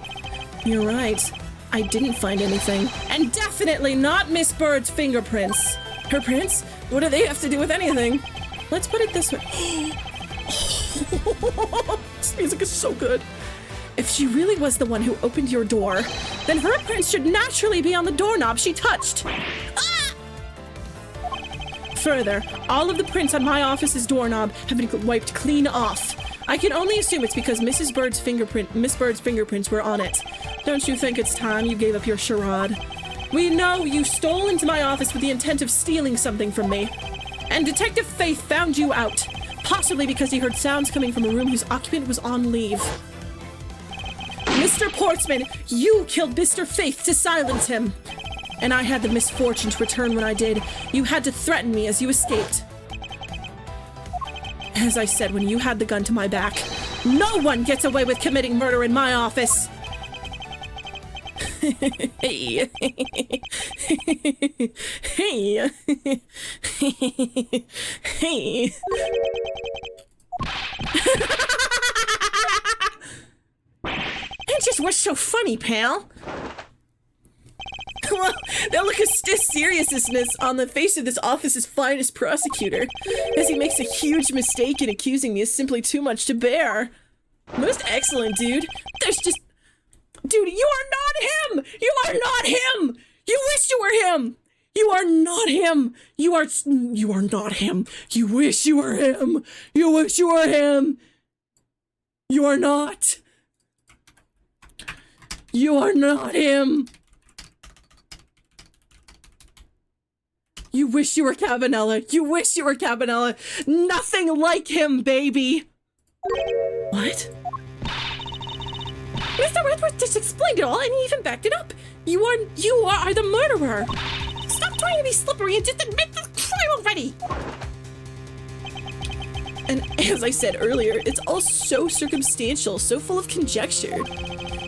You're right. I didn't find anything. And definitely not Miss Bird's fingerprints. Her prints? What do they have to do with anything? Let's put it this way. This music is so good. If she really was the one who opened your door, then her prints should naturally be on the doorknob she touched. Ah! Further, all of the prints on my office's doorknob have been wiped clean off. I can only assume it's because Miss Bird's fingerprints were on it. Don't you think it's time you gave up your charade? We know you stole into my office with the intent of stealing something from me. And Detective Faith found you out, possibly because he heard sounds coming from a room whose occupant was on leave. Mr. Portsman, you killed Mr. Faith to silence him. And I had the misfortune to return when I did. You had to threaten me as you escaped. As I said when you had the gun to my back, no one gets away with committing murder in my office. Hey. Hey. Hey. It just was so funny, pal. Well, that look of seriousness on the face of this office's finest prosecutor, as he makes a huge mistake in accusing me is simply too much to bear. Most excellent, dude. There's just... Dude, you are not him! You are not him! You wish you were him! You are not him! You are not him! You wish you were him! You wish you were him! You are not! You are not him! You wish you were Cabanella. You wish you were Cabanella. Nothing like him, baby. What? Mr. Redwood just explained it all, and he even backed it up. You are the murderer. Stop trying to be slippery and just admit the crime already. And as I said earlier, it's all so circumstantial, so full of conjecture.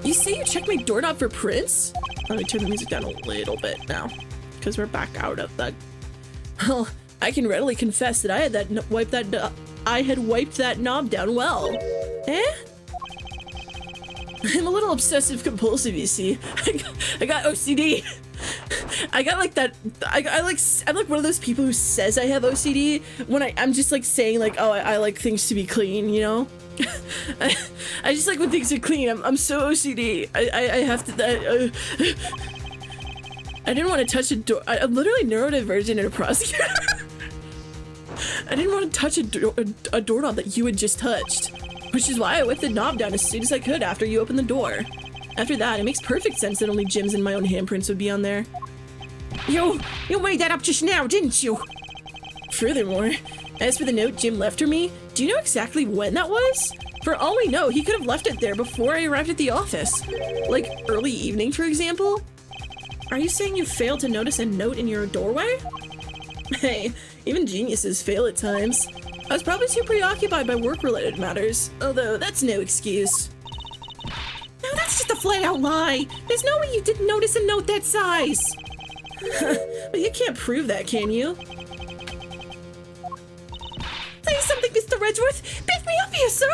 You say you checked my doorknob for prints? Let me turn the music down a little bit now, because we're back out of that. Well, I can readily confess that I had wiped that knob down well. Eh? I'm a little obsessive compulsive, you see. I got OCD. I got like that. I'm like one of those people who says I have OCD when I'm just like saying like, oh, I like things to be clean, you know. I just like when things are clean. I'm so OCD. I have to. I didn't want to touch a door. I'm literally neurodivergent and a prosecutor. I didn't want to touch a doorknob that you had just touched, which is why I whipped the knob down as soon as I could after you opened the door. After that, it makes perfect sense that only Jim's and my own handprints would be on there. You made that up just now, didn't you? Furthermore, as for the note Jim left for me, do you know exactly when that was? For all we know, he could have left it there before I arrived at the office. Like early evening, for example? Are you saying you failed to notice a note in your doorway? Hey, even geniuses fail at times. I was probably too preoccupied by work-related matters, although that's no excuse. No, that's just a flat-out lie. There's no way you didn't notice a note that size. But you can't prove that, can you? Say something, Mr. Redworth. Pick me up here, sir.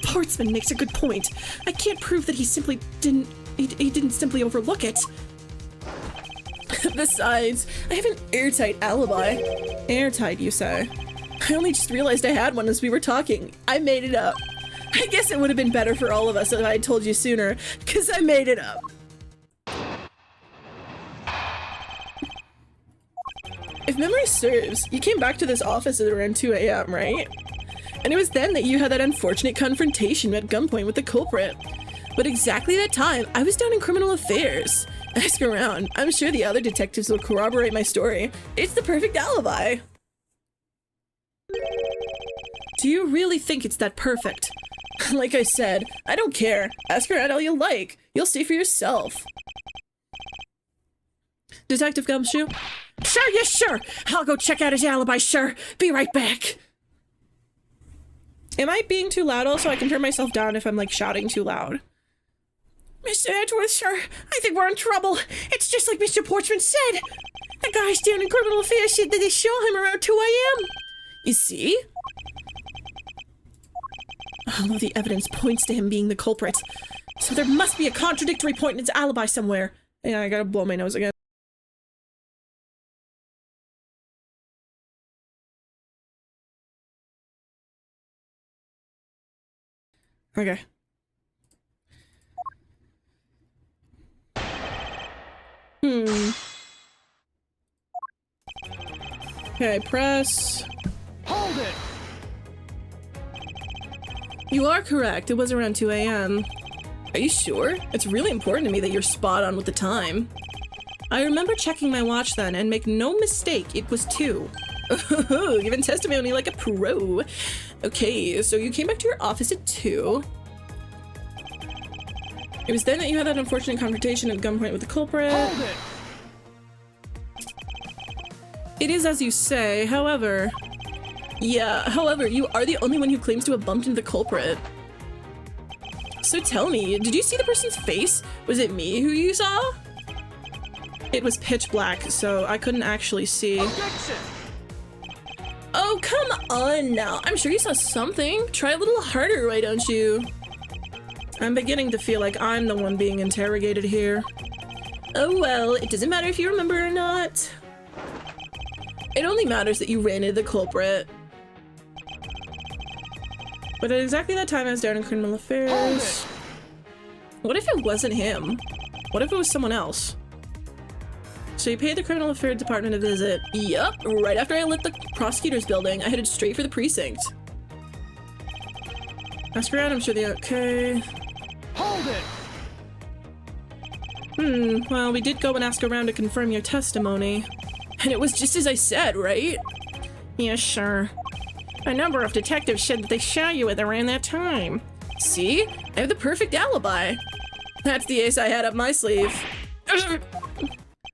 Portsman makes a good point. I can't prove that he simply didn't. He didn't simply overlook it. Besides, I have an airtight alibi. Airtight, you say? I only just realized I had one as we were talking. I made it up. I guess it would have been better for all of us if I had told you sooner, because I made it up. If memory serves, you came back to this office at around 2 a.m., right? And it was then that you had that unfortunate confrontation at gunpoint with the culprit. But exactly that time, I was down in criminal affairs. Ask around. I'm sure the other detectives will corroborate my story. It's the perfect alibi. Do you really think it's that perfect? Like I said, I don't care. Ask around all you like. You'll see for yourself. Detective Gumshoe? Sure, yes, sure. I'll go check out his alibi, sure. Be right back. Am I being too loud also? I can turn myself down if I'm like shouting too loud. Mr. Edgeworth, sir, I think we're in trouble. It's just like Mr. Portsman said. The guys down in criminal affairs said that they saw him around 2 a.m. You see? All of the evidence points to him being the culprit. So there must be a contradictory point in his alibi somewhere. Yeah, I gotta blow my nose again. Okay. Okay, press. Hold it! You are correct. It was around 2 a.m. Are you sure? It's really important to me that you're spot on with the time. I remember checking my watch then, and make no mistake, it was 2. Oh, giving testimony like a pro. Okay, so you came back to your office at 2. It was then that you had that unfortunate confrontation at gunpoint with the culprit. Hold it! It is as you say, however... Yeah, however, you are the only one who claims to have bumped into the culprit. So tell me, did you see the person's face? Was it me who you saw? It was pitch black, so I couldn't actually see. Objection! Oh, come on now. I'm sure you saw something. Try a little harder, why don't you? I'm beginning to feel like I'm the one being interrogated here. Oh well, it doesn't matter if you remember or not. It only matters that you ran into the culprit. But at exactly that time, I was down in criminal affairs. What if it wasn't him? What if it was someone else? So you paid the criminal affairs department a visit. Yup, right after I left the prosecutor's building, I headed straight for the precinct. Ask around, I'm sure they're okay. Hold it! Well, we did go and ask around to confirm your testimony. And it was just as I said, right? Yeah, sure. A number of detectives said that they saw you at around that time. See? I have the perfect alibi. That's the ace I had up my sleeve.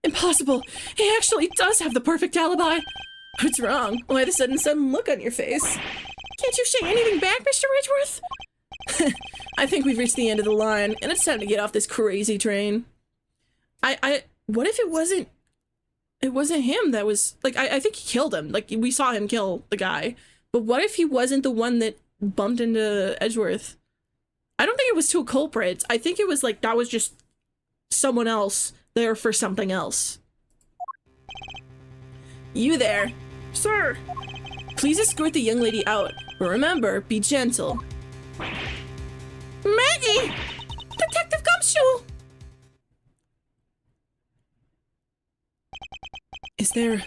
Impossible! He actually does have the perfect alibi! What's wrong? Why the sudden look on your face? Can't you say anything back, Mr. Ridgeworth? I think we've reached the end of the line, and it's time to get off this crazy train. What if it wasn't him that was, like, I think he killed him. Like, we saw him kill the guy. But what if he wasn't the one that bumped into Edgeworth? I don't think it was two culprits. I think it was, like, that was just someone else there for something else. You there. Sir! Please escort the young lady out. But remember, be gentle. Maggie! Detective Gumshoe! Is there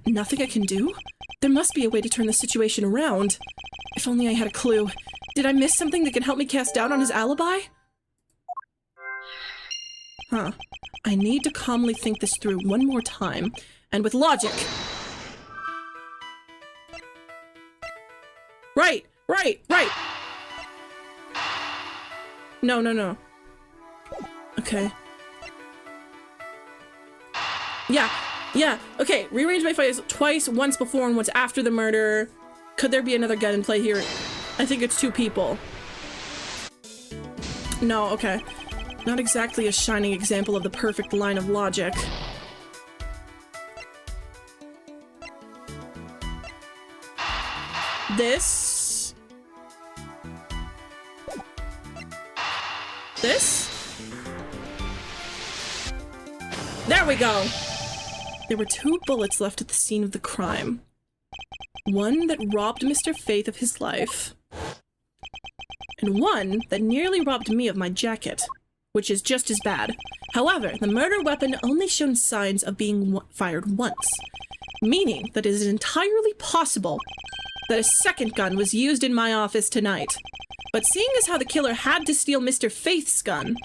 nothing I can do? There must be a way to turn the situation around. If only I had a clue. Did I miss something that can help me cast doubt on his alibi? Huh. I need to calmly think this through one more time, and with logic. Right! No. Okay. Yeah, okay. Rearrange my files twice, once before and once after the murder. Could there be another gun in play here? I think it's two people. No, okay. Not exactly a shining example of the perfect line of logic. This? There we go! There were 2 bullets left at the scene of the crime. One that robbed Mr. Faith of his life, and one that nearly robbed me of my jacket, which is just as bad. However, the murder weapon only showed signs of being fired once, meaning that it is entirely possible that a second gun was used in my office tonight. But seeing as how the killer had to steal Mr. Faith's gun,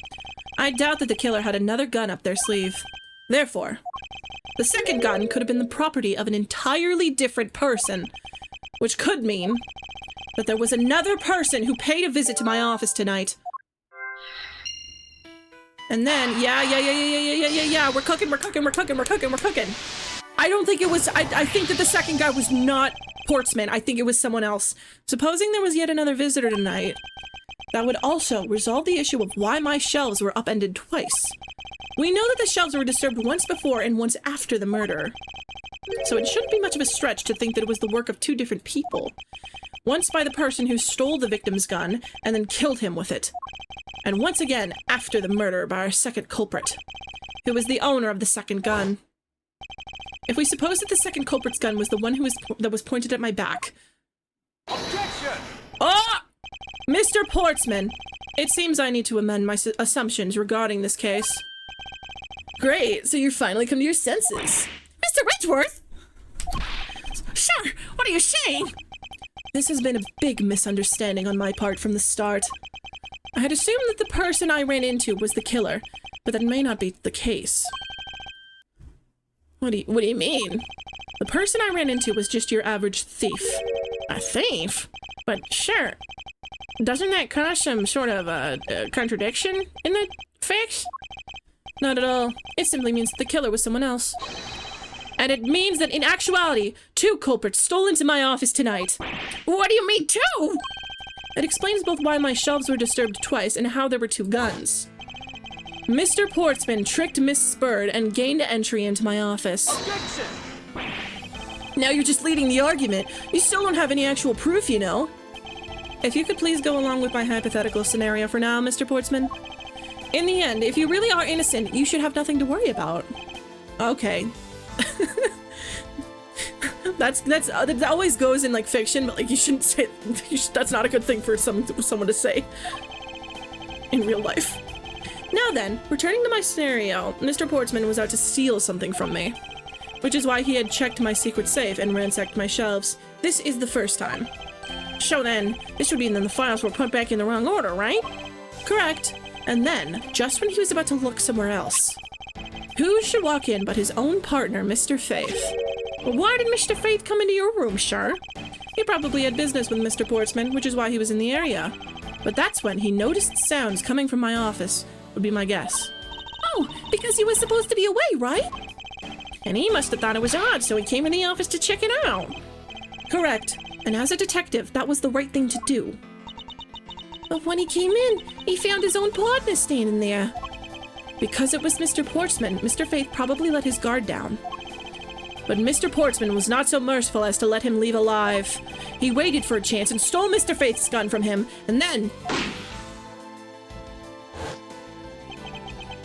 I doubt that the killer had another gun up their sleeve. Therefore, the second gun could have been the property of an entirely different person, which could mean that there was another person who paid a visit to my office tonight. And then, yeah, we're cooking. I don't think it was, I think that the second guy was not Portsman. I think it was someone else. Supposing there was yet another visitor tonight, that would also resolve the issue of why my shelves were upended twice. We know that the shelves were disturbed once before and once after the murder, so it shouldn't be much of a stretch to think that it was the work of 2 different people. Once by the person who stole the victim's gun and then killed him with it, and once again after the murder by our second culprit, who was the owner of the second gun. If we suppose that the second culprit's gun was the one that was pointed at my back. Objection! Oh! Mr. Portsman, it seems I need to amend my assumptions regarding this case. Great, so you've finally come to your senses. Mr. Ridgeworth? Sir, what are you saying? This has been a big misunderstanding on my part from the start. I had assumed that the person I ran into was the killer, but that may not be the case. What do you mean? The person I ran into was just your average thief. A thief? But sure, doesn't that cause some sort of contradiction in the facts? Not at all. It simply means that the killer was someone else. And it means that in actuality, 2 culprits stole into my office tonight. What do you mean 2? It explains both why my shelves were disturbed twice and how there were 2 guns. Mr. Portsman tricked Miss Bird and gained entry into my office. Objection! Now you're just leading the argument. You still don't have any actual proof, you know. If you could please go along with my hypothetical scenario for now, Mr. Portsman. In the end, if you really are innocent, you should have nothing to worry about. Okay. that always goes in like fiction, but like you shouldn't say that's not a good thing for someone to say in real life. Now then, returning to my scenario, Mr. Portsman was out to steal something from me, which is why he had checked my secret safe and ransacked my shelves. This is the first time. So then, this would mean that the files were put back in the wrong order, right? Correct. And then, just when he was about to look somewhere else, who should walk in but his own partner, Mr. Faith? Well, why did Mr. Faith come into your room, sir? He probably had business with Mr. Portsman, which is why he was in the area. But that's when he noticed sounds coming from my office, would be my guess. Oh, because he was supposed to be away, right? And he must have thought it was odd, so he came in the office to check it out. Correct. And as a detective, that was the right thing to do. But when he came in, he found his own partner standing there. Because it was Mr. Portsman, Mr. Faith probably let his guard down. But Mr. Portsman was not so merciful as to let him leave alive. He waited for a chance and stole Mr. Faith's gun from him, and then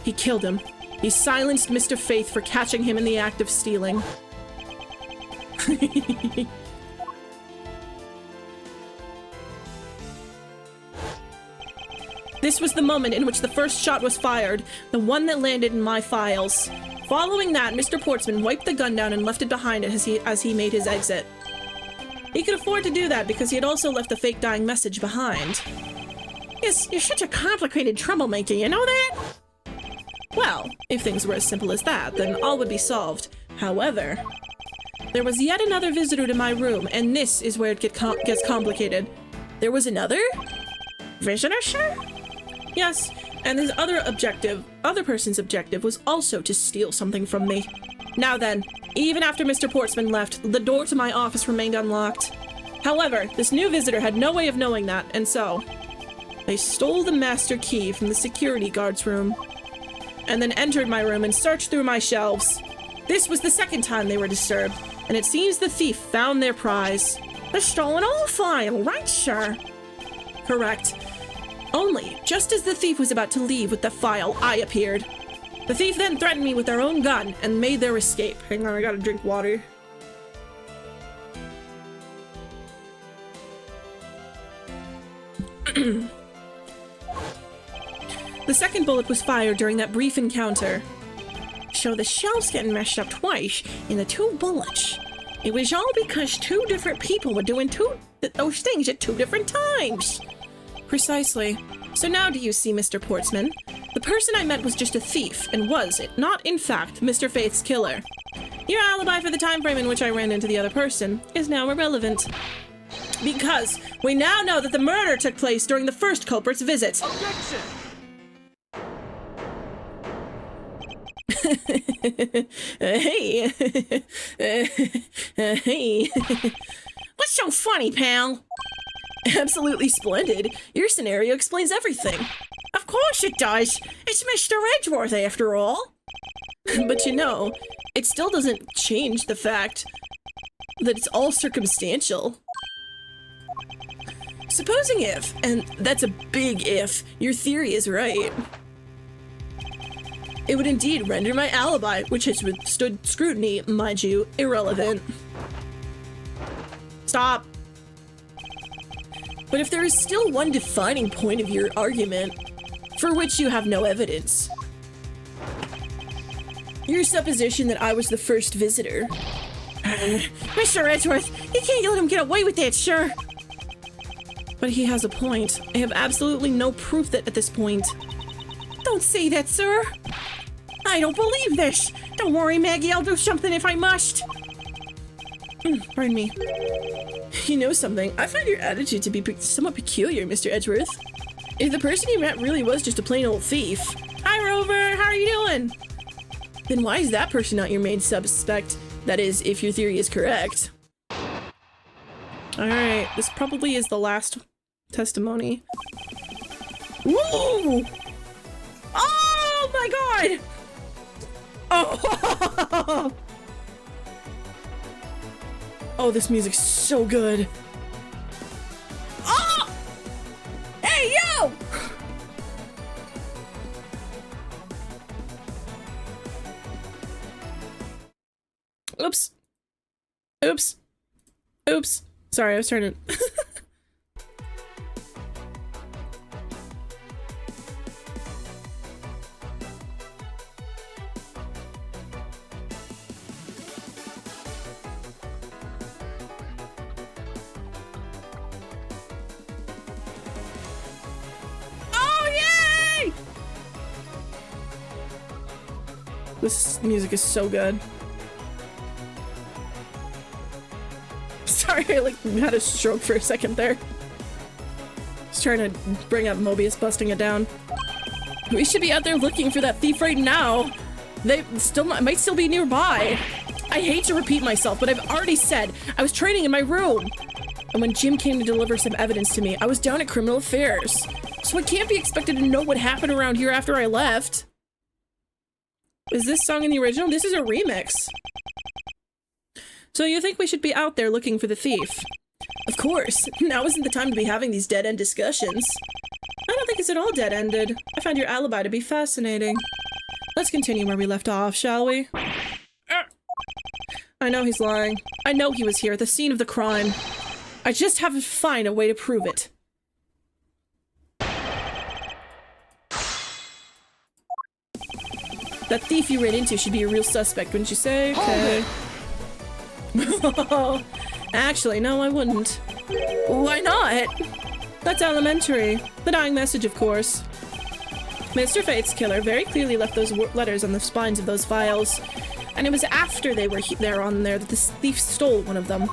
he killed him. He silenced Mr. Faith for catching him in the act of stealing. This was the moment in which the first shot was fired, the one that landed in my files. Following that, Mr. Portsman wiped the gun down and left it behind as he made his exit. He could afford to do that because he had also left the fake dying message behind. Yes, you're such a complicated troublemaker, you know that? Well, if things were as simple as that, then all would be solved. However, there was yet another visitor to my room, and this is where it gets complicated. There was another? Visitor, sir? Yes, and his other person's objective was also to steal something from me. Now then, even after Mr. Portsman left, the door to my office remained unlocked. However, this new visitor had no way of knowing that, and so they stole the master key from the security guard's room, and then entered my room and searched through my shelves. This was the second time they were disturbed, and it seems the thief found their prize. The stolen old file, right, sir? Correct. Only, just as the thief was about to leave with the file, I appeared. The thief then threatened me with their own gun and made their escape. Hang on, I gotta drink water. The second bullet was fired during that brief encounter. So the shelves getting messed up twice in the 2 bullets. It was all because 2 different people were doing those things at 2 different times. Precisely. So now do you see, Mr. Portsman? The person I met was just a thief, and was it not, in fact, Mr. Faith's killer? Your alibi for the time frame in which I ran into the other person is now irrelevant. Because we now know that the murder took place during the first culprit's visit. Objection! Hey. Hey. What's so funny, pal? Absolutely splendid. Your scenario explains everything. Of course it does. It's Mr. Edgeworth, after all. But you know, it still doesn't change the fact that it's all circumstantial. Supposing if, and that's a big if, your theory is right, it would indeed render my alibi, which has withstood scrutiny, mind you, irrelevant. Stop. But if there is still one defining point of your argument, for which you have no evidence, your supposition that I was the first visitor. Mr. Edgeworth, you can't let him get away with that, sir. But he has a point. I have absolutely no proof that at this point. Don't say that, sir. I don't believe this. Don't worry, Maggie, I'll do something if I must. Pardon me. You know something? I find your attitude to be somewhat peculiar, Mr. Edgeworth. If the person you met really was just a plain old thief, Hi, Rover, how are you doing? then why is that person not your main suspect? That is, if your theory is correct. Alright, this probably is the last testimony. Whoa! Oh my god! Oh! Oh, this music's so good. Oh! Hey, yo! Oops. Oops. Oops. Sorry, I was trying to... Oh, yay! This music is so good. Sorry, I like had a stroke for a second there. Just trying to bring up Mobius busting it down. We should be out there looking for that thief right now. They might still be nearby. I hate to repeat myself, but I've already said I was training in my room. And when Jim came to deliver some evidence to me, I was down at Criminal Affairs. So I can't be expected to know what happened around here after I left. Is this song in the original? This is a remix. So you think we should be out there looking for the thief? Of course. Now isn't the time to be having these dead-end discussions. I don't think it's at all dead-ended. I found your alibi to be fascinating. Let's continue where we left off, shall we? I know he's lying. I know he was here at the scene of the crime. I just have to find a way to prove it. That thief you ran into should be a real suspect, wouldn't you say? Okay. Actually, no, I wouldn't. Why not? That's elementary. The dying message, of course. Mr. Fate's killer very clearly left those letters on the spines of those files. And it was after they were there on there that the thief stole one of them.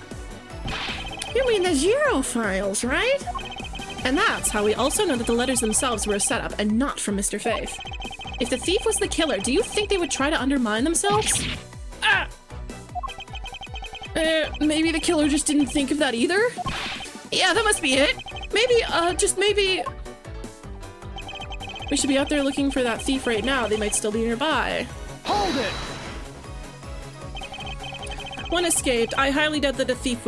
You mean the Zero files, right? And that's how we also know that the letters themselves were a setup and not from Mr. Faith. If the thief was the killer, do you think they would try to undermine themselves? Ah! Maybe the killer just didn't think of that either? Yeah, that must be it. Maybe, just maybe... We should be out there looking for that thief right now. They might still be nearby. Hold it! Once escaped, I highly doubt that a thief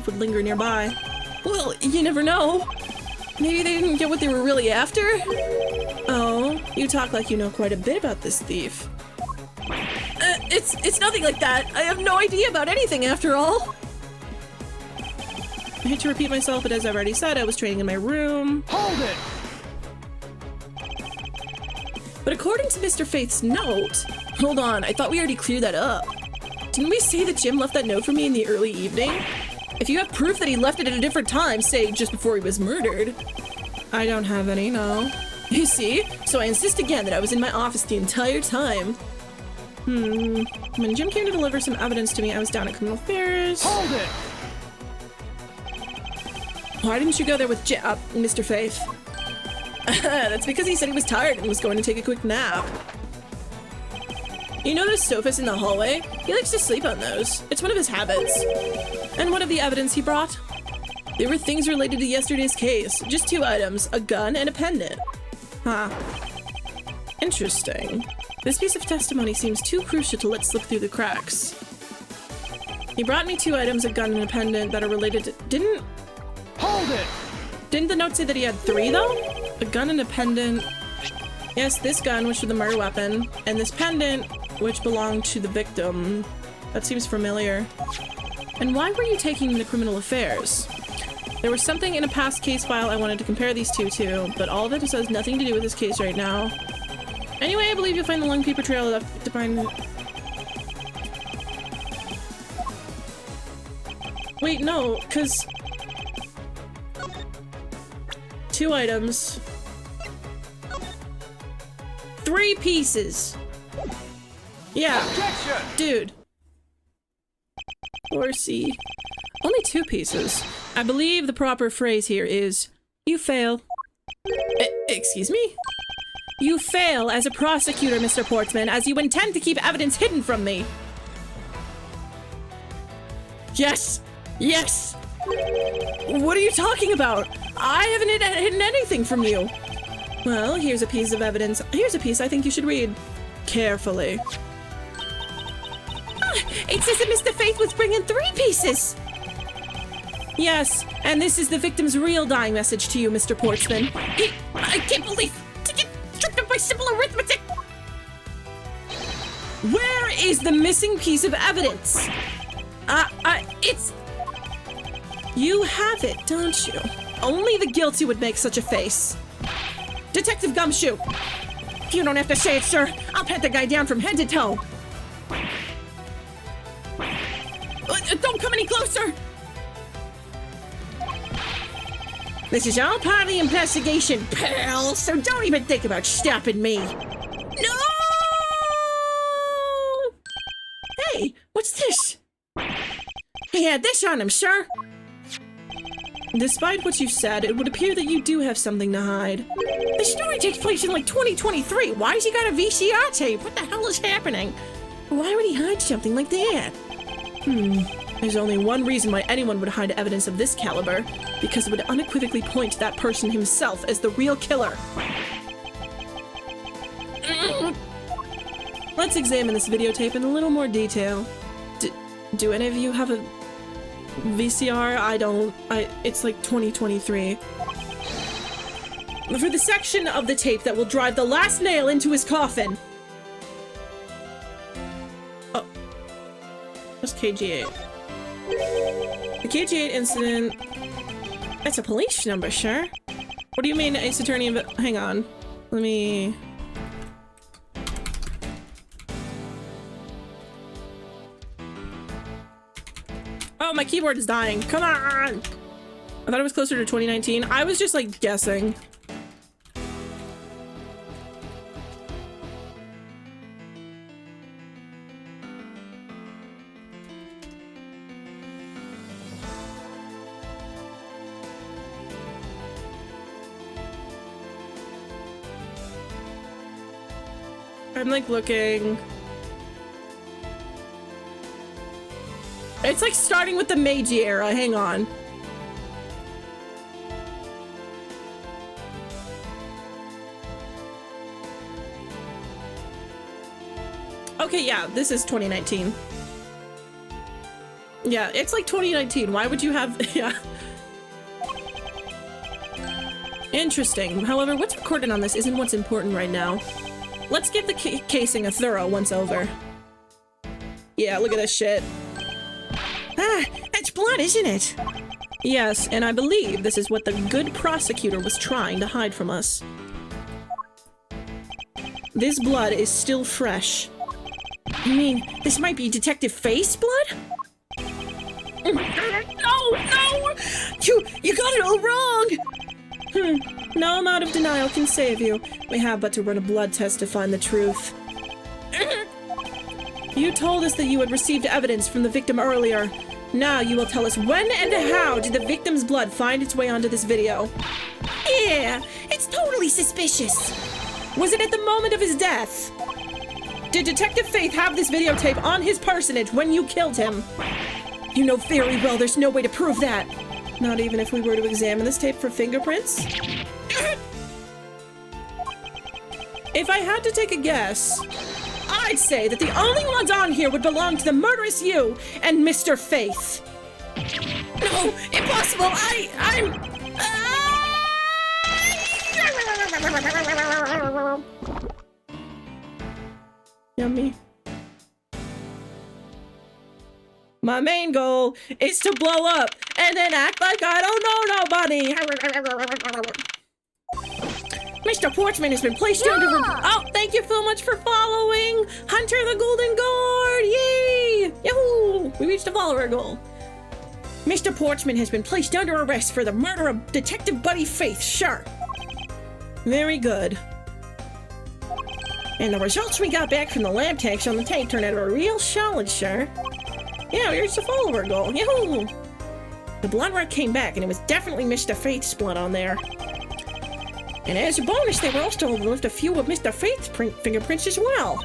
would linger nearby. Well, you never know. Maybe they didn't get what they were really after? Oh, you talk like you know quite a bit about this thief. It's nothing like that. I have no idea about anything after all. I hate to repeat myself, but as I've already said, I was training in my room. Hold it! But according to Mr. Faith's note... Hold on, I thought we already cleared that up. Didn't we say that Jim left that note for me in the early evening? If you have proof that he left it at a different time, say just before he was murdered. I don't have any, no. You see? So I insist again that I was in my office the entire time. When Jim came to deliver some evidence to me, I was down at Criminal Affairs. Hold it! Why didn't you go there with Mr. Faith? That's because he said he was tired and was going to take a quick nap. You know those sofas in the hallway? He likes to sleep on those. It's one of his habits. And what of the evidence he brought? There were things related to yesterday's case. Just 2 items, a gun and a pendant. Huh. Interesting. This piece of testimony seems too crucial to let slip through the cracks. He brought me 2 items, a gun and a pendant that are related to— Hold it! Didn't the note say that he had 3 though? A gun and a pendant. Yes, this gun, which was the murder weapon, and this pendant, which belonged to the victim. That seems familiar. And why were you taking him to Criminal Affairs? There was something in a past case file I wanted to compare these two to, but all of it has nothing to do with this case right now. Anyway, I believe you'll find the long paper trail left to find... Wait, no, because... 2 items. 3 pieces. Yeah. Objection! Dude. Or C. Only 2 pieces. I believe the proper phrase here is, you fail. Excuse me? You fail as a prosecutor, Mr. Portsman, as you intend to keep evidence hidden from me. Yes! Yes! What are you talking about? I haven't hidden anything from you. Well, here's a piece of evidence. Here's a piece I think you should read carefully. It says that Mr. Faith was bringing 3 pieces. Yes, and this is the victim's real dying message to you, Mr. Portsman. I can't believe to get tripped up by simple arithmetic. Where is the missing piece of evidence? It's... You have it, don't you? Only the guilty would make such a face. Detective Gumshoe! You don't have to say it, sir. I'll pat the guy down from head to toe. Don't come any closer. This is all part of the investigation, pal, so don't even think about stopping me. No! Hey, what's this? He had this on him, sir. Despite what you've said, it would appear that you do have something to hide. The story takes place in like 2023. Why has he got a VCR tape? What the hell is happening? Why would he hide something like that? There's only one reason why anyone would hide evidence of this caliber, because it would unequivocally point to that person himself as the real killer. Let's examine this videotape in a little more detail. Do any of you have a VCR? I don't. It's like 2023. For the section of the tape that will drive the last nail into his coffin. Oh. That's KG8. The KG8 incident... That's a police number, sure. What do you mean, Ace Attorney? Hang on. Let me... Oh, my keyboard is dying. Come on! I thought it was closer to 2019. I was just, like, guessing. I'm, like, looking... It's like starting with the Meiji era. Hang on. Okay, yeah, this is 2019. Yeah, it's like 2019. Why would you have... Yeah. Interesting. However, what's recorded on this isn't what's important right now. Let's give the casing a thorough once over. Yeah, look at this shit. Ah, that's blood, isn't it? Yes, and I believe this is what the good prosecutor was trying to hide from us. This blood is still fresh. You mean this might be Detective Faith's blood? No! You got it all wrong! No amount of denial can save you. We have but to run a blood test to find the truth. You told us that you had received evidence from the victim earlier. Now you will tell us when and how did the victim's blood find its way onto this video? Yeah, it's totally suspicious. Was it at the moment of his death? Did Detective Faith have this videotape on his personage when you killed him? You know very well there's no way to prove that. Not even if we were to examine this tape for fingerprints? If I had to take a guess, I'd say that the only ones on here would belong to the murderous you and Mr. Faith. No, impossible! I'm... Yummy. My main goal is to blow up and then act like I don't know nobody. Mr. Portsman has been placed under... Oh, thank you so much for following Hunter the Golden Guard. Yay! Yahoo! We reached a follower goal. Mr. Portsman has been placed under arrest for the murder of Detective Buddy Faith, sure. Very good. And the results we got back from the lab techs on the tape turned out a real solid, sir. Yeah, we reached the follower goal. Yahoo! The blood work came back, and it was definitely Mr. Faith's blood on there. And as a bonus, they were also able to lift a few of Mr. Faith's fingerprints as well.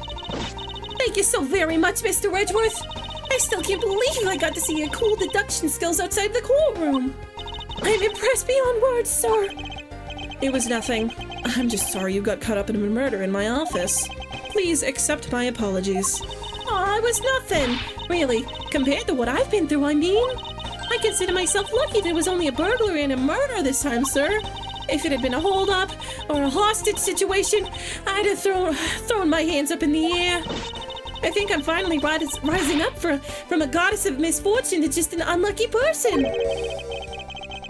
Thank you so very much, Mr. Edgeworth. I still can't believe I got to see your cool deduction skills outside the courtroom. I'm impressed beyond words, sir. It was nothing. I'm just sorry you got caught up in a murder in my office. Please accept my apologies. Aw, it was nothing. Really, compared to what I've been through, I mean. I consider myself lucky there was only a burglary and a murder this time, sir. If it had been a hold-up or a hostage situation, I'd have thrown my hands up in the air. I think I'm finally rising up from a goddess of misfortune to just an unlucky person.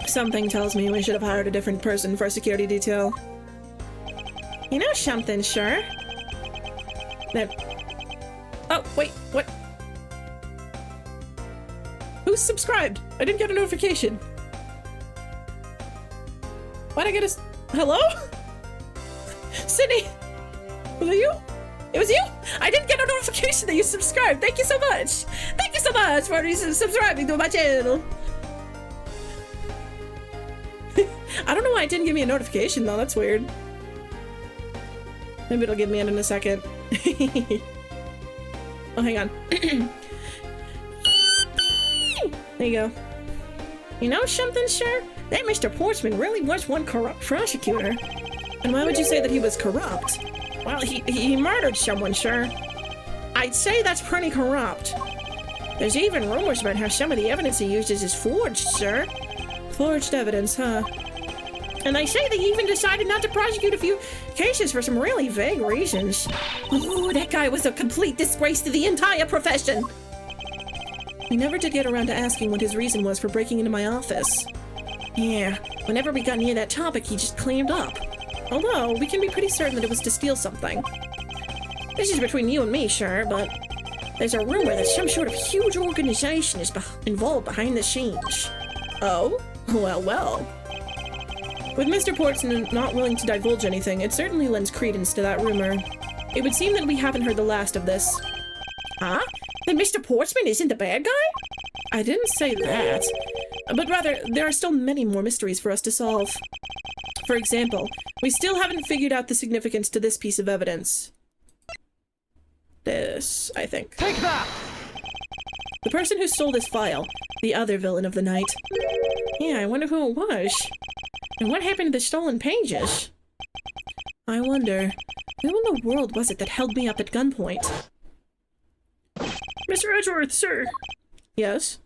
Something tells me we should have hired a different person for security detail. You know something, sure? Oh, wait, what? Who's subscribed? I didn't get a notification. Why'd I get a... Hello? Sydney! Was it you? It was you? I didn't get a notification that you subscribed. Thank you so much. Thank you so much for subscribing to my channel. I don't know why it didn't give me a notification though. That's weird. Maybe it'll give me it in a second. Oh, hang on. There you go. You know something, sir? That Mr. Portsman really was one corrupt prosecutor. And why would you say that he was corrupt? Well, he murdered someone, sir. I'd say that's pretty corrupt. There's even rumors about how some of the evidence he uses is forged, sir. Forged evidence, huh? And they say they even decided not to prosecute a few cases for some really vague reasons. Ooh, that guy was a complete disgrace to the entire profession! We never did get around to asking what his reason was for breaking into my office. Yeah, whenever we got near that topic, he just clammed up. Although, we can be pretty certain that it was to steal something. This is between you and me, sure, but there's a rumor that some sort of huge organization is involved behind the scenes. Oh? Well. With Mr. Portsman not willing to divulge anything, it certainly lends credence to that rumor. It would seem that we haven't heard the last of this. Huh? Then Mr. Portsman isn't the bad guy? I didn't say that. But rather, there are still many more mysteries for us to solve. For example, we still haven't figured out the significance to this piece of evidence. This, I think. Take that! The person who stole this file, the other villain of the night. Yeah, I wonder who it was. And what happened to the stolen pages? I wonder, who in the world was it that held me up at gunpoint? Mr. Edgeworth, sir. Yes?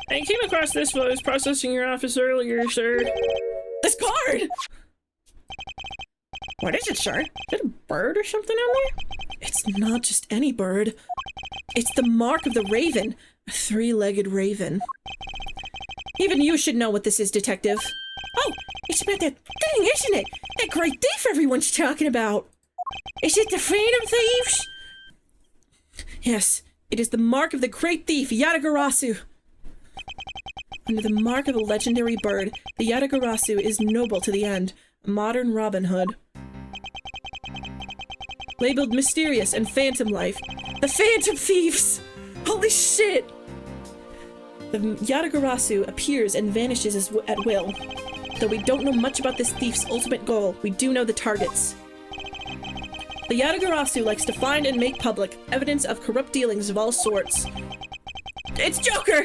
I came across this while I was processing your office earlier, sir. This card! What is it, sir? Is it a bird or something on there? It's not just any bird. It's the mark of the raven. A three-legged raven. Even you should know what this is, Detective. Oh, it's about that thing, isn't it? That great thief everyone's talking about. Is it the Phantom Thieves? Yes, it is the mark of the great thief, Yatagarasu. Under the mark of a legendary bird, the Yatagarasu is noble to the end, a modern Robin Hood. Labeled mysterious and phantom life, the Phantom Thieves! Holy shit! The Yatagarasu appears and vanishes at will. Though we don't know much about this thief's ultimate goal, we do know the targets. The Yatagarasu likes to find and make public evidence of corrupt dealings of all sorts. It's Joker!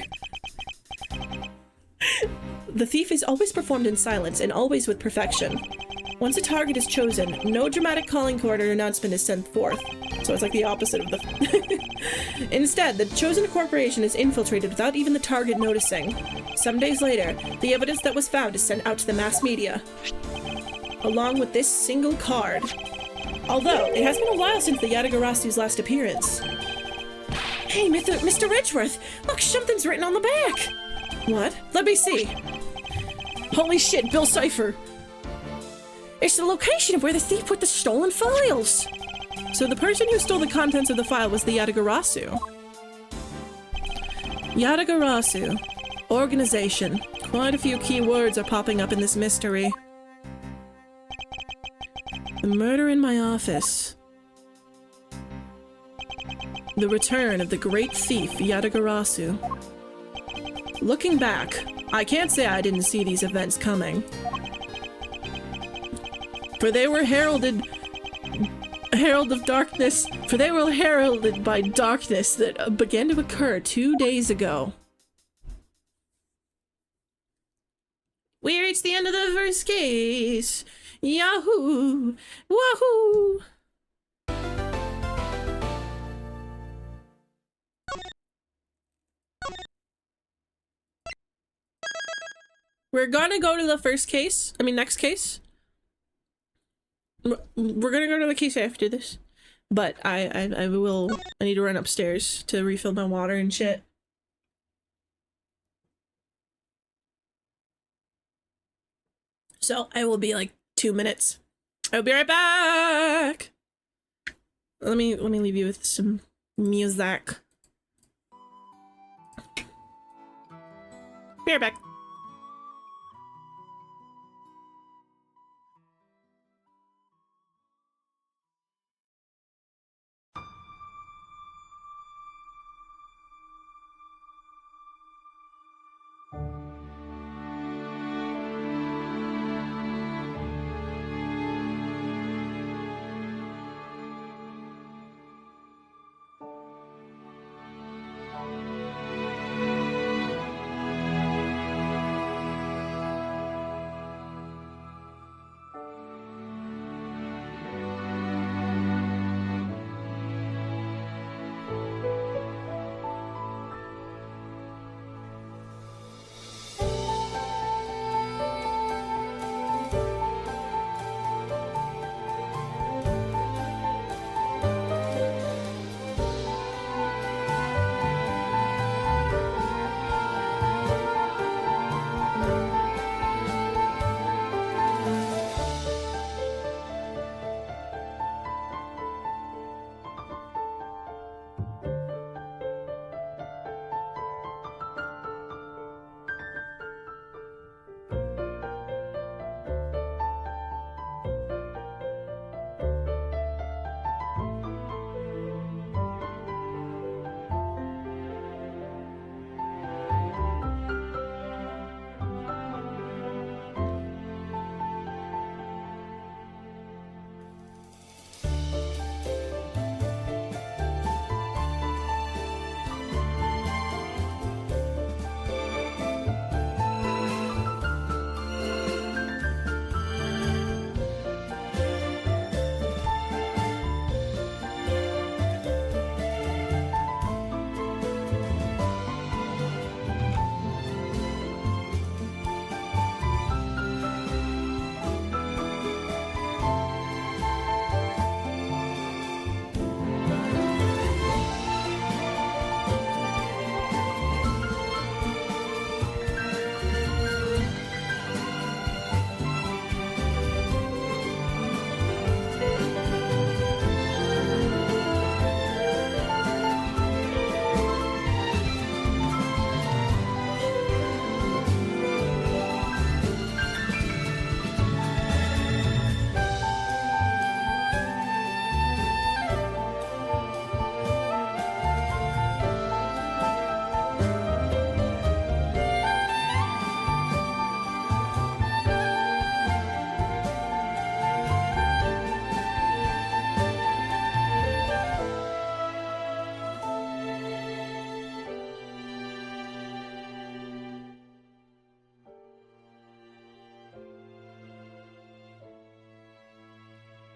The thief is always performed in silence and always with perfection. Once a target is chosen, no dramatic calling card or announcement is sent forth. So it's like the opposite of the... Instead, the chosen corporation is infiltrated without even the target noticing. Some days later, the evidence that was found is sent out to the mass media, along with this single card. Although, it has been a while since the Yatagarasu's last appearance. Hey, Mr. Edgeworth, look, something's written on the back. What? Let me see. Holy shit, Bill Cipher! It's the location of where the thief put the stolen files. So the person who stole the contents of the file was the Yatagarasu. Yatagarasu. Organization. Quite a few key words are popping up in this mystery. The murder in my office. The return of the great thief, Yatagarasu. Looking back, I can't say I didn't see these events coming. For they were heralded herald of darkness, for they were heralded by darkness that began to occur 2 days ago. We reached the end of the first case. Yahoo! Wahoo! We're gonna go to the first case. I mean, next case. We're gonna go to the case after this. But I need to run upstairs to refill my water and shit. So I will be like 2 minutes. I'll be right back. Let me leave you with some music. Be right back.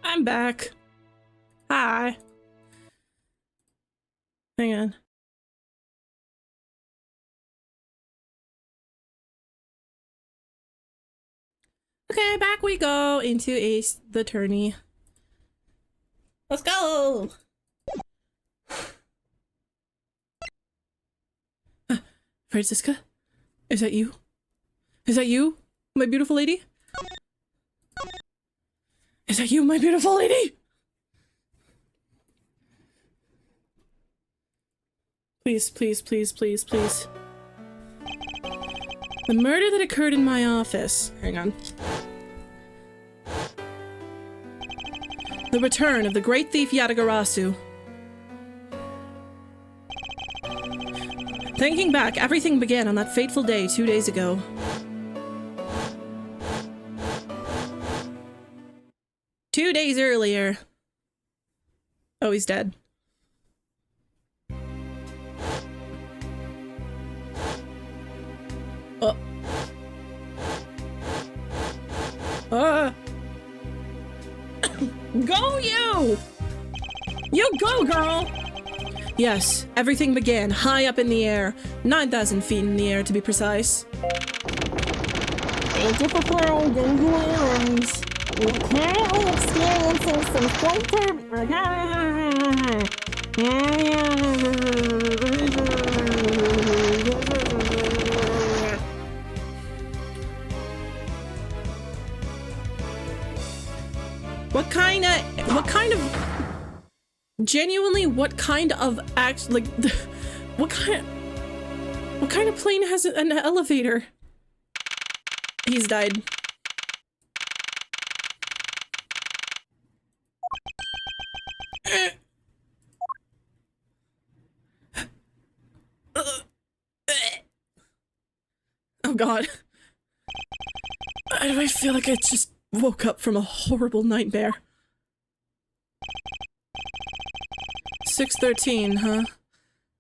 I'm back. Hi. Hang on. Okay, back we go into Ace the Attorney. Let's go! Francisca? Is that you? Is that you, my beautiful lady? Is that you, my beautiful lady? Please, please, please, please, please. The murder that occurred in my office. Hang on. The return of the great thief Yatagarasu. Thinking back, everything began on that fateful day 2 days ago. Two days earlier. Oh, he's dead. Oh. Go you! You go, girl! Yes, everything began high up in the air. 9,000 feet in the air, to be precise. Thank you for flying Dingle Airlines. We're currently experiencing some flight Genuinely, what kind of what kind of plane has an elevator? He's died. Oh god. I feel like I just woke up from a horrible nightmare. 6:13, huh?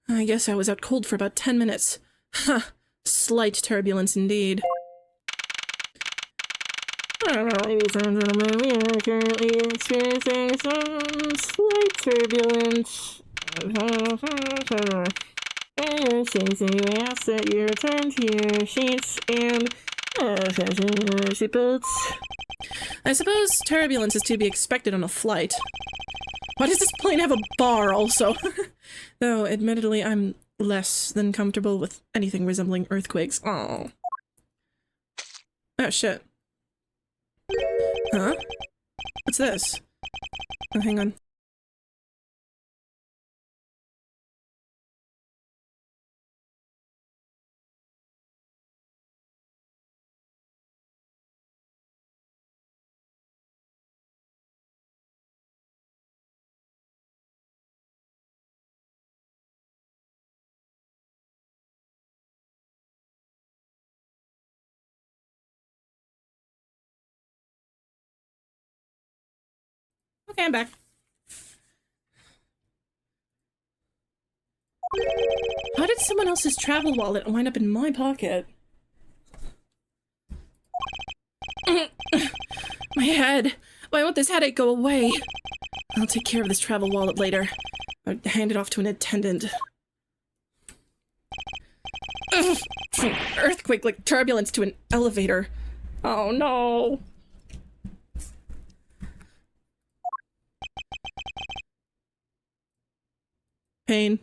I guess I was out cold for about 10 minutes. Huh. Slight turbulence indeed. Ladies and gentlemen, we are currently experiencing some slight turbulence. We ask that you return to your sheets and seatbelts. I suppose turbulence is to be expected on a flight. Why does this plane have a bar also? Though, admittedly, I'm less than comfortable with anything resembling earthquakes. Oh. Oh, shit. Huh? What's this? Oh, hang on. Okay, I'm back. How did someone else's travel wallet wind up in my pocket? My head. Why won't this headache go away? I'll take care of this travel wallet later. I'll hand it off to an attendant. Ugh. Earthquake like turbulence to an elevator. Oh no. Pain.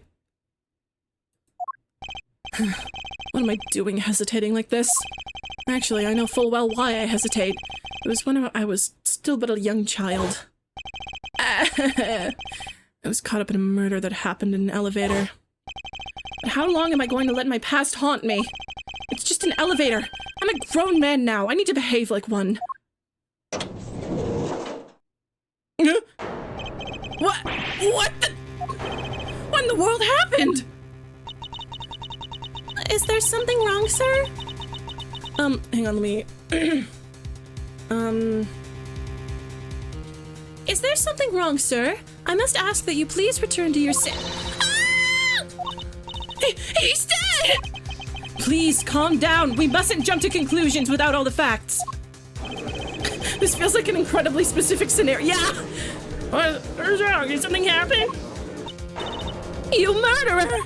What am I doing hesitating like this? Actually, I know full well why I hesitate. It was when I was still but a young child. I was caught up in a murder that happened in an elevator. But how long am I going to let my past haunt me? It's just an elevator. I'm a grown man now. I need to behave like one. What? What the? What in the world happened? Is there something wrong, sir? Hang on, let me... Is there something wrong, sir? I must ask that you please return to your sit. Ah! He's dead! Please, calm down. We mustn't jump to conclusions without all the facts. This feels like an incredibly specific scenario. Yeah! What's wrong? Did something happen? You murderer!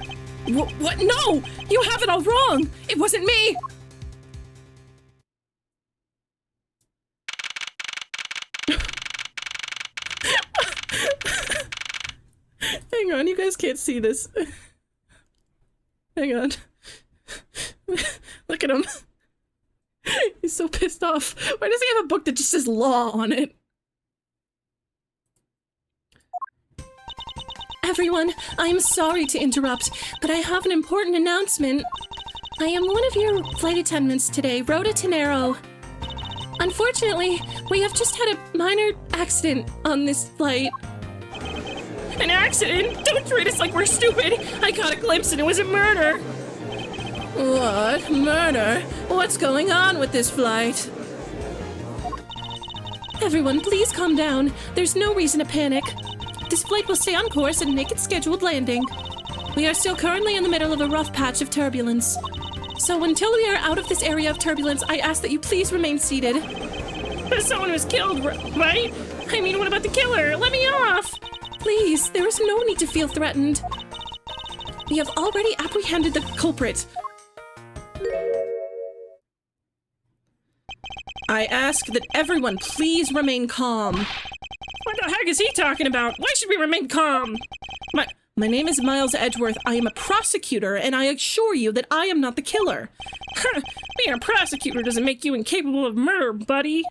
What? No! You have it all wrong! It wasn't me! Hang on, you guys can't see this. Hang on. Look at him. He's so pissed off. Why does he have a book that just says law on it? Everyone, I am sorry to interrupt, but I have an important announcement. I am one of your flight attendants today, Rhoda Tenero. Unfortunately, we have just had a minor accident on this flight. An accident? Don't treat us like we're stupid! I caught a glimpse and it was a murder! What? Murder? What's going on with this flight? Everyone, please calm down. There's no reason to panic. This flight will stay on course and make its scheduled landing. We are still currently in the middle of a rough patch of turbulence. So until we are out of this area of turbulence, I ask that you please remain seated. There's someone who's killed, right? I mean, what about the killer? Let me off! Please, there is no need to feel threatened. We have already apprehended the culprit. I ask that everyone please remain calm. What the heck is he talking about? Why should we remain calm? My name is Miles Edgeworth. I am a prosecutor, and I assure you that I am not the killer. Being a prosecutor doesn't make you incapable of murder, buddy.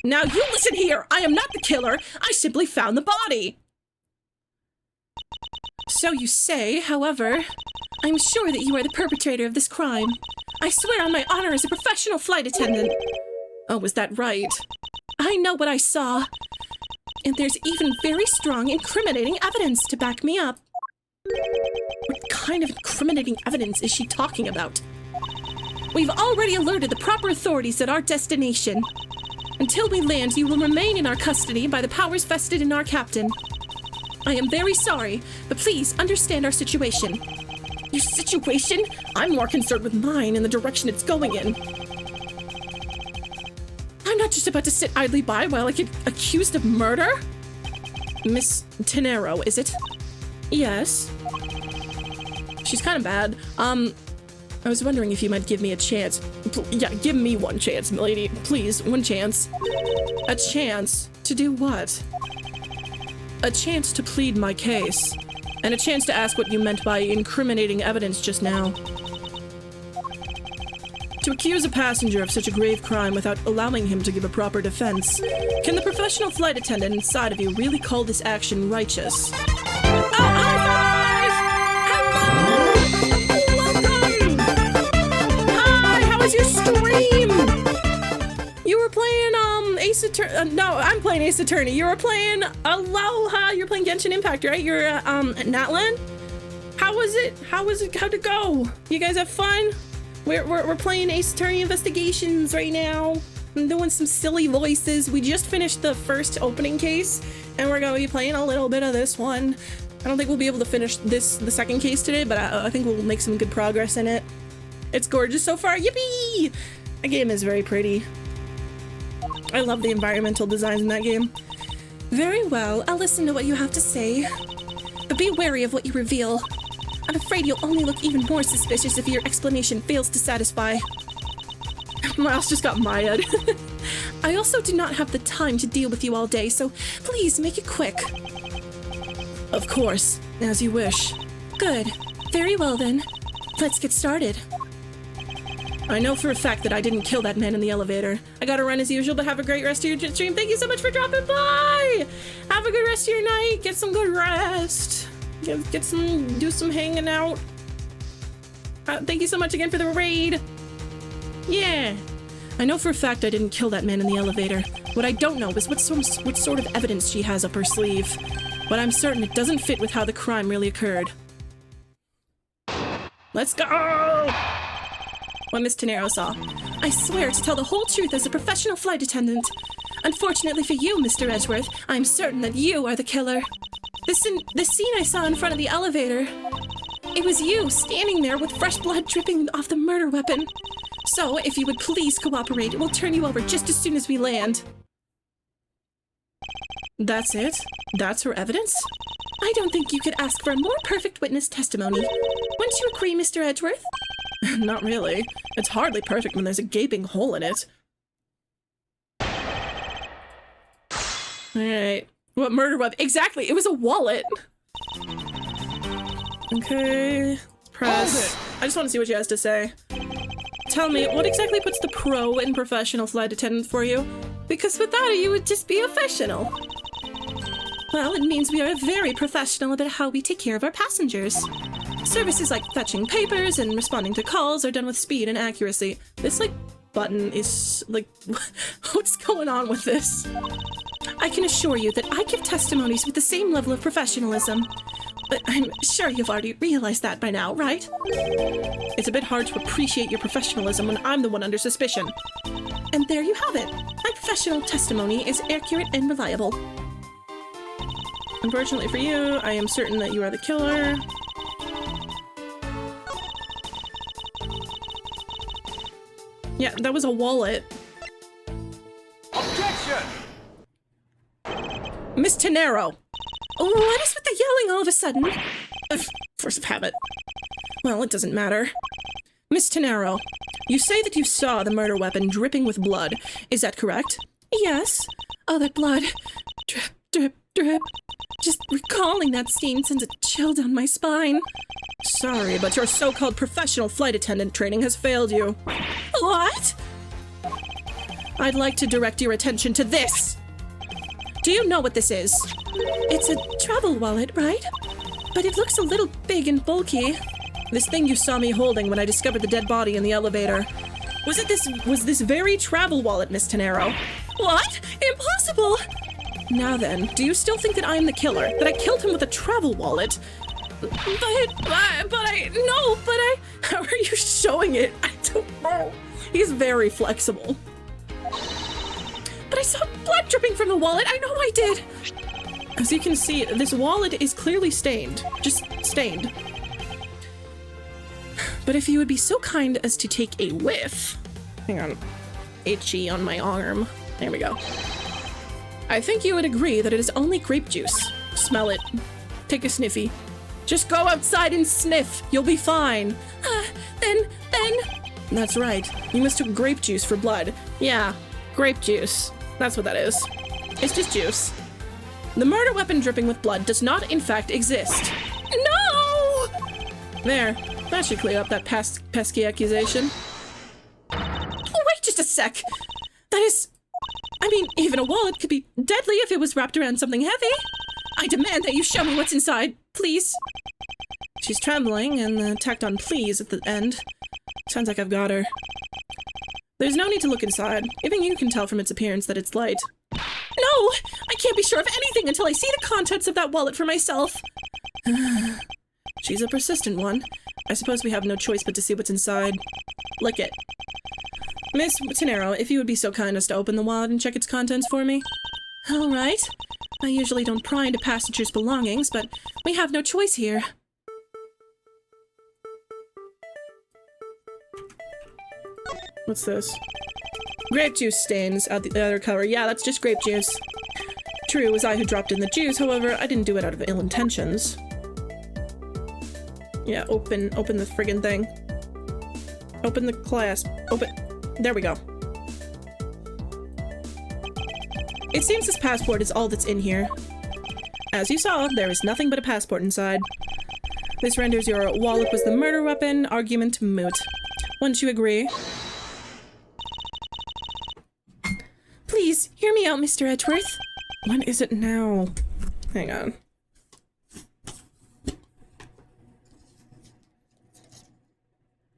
Now you listen here. I am not the killer. I simply found the body. So you say, however, I'm sure that you are the perpetrator of this crime. I swear on my honor as a professional flight attendant. Oh, was that right? I know what I saw. And there's even very strong incriminating evidence to back me up. What kind of incriminating evidence is she talking about? We've already alerted the proper authorities at our destination. Until we land, you will remain in our custody by the powers vested in our captain. I am very sorry, but please understand our situation. Your situation? I'm more concerned with mine and the direction it's going in. I'm not just about to sit idly by while I get accused of murder. Miss Tenero, is it? Yes. She's kind of bad. I was wondering if you might give me a chance. Yeah, give me one chance, milady. Please, one chance. A chance to do what? A chance to plead my case. And a chance to ask what you meant by incriminating evidence just now. To accuse a passenger of such a grave crime without allowing him to give a proper defense. Can the professional flight attendant inside of you really call this action righteous? Oh, high five! Hello! Welcome! Hi, how was your stream? You were playing, Ace Attorney. No, I'm playing Ace Attorney. You were playing Aloha. You're playing Genshin Impact, right? You're, Natlan? How was it? How'd it go? You guys have fun? We're playing Ace Attorney Investigations right now. I'm doing some silly voices. We just finished the first opening case, and we're gonna be playing a little bit of this one. I don't think we'll be able to finish the second case today, but I think we'll make some good progress in it. It's gorgeous so far. Yippee! That game is very pretty. I love the environmental designs in that game. Very well, I'll listen to what you have to say. But be wary of what you reveal. I'm afraid you'll only look even more suspicious if your explanation fails to satisfy. Miles just got Maya. I also do not have the time to deal with you all day, so please make it quick. Of course, as you wish. Good. Very well then. Let's get started. I know for a fact that I didn't kill that man in the elevator. I gotta run as usual, but have a great rest of your stream. Thank you so much for dropping by! Have a good rest of your night. Get some good rest. Do some hanging out. Thank you so much again for the raid. Yeah. I know for a fact I didn't kill that man in the elevator. What I don't know is what sort of evidence she has up her sleeve. But I'm certain it doesn't fit with how the crime really occurred. Let's go! What Miss Tenero saw. I swear to tell the whole truth as a professional flight attendant. Unfortunately for you, Mr. Edgeworth, I'm certain that you are the killer. The scene I saw in front of the elevator, it was you standing there with fresh blood dripping off the murder weapon. So, if you would please cooperate, we'll turn you over just as soon as we land. That's it? That's her evidence? I don't think you could ask for a more perfect witness testimony. Wouldn't you agree, Mr. Edgeworth? Not really. It's hardly perfect when there's a gaping hole in it. Alright. What murder weapon? Exactly, it was a wallet! Okay, press. I just want to see what she has to say. Tell me, what exactly puts the pro in professional flight attendant for you? Because without it, you would just be official. Well, it means we are very professional about how we take care of our passengers. Services like fetching papers and responding to calls are done with speed and accuracy. This, button is, what's going on with this? I can assure you that I give testimonies with the same level of professionalism. But I'm sure you've already realized that by now, right? It's a bit hard to appreciate your professionalism when I'm the one under suspicion. And there you have it. My professional testimony is accurate and reliable. Unfortunately for you, I am certain that you are the killer. Yeah, that was a wallet. Objection! Miss Tenero! What is with the yelling all of a sudden? Force of habit. Well, it doesn't matter. Miss Tenero, you say that you saw the murder weapon dripping with blood. Is that correct? Yes. Oh, that blood. Drip, drip, drip. Just recalling that scene sends a chill down my spine. Sorry, but your so-called professional flight attendant training has failed you. What? I'd like to direct your attention to this. Do you know what this is? It's a travel wallet, right? But it looks a little big and bulky. This thing you saw me holding when I discovered the dead body in the elevator. Was this very travel wallet, Miss Tenero? What? Impossible! Now then, do you still think that I am the killer? That I killed him with a travel wallet? How are you showing it? I don't know. He's very flexible. But I saw blood dripping from the wallet. I know I did. As you can see, this wallet is clearly stained. Just stained. But if you would be so kind as to take a whiff. Hang on. Itchy on my arm. There we go. I think you would agree that it is only grape juice. Smell it. Take a sniffy. Just go outside and sniff. You'll be fine. Then... That's right. You mistook grape juice for blood. Yeah, grape juice. That's what that is. It's just juice. The murder weapon dripping with blood does not, in fact, exist. No! There. That should clear up that pesky accusation. Wait just a sec. That is... I mean, even a wallet could be deadly if it was wrapped around something heavy. I demand that you show me what's inside, please. She's trembling and tacked on please at the end. Sounds like I've got her. There's no need to look inside. Even you can tell from its appearance that it's light. No! I can't be sure of anything until I see the contents of that wallet for myself. She's a persistent one. I suppose we have no choice but to see what's inside. Lick it. Miss Tenero, if you would be so kind as to open the wallet and check its contents for me. All right. I usually don't pry into passengers' belongings, but we have no choice here. What's this? Grape juice stains at the other cover. Yeah, that's just grape juice. True, it was I who dropped in the juice, however, I didn't do it out of ill intentions. Yeah, open the friggin' thing. Open the clasp. Open. There we go. It seems this passport is all that's in here. As you saw, there is nothing but a passport inside. This renders your wallet was the murder weapon argument moot. Wouldn't you agree? Please, hear me out, Mr. Edgeworth. What is it now? Hang on.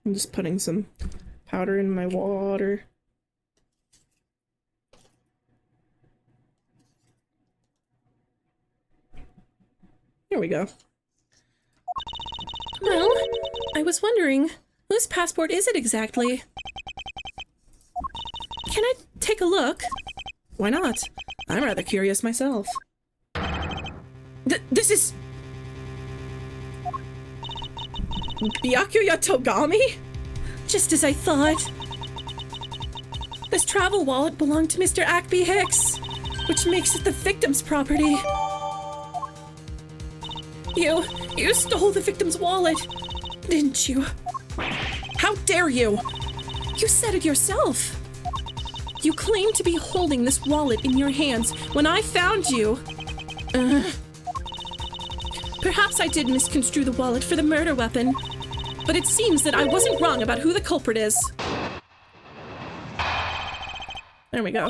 I'm just putting some powder in my water. Here we go. Well, I was wondering, whose passport is it exactly? Can I take a look? Why not? I'm rather curious myself. This is... Byakuya Togami? Just as I thought. This travel wallet belonged to Mr. Ackby Hicks, which makes it the victim's property. You stole the victim's wallet, didn't you? How dare you! You said it yourself. You claimed to be holding this wallet in your hands when I found you. Perhaps I did misconstrue the wallet for the murder weapon, but it seems that I wasn't wrong about who the culprit is. There we go.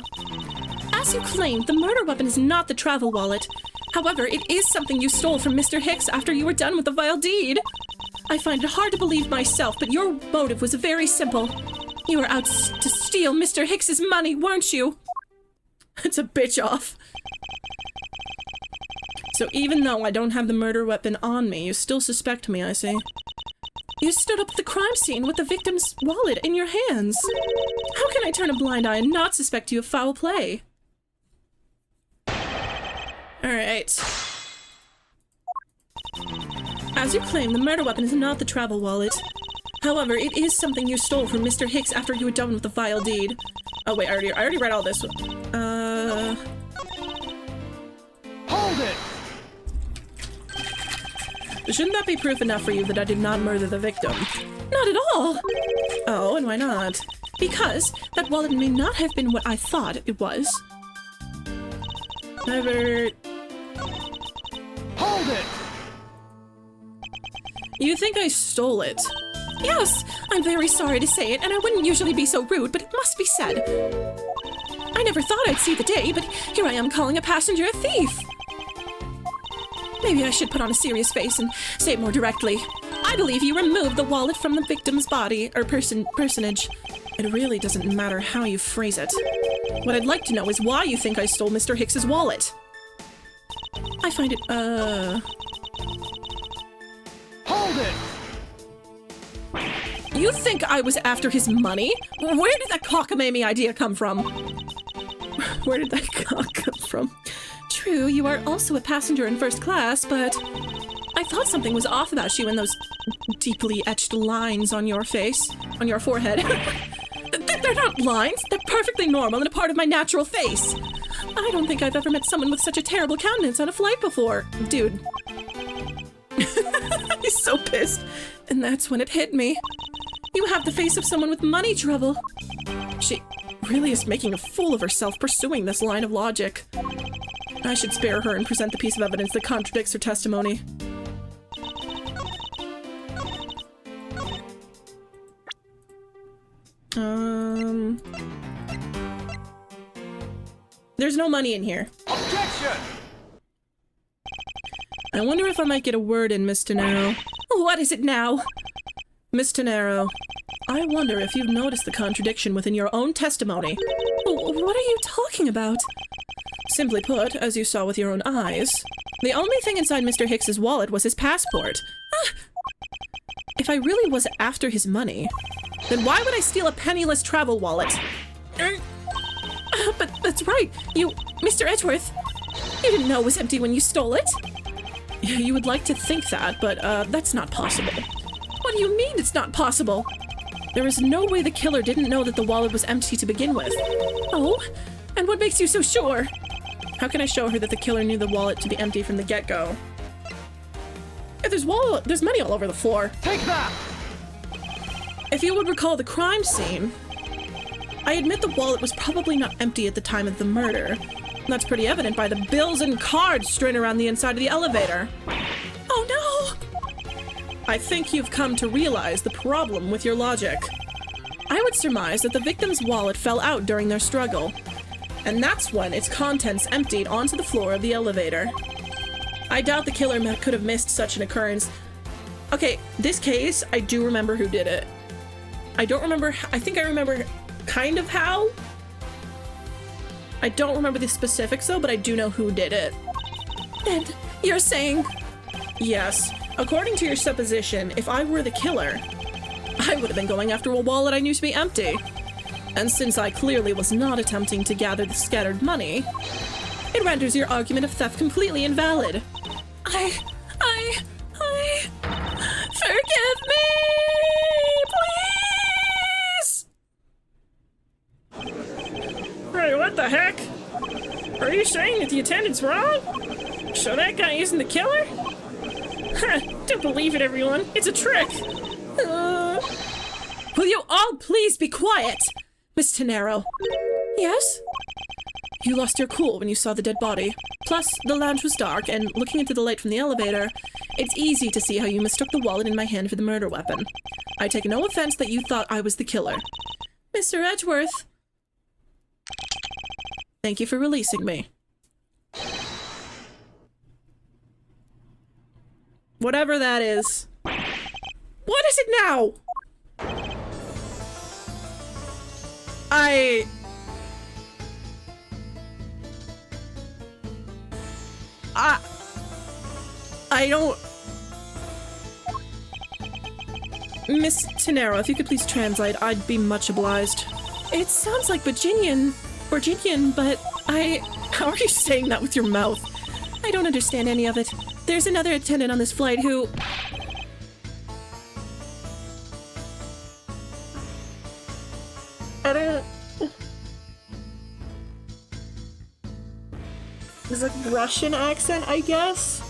As you claimed, the murder weapon is not the travel wallet. However, it is something you stole from Mr. Hicks after you were done with the vile deed. I find it hard to believe myself, but your motive was very simple. You were out to steal Mr. Hicks's money, weren't you? It's a bitch off. So even though I don't have the murder weapon on me, you still suspect me, I see. You stood up at the crime scene with the victim's wallet in your hands. How can I turn a blind eye and not suspect you of foul play? Alright. As you claim, the murder weapon is not the travel wallet. However, it is something you stole from Mr. Hicks after you were done with the vile deed. Oh wait, I already read all this. Hold it! Shouldn't that be proof enough for you that I did not murder the victim? Not at all! Oh, and why not? Because that wallet may not have been what I thought it was. Never... Hold it! You think I stole it? Yes! I'm very sorry to say it, and I wouldn't usually be so rude, but it must be said. I never thought I'd see the day, but here I am calling a passenger a thief! Maybe I should put on a serious face and say it more directly. I believe you removed the wallet from the victim's body, or personage. It really doesn't matter how you phrase it. What I'd like to know is why you think I stole Mr. Hicks's wallet. I find it, Hold it! You think I was after his money? Where did that cockamamie idea come from? Where did that cock come from? True, you are also a passenger in first class, but I thought something was off about you and those deeply etched lines on your face, on your forehead. They're not lines, they're perfectly normal and a part of my natural face. I don't think I've ever met someone with such a terrible countenance on a flight before. Dude. He's so pissed. And that's when it hit me. You have the face of someone with money trouble. She really is making a fool of herself pursuing this line of logic. I should spare her and present the piece of evidence that contradicts her testimony. There's no money in here. Objection! I wonder if I might get a word in, Miss Tenero. What is it now? Miss Tenero, I wonder if you've noticed the contradiction within your own testimony. What are you talking about? Simply put, as you saw with your own eyes, the only thing inside Mr. Hicks's wallet was his passport. If I really was after his money, then why would I steal a penniless travel wallet? But that's right, Mr. Edgeworth, you didn't know it was empty when you stole it? You would like to think that, but that's not possible. What do you mean it's not possible? There is no way the killer didn't know that the wallet was empty to begin with. Oh, and what makes you so sure? How can I show her that the killer knew the wallet to be empty from the get-go? If there's money all over the floor. Take that! If you would recall the crime scene, I admit the wallet was probably not empty at the time of the murder. That's pretty evident by the bills and cards strewn around the inside of the elevator. Oh no! I think you've come to realize the problem with your logic. I would surmise that the victim's wallet fell out during their struggle, and that's when its contents emptied onto the floor of the elevator. I doubt the killer could have missed such an occurrence. Okay, this case, I do remember who did it. I don't remember, I think I remember kind of how. I don't remember the specifics though, but I do know who did it. And you're saying? Yes. According to your supposition, if I were the killer, I would have been going after a wallet I knew to be empty. And since I clearly was not attempting to gather the scattered money, it renders your argument of theft completely invalid. Forgive me! Please! Hey, what the heck? Are you saying that the attendant's wrong? So that guy isn't the killer? Huh, don't believe it, everyone. It's a trick. Will you all please be quiet? Miss Tenero. Yes? You lost your cool when you saw the dead body. Plus, the lounge was dark, and looking into the light from the elevator, it's easy to see how you mistook the wallet in my hand for the murder weapon. I take no offense that you thought I was the killer. Mr. Edgeworth. Thank you for releasing me. Whatever that is. What is it now? I don't... Miss Tenero, if you could please translate, I'd be much obliged. It sounds like Virginian, but how are you saying that with your mouth? I don't understand any of it. There's another attendant on this flight who... There's a Russian accent, I guess?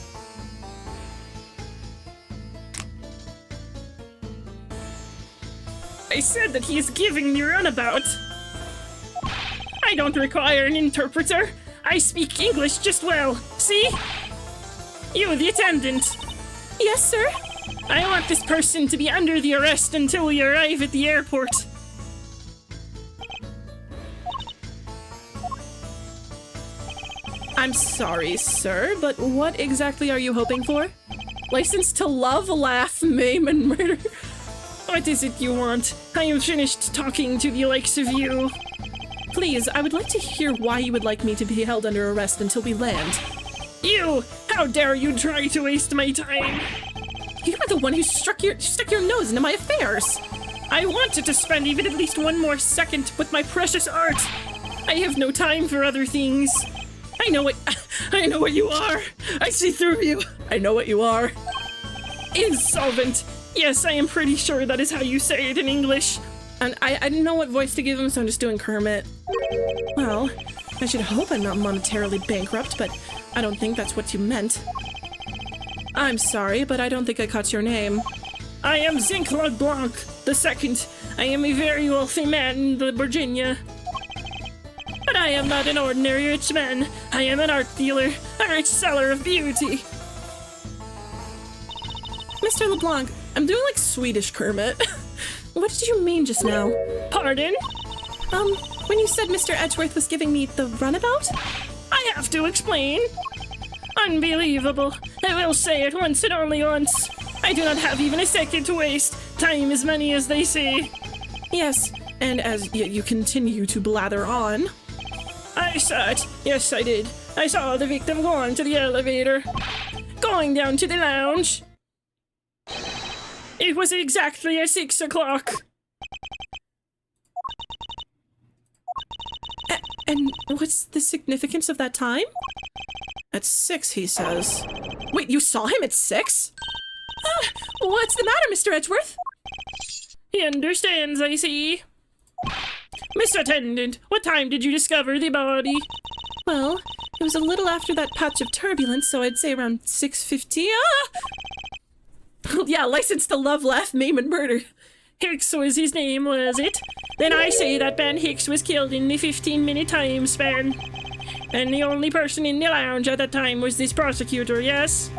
I said that he is giving me runabout. I don't require an interpreter. I speak English just well. See? You, the attendant. Yes, sir? I want this person to be under the arrest until we arrive at the airport. I'm sorry, sir, but what exactly are you hoping for? License to love, laugh, maim, and murder? What is it you want? I am finished talking to the likes of you. Please, I would like to hear why you would like me to be held under arrest until we land. You! How dare you try to waste my time? You are the one who stuck your nose into my affairs. I wanted to spend even at least one more second with my precious art. I have no time for other things. I know what you are. I see through you. I know what you are. Insolvent. Yes, I am pretty sure that is how you say it in English. And I didn't know what voice to give him, so I'm just doing Kermit. Well, I should hope I'm not monetarily bankrupt, but I don't think that's what you meant. I'm sorry, but I don't think I caught your name. I am Zinc Blanc II. I am a very wealthy man in the Virginia. But I am not an ordinary rich man. I am an art dealer, a rich seller of beauty. Mr. LeBlanc, I'm doing like Swedish Kermit. What did you mean just now? Pardon? When you said Mr. Edgeworth was giving me the runabout? I have to explain. Unbelievable. I will say it once and only once. I do not have even a second to waste. Time is money, as they say. Yes, and as you continue to blather on... I saw it. Yes, I did. I saw the victim go on to the elevator. Going down to the lounge. It was exactly at 6 o'clock. And what's the significance of that time? At 6, he says. Wait, you saw him at 6? What's the matter, Mr. Edgeworth? He understands, I see. Miss Attendant, what time did you discover the body? Well, it was a little after that patch of turbulence, so I'd say around 6:50. Yeah, license to love, laugh, maim, and murder. Hicks was his name, was it? Then I say that Ben Hicks was killed in the 15-minute time span. And the only person in the lounge at that time was this prosecutor, yes?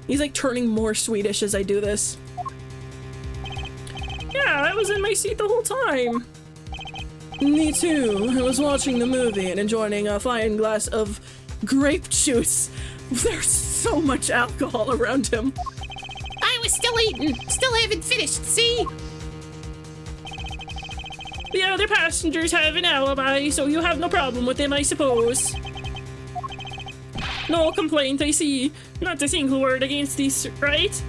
He's like turning more Swedish as I do this. Yeah, I was in my seat the whole time. Me too. I was watching the movie and enjoying a fine glass of grape juice. There's so much alcohol around him. I was still eating. Still haven't finished, see? The other passengers have an alibi, so you have no problem with them, I suppose. No complaint, I see. Not a single word against these, right?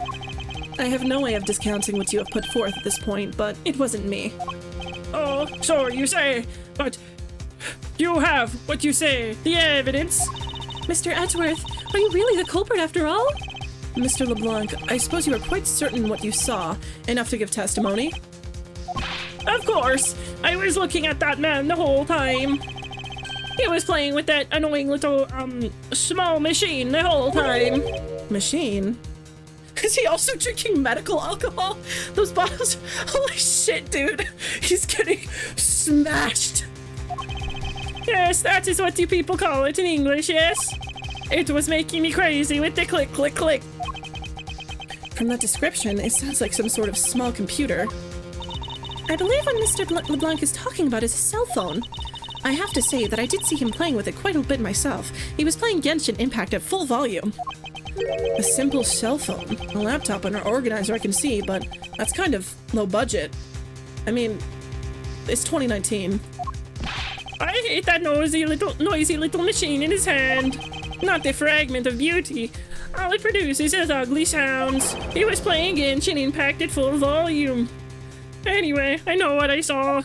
I have no way of discounting what you have put forth at this point, but it wasn't me. Oh, so you say, but you have what you say, the evidence. Mr. Edgeworth, are you really the culprit after all? Mr. LeBlanc, I suppose you are quite certain what you saw, enough to give testimony? Of course, I was looking at that man the whole time. He was playing with that annoying little, small machine the whole time. Machine? Is he also drinking medical alcohol? Those bottles, holy shit, dude. He's getting smashed. Yes, that is what you people call it in English, yes? It was making me crazy with the click, click, click. From that description, it sounds like some sort of small computer. I believe what Mr. LeBlanc is talking about is a cell phone. I have to say that I did see him playing with it quite a bit myself. He was playing Genshin Impact at full volume. A simple cell phone, a laptop, and an organizer I can see, but that's kind of low budget. I mean, it's 2019. I hate that noisy little machine in his hand. Not the fragment of beauty. All it produces is ugly sounds. He was playing Genshin Impact at full volume. Anyway, I know what I saw.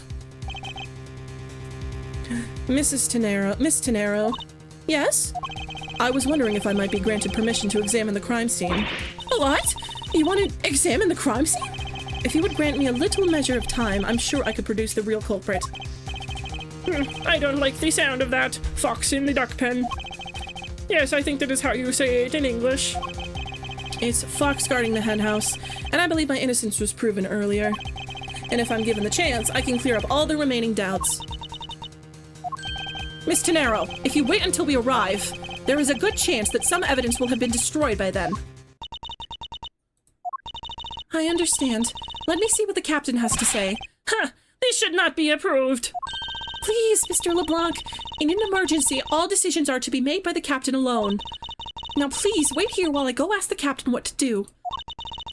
Miss Tenero. Yes? I was wondering if I might be granted permission to examine the crime scene. What? You want to examine the crime scene? If you would grant me a little measure of time, I'm sure I could produce the real culprit. I don't like the sound of that. Fox in the duck pen. Yes, I think that is how you say it in English. It's Fox guarding the henhouse, and I believe my innocence was proven earlier. And if I'm given the chance, I can clear up all the remaining doubts. Miss Tenero, if you wait until we arrive, there is a good chance that some evidence will have been destroyed by then. I understand. Let me see what the captain has to say. Huh, this should not be approved. Please, Mr. LeBlanc, in an emergency, all decisions are to be made by the captain alone. Now please, wait here while I go ask the captain what to do.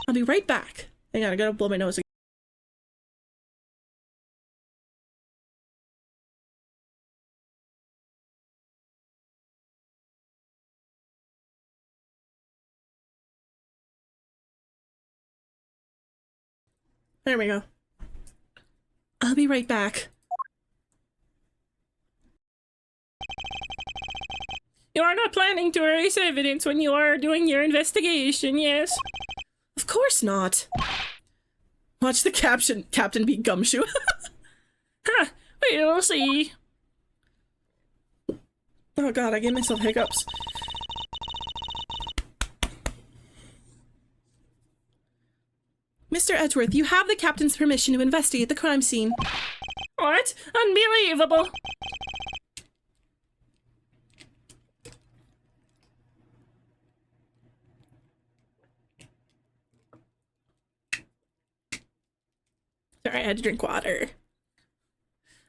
I'll be right back. Hang on, I gotta blow my nose again. There we go. I'll be right back. You are not planning to erase evidence when you are doing your investigation, yes? Of course not. Watch the captain be Gumshoe. Huh, we'll see. Oh god, I gave myself hiccups. Mr. Edgeworth, you have the captain's permission to investigate the crime scene. What? Unbelievable! Sorry, I had to drink water.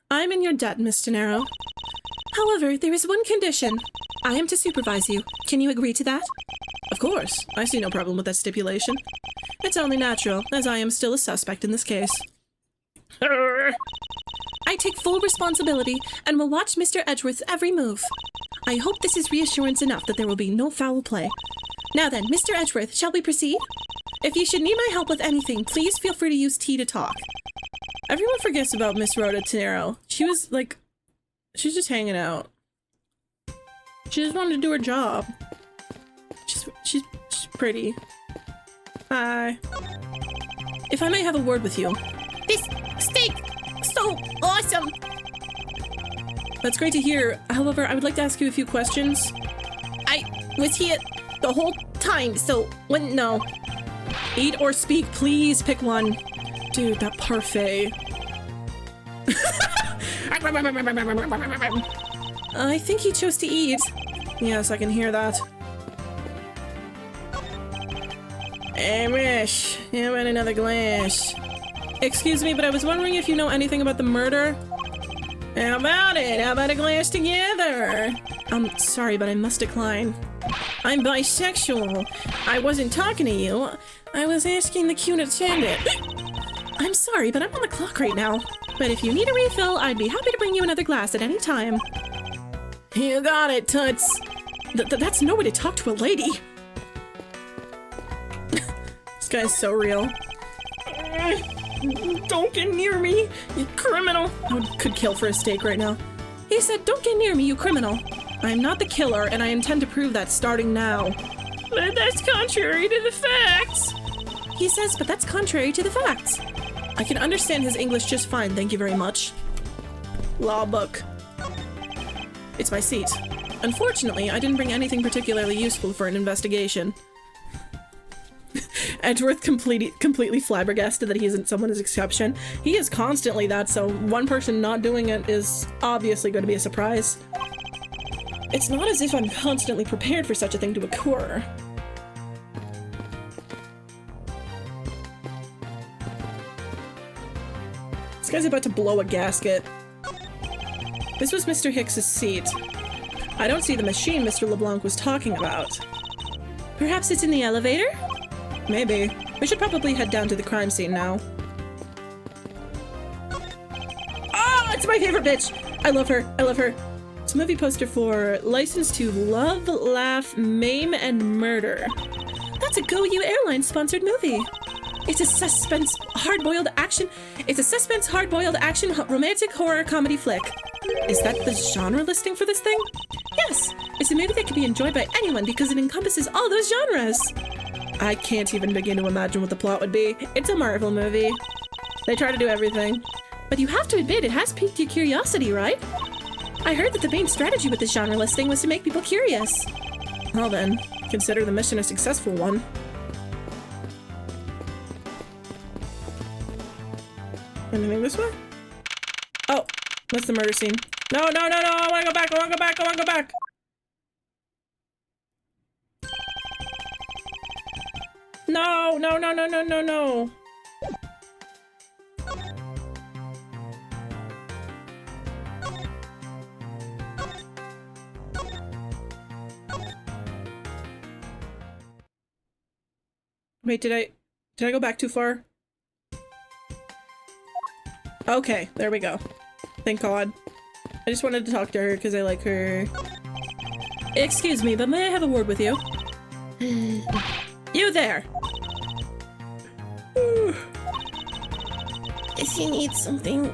I'm in your debt, Miss Tenero. However, there is one condition. I am to supervise you. Can you agree to that? Of course. I see no problem with that stipulation. It's only natural, as I am still a suspect in this case. I take full responsibility and will watch Mr. Edgeworth's every move. I hope this is reassurance enough that there will be no foul play. Now then, Mr. Edgeworth, shall we proceed? If you should need my help with anything, please feel free to use T to talk. Everyone forgets about Miss Rhoda Tenero. She was like, she's just hanging out. She just wanted to do her job. She's pretty. Hi. If I may have a word with you. This steak, so awesome. That's great to hear. However, I would like to ask you a few questions. I was here the whole time, so when no. Eat or speak, please pick one. Dude, that parfait. I think he chose to eat. Yes, I can hear that. Hey, Mish, how about another glass? Excuse me, but I was wondering if you know anything about the murder? How about it? How about a glass together? Sorry, but I must decline. I'm bisexual. I wasn't talking to you. I was asking the cute attendant. I'm sorry, but I'm on the clock right now. But if you need a refill, I'd be happy to bring you another glass at any time. You got it, Toots. That's no way to talk to a lady. This guy's so real. Don't get near me, you criminal! I could kill for a steak right now. He said, don't get near me, you criminal. I am not the killer, and I intend to prove that starting now. But that's contrary to the facts! He says, but that's contrary to the facts. I can understand his English just fine, thank you very much. Law book. It's my seat. Unfortunately, I didn't bring anything particularly useful for an investigation. Edgeworth completely flabbergasted that he isn't someone's exception. He is constantly that, so one person not doing it is obviously going to be a surprise. It's not as if I'm constantly prepared for such a thing to occur. This guy's about to blow a gasket. This was Mr. Hicks's seat. I don't see the machine Mr. LeBlanc was talking about. Perhaps it's in the elevator? Maybe. We should probably head down to the crime scene now. Oh, it's my favorite bitch! I love her. I love her. It's a movie poster for License to Love, Laugh, Maim, and Murder. That's a Go You Airlines sponsored movie. It's a suspense, hard-boiled action. It's a suspense, hard-boiled action, romantic horror comedy flick. Is that the genre listing for this thing? Yes, it's a movie that can be enjoyed by anyone because it encompasses all those genres. I can't even begin to imagine what the plot would be. It's a Marvel movie. They try to do everything. But you have to admit, it has piqued your curiosity, right? I heard that the main strategy with this genre listing was to make people curious. Well then, consider the mission a successful one. Anything this way? Oh, that's the murder scene. No, no, no, no, I wanna go back, I wanna go back, I wanna go back! No, no, no, no, no, no, no. Wait, did I go back too far? Okay, there we go. Thank God. I just wanted to talk to her because I like her. Excuse me, but may I have a word with you? You there! If you need something,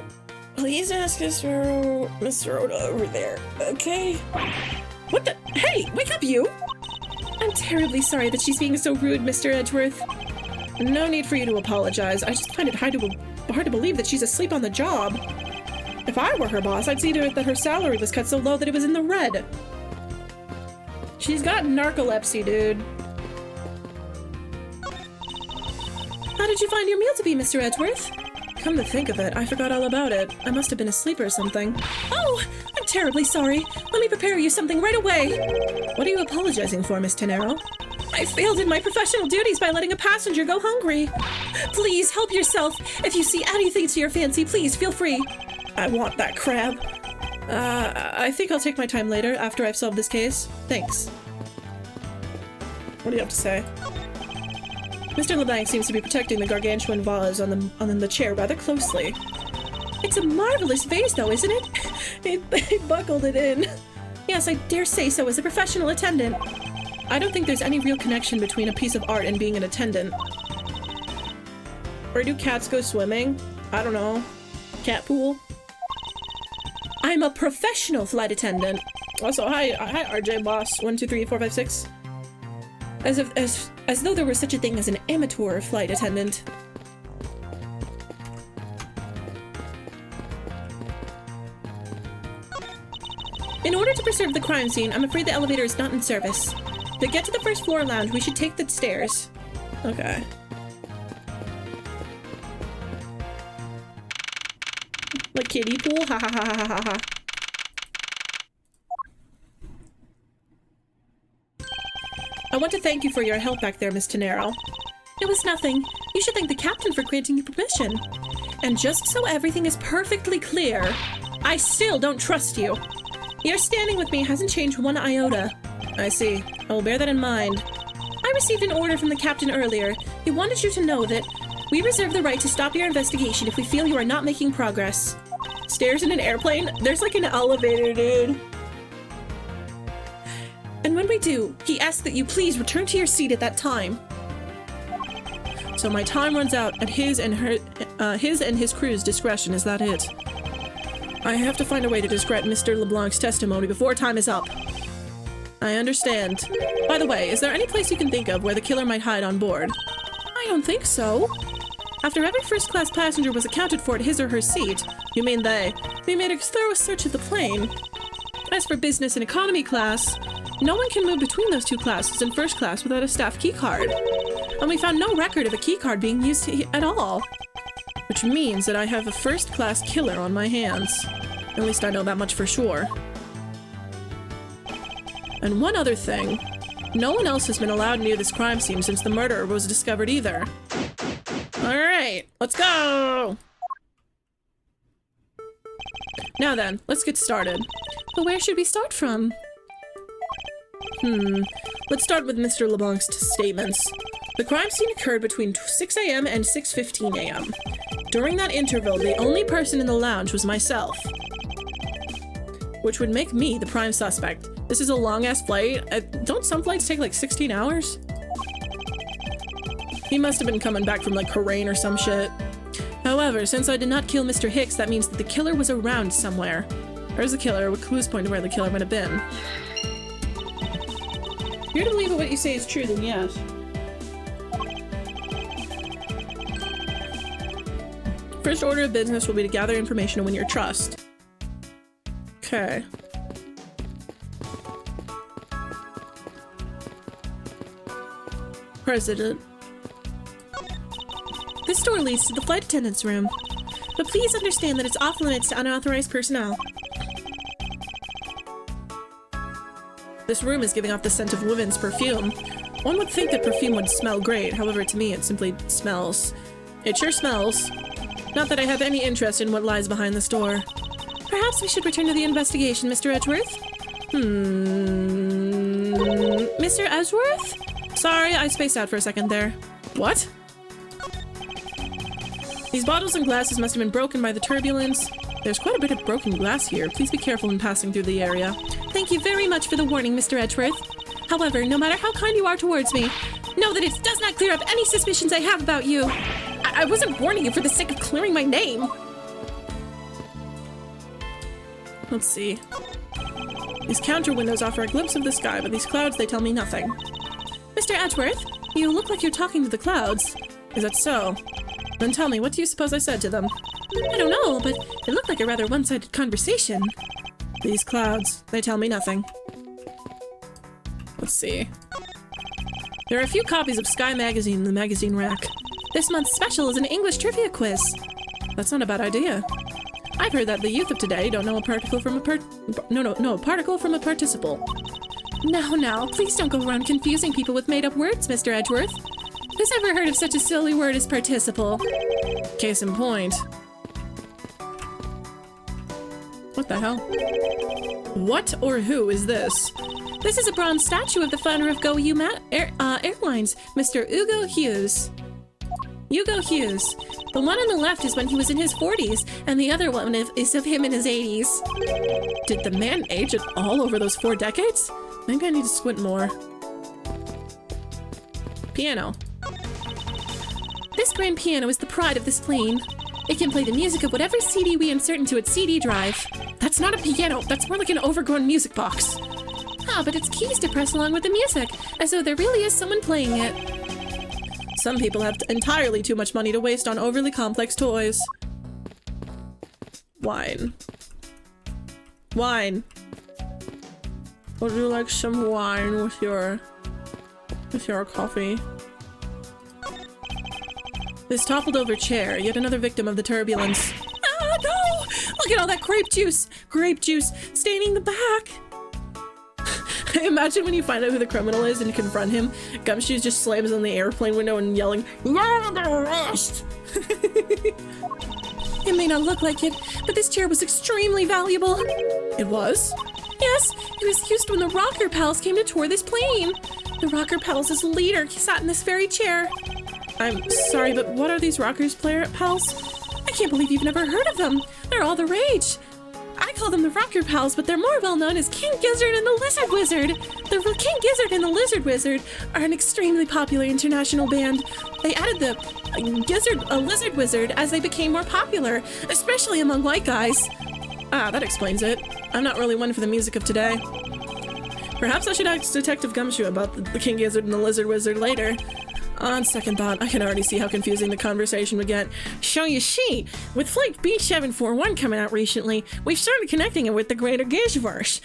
please ask Mr. Oda over there, okay? What the? Hey, wake up, you! I'm terribly sorry that she's being so rude, Mr. Edgeworth. No need for you to apologize. I just find it hard to believe that she's asleep on the job. If I were her boss, I'd see to it that her salary was cut so low that it was in the red. She's got narcolepsy, dude. How did you find your meal to be, Mr. Edgeworth? Come to think of it, I forgot all about it. I must have been asleep or something. Oh, I'm terribly sorry. Let me prepare you something right away. What are you apologizing for, Miss Tenero? I failed in my professional duties by letting a passenger go hungry. Please help yourself. If you see anything to your fancy, please feel free. I want that crab. I think I'll take my time later after I've solved this case. Thanks. What do you have to say? Mr. LeBlanc seems to be protecting the gargantuan vase on the chair rather closely. It's a marvelous vase, though, isn't it? He buckled it in. Yes, I dare say so as a professional attendant. I don't think there's any real connection between a piece of art and being an attendant. Or do cats go swimming? I don't know. Cat pool? I'm a professional flight attendant. Also, hi RJ boss. 1, 2, 3, 4, 5, 6. As though there were such a thing as an amateur flight attendant. In order to preserve the crime scene, I'm afraid the elevator is not in service. To get to the first floor lounge, we should take the stairs. Okay. Like kiddie pool? Ha ha ha ha ha ha. I want to thank you for your help back there, Miss Tenero. It was nothing. You should thank the captain for granting you permission. And just so everything is perfectly clear, I still don't trust you. Your standing with me hasn't changed one iota. I see. I will bear that in mind. I received an order from the captain earlier. He wanted you to know that we reserve the right to stop your investigation if we feel you are not making progress. Stairs in an airplane? There's like an elevator, dude. And when we do, he asks that you please return to your seat at that time. So my time runs out at his and his crew's discretion. Is that it? I have to find a way to discredit Mr. LeBlanc's testimony before time is up. I understand. By the way, is there any place you can think of where the killer might hide on board? I don't think so. After every first-class passenger was accounted for at his or her seat, you mean we made a thorough search of the plane. As for business and economy class, no one can move between those two classes in first class without a staff keycard. And we found no record of a keycard being used at all. Which means that I have a first-class killer on my hands. At least I know that much for sure. And one other thing. No one else has been allowed near this crime scene since the murderer was discovered either. Alright, let's go! Now then, let's get started. But where should we start from? Let's start with Mr. LeBlanc's statements. The crime scene occurred between 6 a.m. and 6:15 a.m. During that interval, the only person in the lounge was myself. Which would make me the prime suspect. This is a long-ass flight. Don't some flights take like 16 hours? He must have been coming back from like Bahrain or some shit. However, since I did not kill Mr. Hicks, that means that the killer was around somewhere. Where's the killer? What clues point to where the killer might have been? If you're to believe what you say is true, then yes. First order of business will be to gather information and win your trust. Okay. President. This door leads to the flight attendant's room, but please understand that it's off limits to unauthorized personnel. This room is giving off the scent of women's perfume. One would think that perfume would smell great, however to me it simply smells. It sure smells. Not that I have any interest in what lies behind this door. Perhaps we should return to the investigation, Mr. Edgeworth? Mr. Edgeworth? Sorry, I spaced out for a second there. What? These bottles and glasses must have been broken by the turbulence. There's quite a bit of broken glass here. Please be careful when passing through the area. Thank you very much for the warning, Mr. Edgeworth. However, no matter how kind you are towards me, know that it does not clear up any suspicions I have about you. I wasn't warning you for the sake of clearing my name. Let's see. These counter windows offer a glimpse of the sky, but these clouds, they tell me nothing. Mr. Edgeworth, you look like you're talking to the clouds. Is that so? Then tell me, what do you suppose I said to them? I don't know, but it looked like a rather one-sided conversation. These clouds, they tell me nothing. Let's see. There are a few copies of Sky Magazine in the magazine rack. This month's special is an English trivia quiz. That's not a bad idea. I've heard that the youth of today don't know a particle from a particle from a participle. Now, please don't go around confusing people with made-up words, Mr. Edgeworth. Who's ever heard of such a silly word as participle? Case in point. What the hell? What or who is this? This is a bronze statue of the founder of Go Airlines, Mr. Hugo Hughes. Hugo Hughes. The one on the left is when he was in his 40s, and the other one is of him in his 80s. Did the man age at all over those 4 decades? Maybe I need to squint more. Piano. This grand piano is the pride of this plane. It can play the music of whatever CD we insert into its CD drive. That's not a piano, that's more like an overgrown music box. Ah, but its keys to press along with the music, as though there really is someone playing it. Some people have entirely too much money to waste on overly complex toys. Wine. Wine. Would you like some wine with your coffee? This toppled over chair, yet another victim of the turbulence. Ah, no! Look at all that grape juice! Grape juice staining the back! Imagine when you find out who the criminal is and you confront him. Gumshoes just slams on the airplane window and yelling, "You're under arrest!" It may not look like it, but this chair was extremely valuable. It was? Yes, it was used when the Rocker Pals came to tour this plane. The Rocker Pals' leader sat in this very chair. I'm sorry, but what are these Rockers Pals? I can't believe you've never heard of them. They're all the rage. I call them the Rocker Pals, but they're more well known as King Gizzard and the Lizard Wizard. The King Gizzard and the Lizard Wizard are an extremely popular international band. They added the Lizard Wizard as they became more popular, especially among white guys. Ah, that explains it. I'm not really one for the music of today. Perhaps I should ask Detective Gumshoe about the King Gizzard and the Lizard Wizard later. On second thought, I can already see how confusing the conversation would get. So you see, with Flight B741 coming out recently, we've started connecting it with the greater Gizverse.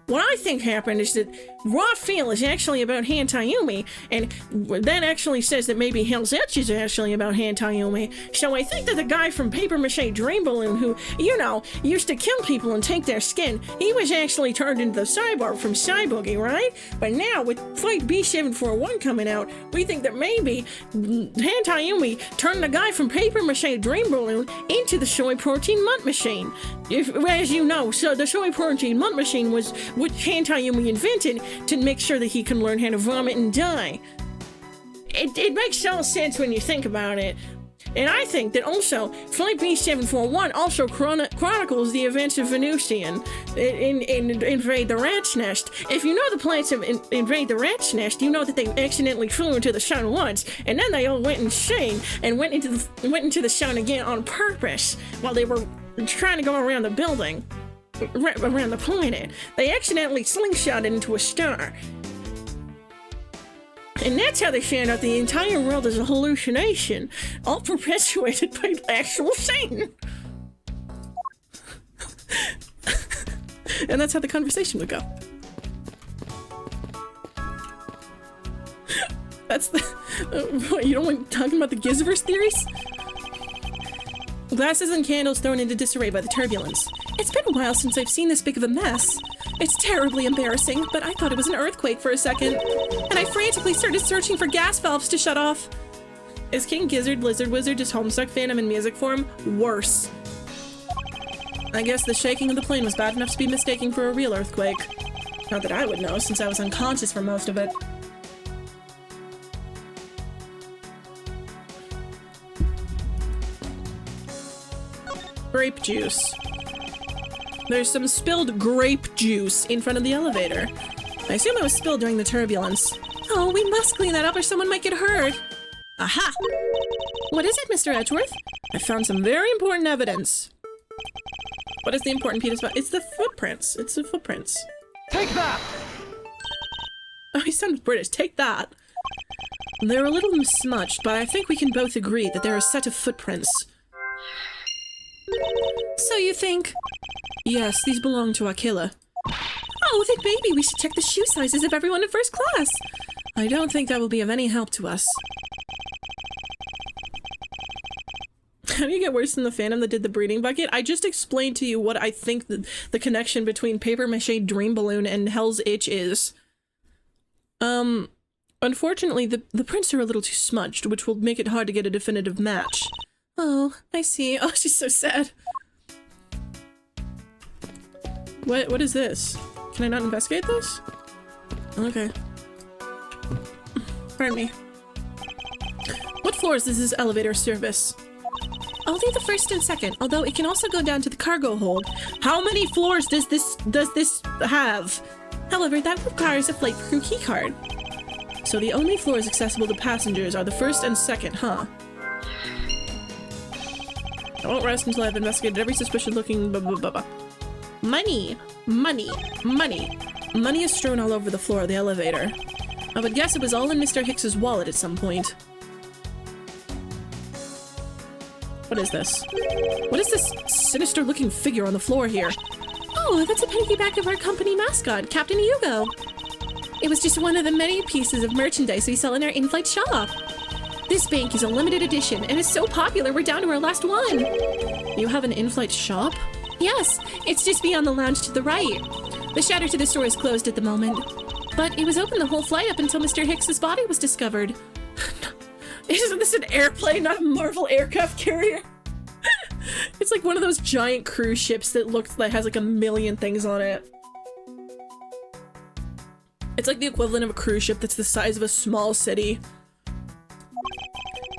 What I think happened is that Raw Feel is actually about Hantayumi, and that actually says that maybe Hell's Etch is actually about Hantayumi. So I think that the guy from Paper Mache Dream Balloon who, you know, used to kill people and take their skin, he was actually turned into the cyborg from Cyboogie, right? But now, with Flight B741 coming out, we think that maybe Hantayumi turned the guy from Paper Mache Dream Balloon into the Soy Protein Munt Machine. As you know, so the Soy Protein Munt Machine was what Hantayumi invented to make sure that he can learn how to vomit and die. It makes all sense when you think about it. And I think that also, Flight B741 also chronicles the events of Venusian in Invade the Rat's Nest. If you know the plans of Invade the Rat's Nest, you know that they accidentally flew into the sun once, and then they all went insane and went into the sun again on purpose while they were trying to go around the building. around the planet. They accidentally slingshot it into a star. And that's how they found out the entire world is a hallucination, all perpetuated by actual Satan. And that's how the conversation would go. That's the... what, you don't want talking about the Gizverse theories? Glasses and candles thrown into disarray by the turbulence. It's been a while since I've seen this big of a mess. It's terribly embarrassing, but I thought it was an earthquake for a second, and I frantically started searching for gas valves to shut off. Is King Gizzard Blizzard Wizard just Homestuck Phantom in music form? Worse. I guess the shaking of the plane was bad enough to be mistaken for a real earthquake. Not that I would know, since I was unconscious for most of it. Grape juice. There's some spilled grape juice in front of the elevator. I assume it was spilled during the turbulence. Oh, we must clean that up or someone might get hurt. Aha! What is it, Mr. Edgeworth? I found some very important evidence. What is the important piece about? It's the footprints. It's the footprints. Take that! Oh, he sounded British. Take that. They're a little smudged, but I think we can both agree that they're a set of footprints. So you think? Yes, these belong to our killer. Oh, then maybe we should check the shoe sizes of everyone in first class. I don't think that will be of any help to us. How do you get worse than the Phantom that did the breeding bucket? I just explained to you what I think the connection between Paper Mache Dream Balloon and Hell's Itch is. Unfortunately, the prints are a little too smudged, which will make it hard to get a definitive match. Oh, I see. Oh, she's so sad. What is this? Can I not investigate this? Okay. Pardon me. What floors does this elevator service? Only the first and second, although it can also go down to the cargo hold. How many floors does this have? However, that requires a flight crew keycard. So the only floors accessible to passengers are the first and second, huh? I won't rest until I've investigated every suspicious-looking Money! Money! Money! Money is strewn all over the floor of the elevator. I would guess it was all in Mr. Hicks's wallet at some point. What is this? What is this sinister-looking figure on the floor here? Oh, that's a piggyback of our company mascot, Captain Hugo. It was just one of the many pieces of merchandise we sell in our in-flight shop. This bank is a limited edition and is so popular we're down to our last one. You have an in-flight shop? Yes, it's just beyond the lounge to the right. The shutter to the store is closed at the moment, but it was open the whole flight up until Mr. Hicks's body was discovered. Isn't this an airplane, not a Marvel aircraft carrier? It's like one of those giant cruise ships that has like a million things on it. It's like the equivalent of a cruise ship that's the size of a small city.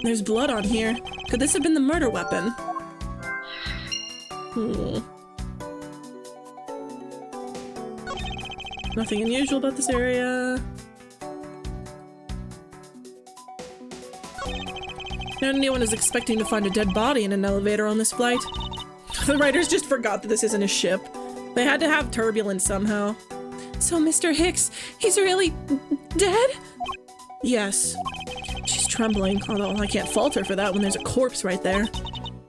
There's blood on here. Could this have been the murder weapon? Nothing unusual about this area. Not anyone is expecting to find a dead body in an elevator on this flight. The writers just forgot that this isn't a ship. They had to have turbulence somehow. So Mr. Hicks, he's really dead? Yes. She's trembling, although I can't fault her for that when there's a corpse right there.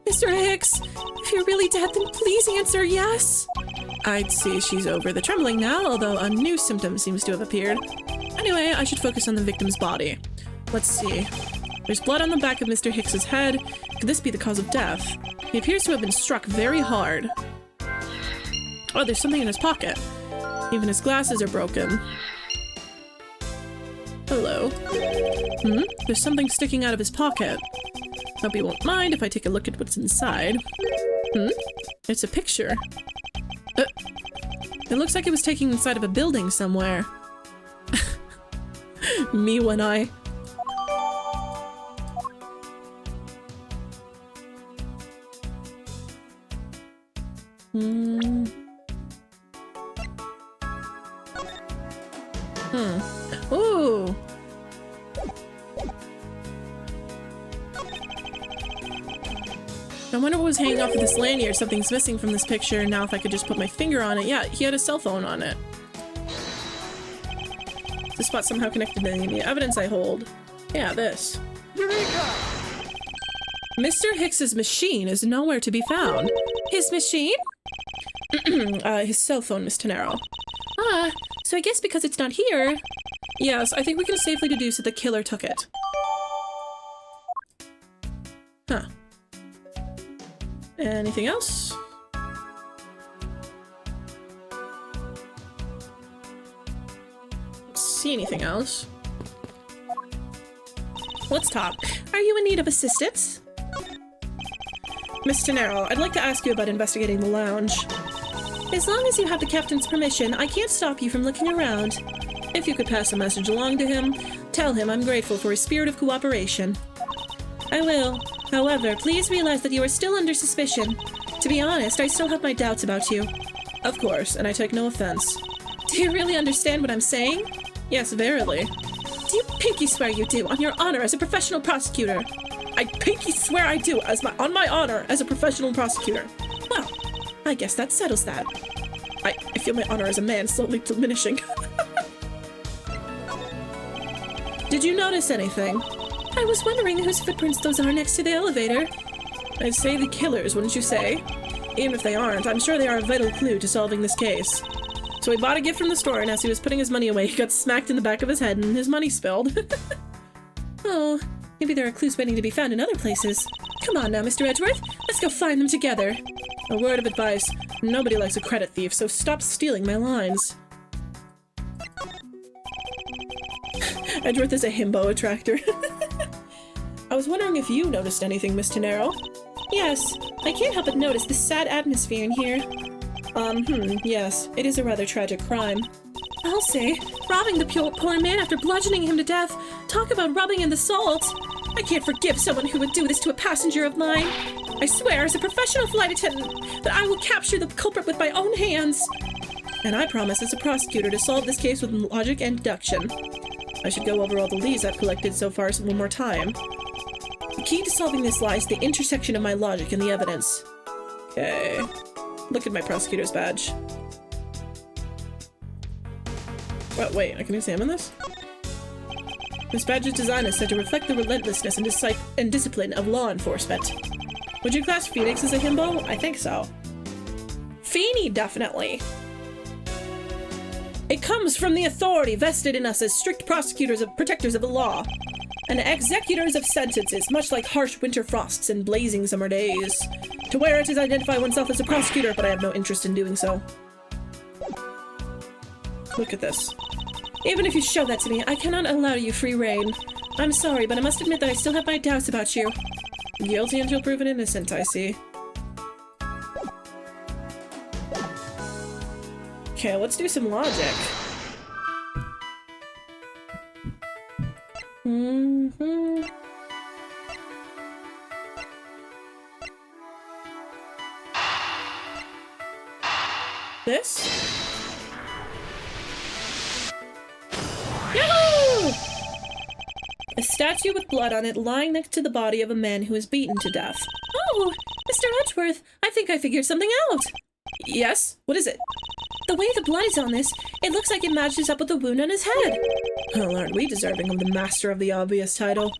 Mr. Hicks, if you're really dead, then please answer yes. I'd see she's over the trembling now, although a new symptom seems to have appeared. Anyway, I should focus on the victim's body. Let's see. There's blood on the back of Mr. Hicks's head. Could this be the cause of death? He appears to have been struck very hard. Oh, there's something in his pocket. Even his glasses are broken. Hello. There's something sticking out of his pocket. Hope you won't mind if I take a look at what's inside. It's a picture. It looks like it was taken inside of a building somewhere. Me when I... Ooh. I wonder what was hanging off of this lanyard. Something's missing from this picture. Now if I could just put my finger on it. Yeah, he had a cell phone on it. The spot somehow connected to the evidence I hold. Yeah, this. Eureka! Mr. Hicks's machine is nowhere to be found. His machine? His cell phone, Miss Tenero. Ah, so I guess because it's not here. Yes, I think we can safely deduce that the killer took it. Huh. Anything else? Don't see anything else. Let's talk. Are you in need of assistance? Miss Tenero, I'd like to ask you about investigating the lounge. As long as you have the captain's permission, I can't stop you from looking around. If you could pass a message along to him, tell him I'm grateful for his spirit of cooperation. I will. However, please realize that you are still under suspicion. To be honest, I still have my doubts about you. Of course, and I take no offense. Do you really understand what I'm saying? Yes, verily. Do you pinky swear you do, on your honor as a professional prosecutor? I pinky swear I do, on my honor as a professional prosecutor. Well, I guess that settles that. I feel my honor as a man slowly diminishing. Did you notice anything? I was wondering whose footprints those are next to the elevator. I'd say the killers, wouldn't you say? Even if they aren't, I'm sure they are a vital clue to solving this case. So he bought a gift from the store, and as he was putting his money away, he got smacked in the back of his head and his money spilled. Oh, maybe there are clues waiting to be found in other places. Come on now, Mr. Edgeworth. Let's go find them together. A word of advice. Nobody likes a credit thief, so stop stealing my lines. Edgeworth is a himbo attractor. I was wondering if you noticed anything, Miss Tenero. Yes, I can't help but notice the sad atmosphere in here. Yes, it is a rather tragic crime. I'll say, robbing the poor man after bludgeoning him to death. Talk about rubbing in the salt. I can't forgive someone who would do this to a passenger of mine. I swear, as a professional flight attendant, that I will capture the culprit with my own hands. And I promise as a prosecutor to solve this case with logic and deduction. I should go over all the leads I've collected so far one more time. The key to solving this lies the intersection of my logic and the evidence. Okay. Look at my prosecutor's badge. Well, wait, I can examine this? This badge's design is said to reflect the relentlessness and discipline of law enforcement. Would you class Phoenix as a himbo? I think so. Feeny, definitely. It comes from the authority vested in us as strict prosecutors of protectors of the law, and executors of sentences, much like harsh winter frosts and blazing summer days. To wear it is identify oneself as a prosecutor, but I have no interest in doing so. Look at this. Even if you show that to me, I cannot allow you free reign. I'm sorry, but I must admit that I still have my doubts about you. Guilty until proven innocent, I see. Okay, let's do some logic. This? Yahoo! A statue with blood on it lying next to the body of a man who was beaten to death. Oh, Mr. Edgeworth, I think I figured something out. Yes? What is it? The way the blood is on this, it looks like it matches up with the wound on his head. Well, aren't we deserving of the master of the obvious title?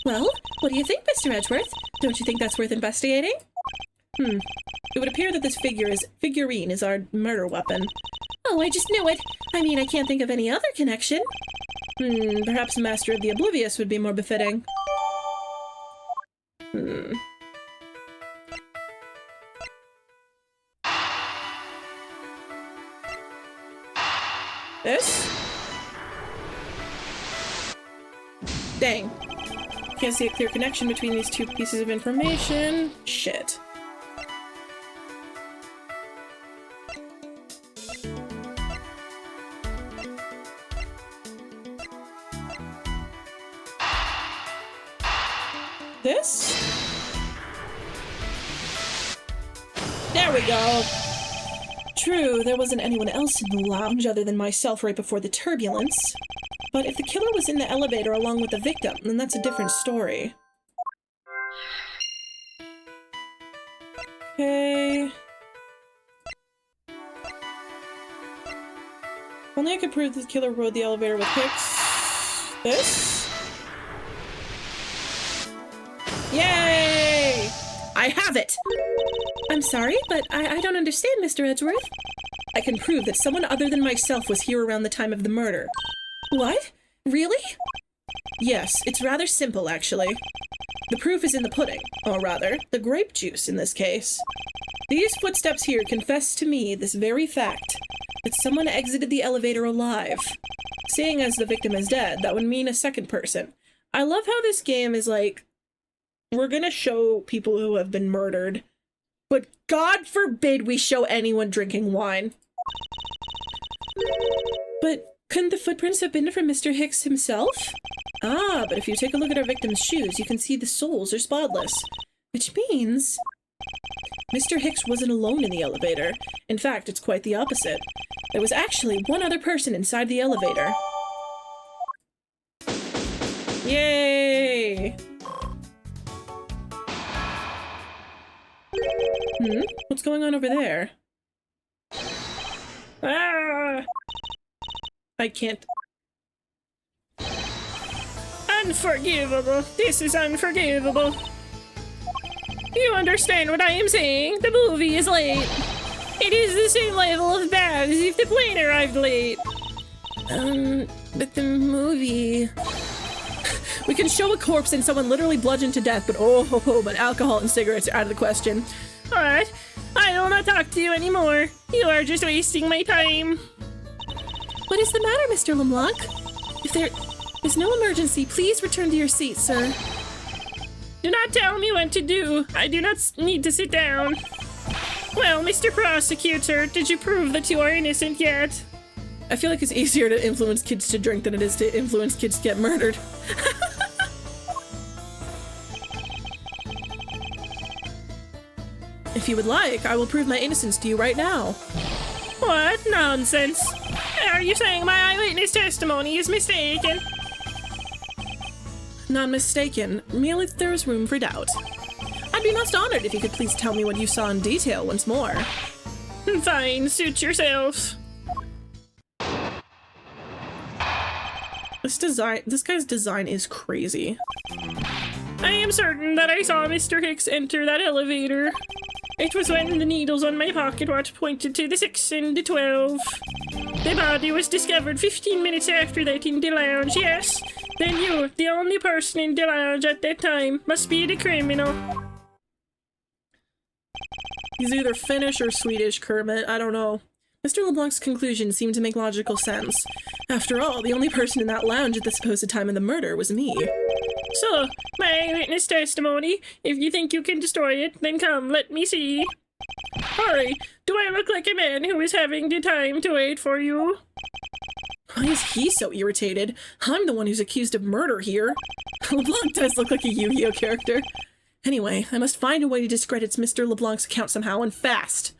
Well, what do you think, Mr. Edgeworth? Don't you think that's worth investigating? It would appear that this figurine is our murder weapon. Oh, I just knew it. I mean, I can't think of any other connection. Perhaps Master of the Oblivious would be more befitting. This? Dang. Can't see a clear connection between these two pieces of information. Shit. This? There we go. True, there wasn't anyone else in the lounge other than myself right before the turbulence. But if the killer was in the elevator along with the victim, then that's a different story. Okay. Only I could prove the killer rode the elevator with Hicks. This? Yay! I have it! I'm sorry, but I don't understand, Mr. Edgeworth. I can prove that someone other than myself was here around the time of the murder. What? Really? Yes, it's rather simple, actually. The proof is in the pudding, or rather, the grape juice in this case. These footsteps here confess to me this very fact, that someone exited the elevator alive. Seeing as the victim is dead, that would mean a second person. I love how this game is like, we're gonna show people who have been murdered, but God forbid we show anyone drinking wine. But couldn't the footprints have been from Mr. Hicks himself? Ah, but if you take a look at our victim's shoes, you can see the soles are spotless. Which means... Mr. Hicks wasn't alone in the elevator. In fact, it's quite the opposite. There was actually one other person inside the elevator. Yay! What's going on over there? Ah! I can't... Unforgivable. This is unforgivable. You understand what I am saying? The movie is late. It is the same level of bad as if the plane arrived late. But the movie... We can show a corpse and someone literally bludgeoned to death, but alcohol and cigarettes are out of the question. Alright, I will not talk to you anymore. You are just wasting my time. What is the matter, Mr. LeBlanc? If there is no emergency, please return to your seat, sir. Do not tell me what to do. I do not need to sit down. Well, Mr. Prosecutor, did you prove that you are innocent yet? I feel like it's easier to influence kids to drink than it is to influence kids to get murdered. If you would like, I will prove my innocence to you right now. What nonsense. Are you saying my eyewitness testimony is mistaken? Not mistaken, merely that there is room for doubt. I'd be most honored if you could please tell me what you saw in detail once more. Fine, suit yourself. This guy's design is crazy. I am certain that I saw Mr. Hicks enter that elevator. It was when the needles on my pocket watch pointed to the 6 and the 12. The body was discovered 15 minutes after that in the lounge, yes. Then you, the only person in the lounge at that time, must be the criminal. He's either Finnish or Swedish, Kermit, I don't know. Mr. LeBlanc's conclusions seem to make logical sense. After all, the only person in that lounge at the supposed time of the murder was me. So, my eyewitness testimony, if you think you can destroy it, then come, let me see. Hurry, do I look like a man who is having the time to wait for you? Why is he so irritated? I'm the one who's accused of murder here. LeBlanc does look like a Yu-Gi-Oh character. Anyway, I must find a way to discredit Mr. LeBlanc's account somehow, and fast.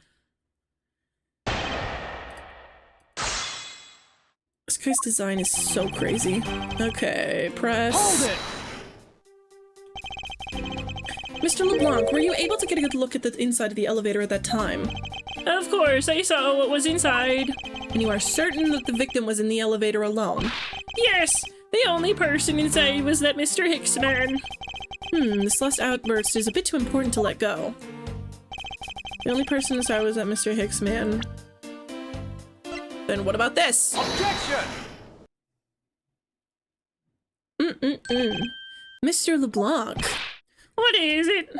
This guy's design is so crazy. Okay, press... Hold it! Mr. LeBlanc, were you able to get a good look at the inside of the elevator at that time? Of course, I saw what was inside. And you are certain that the victim was in the elevator alone? Yes, the only person inside was that Mr. Hicks man. This last outburst is a bit too important to let go. The only person inside was that Mr. Hicks man. Then what about this? Objection! Mr. LeBlanc, What is it?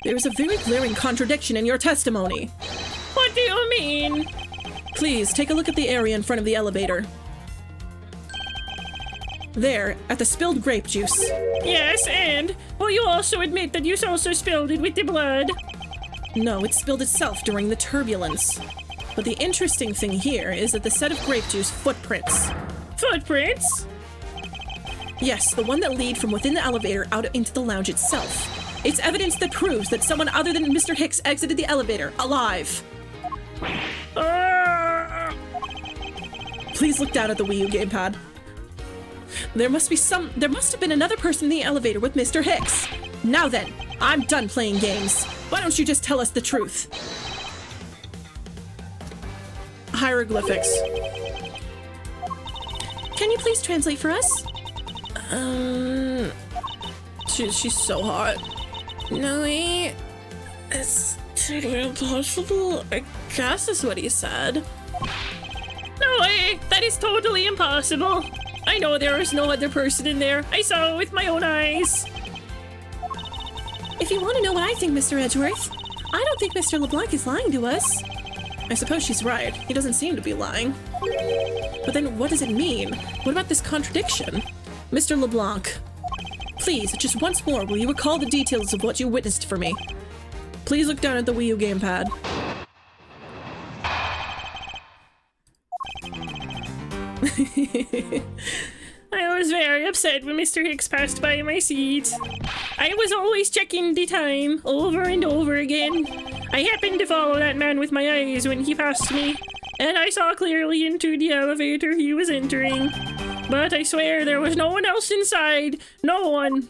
there is a very glaring contradiction in your testimony. What do you mean? Please, take a look at the area in front of the elevator. There, at the spilled grape juice. Yes, and will you also admit that you also spilled it with the blood? No, it spilled itself during the turbulence. But the interesting thing here is that the set of grape juice footprints. Footprints? Yes, the one that lead from within the elevator out into the lounge itself. It's evidence that proves that someone other than Mr. Hicks exited the elevator, alive. Please look down at the Wii U gamepad. There must have been another person in the elevator with Mr. Hicks. Now then, I'm done playing games. Why don't you just tell us the truth? Hieroglyphics. Can you please translate for us? She's so hot. No, it's totally impossible. I guess is what he said. No way! That is totally impossible! I know there was no other person in there. I saw it with my own eyes. If you want to know what I think, Mr. Edgeworth, I don't think Mr. LeBlanc is lying to us. I suppose she's right. He doesn't seem to be lying. But then what does it mean? What about this contradiction? Mr. LeBlanc, please, just once more, will you recall the details of what you witnessed for me? Please look down at the Wii U gamepad. I was very upset when Mr. Hicks passed by my seat. I was always checking the time over and over again. I happened to follow that man with my eyes when he passed me, and I saw clearly into the elevator he was entering. But I swear there was no one else inside. No one.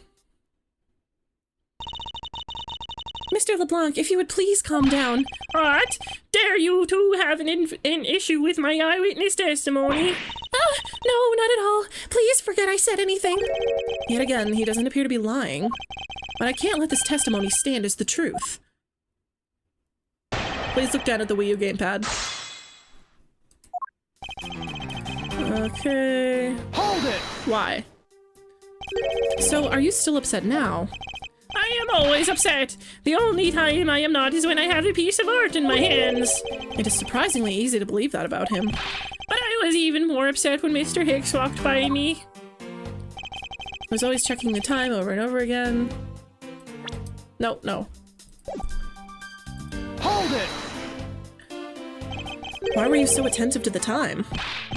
Mr. LeBlanc, if you would please calm down. What? Dare you two have an issue with my eyewitness testimony? No, not at all. Please forget I said anything. Yet again, he doesn't appear to be lying. But I can't let this testimony stand as the truth. Please look down at the Wii U gamepad. Okay. Hold it! Why? So, are you still upset now? I am always upset. The only time I am not is when I have a piece of art in my hands. It is surprisingly easy to believe that about him. But I was even more upset when Mr. Hicks walked by me. I was always checking the time over and over again. No. Hold it! Why were you so attentive to the time?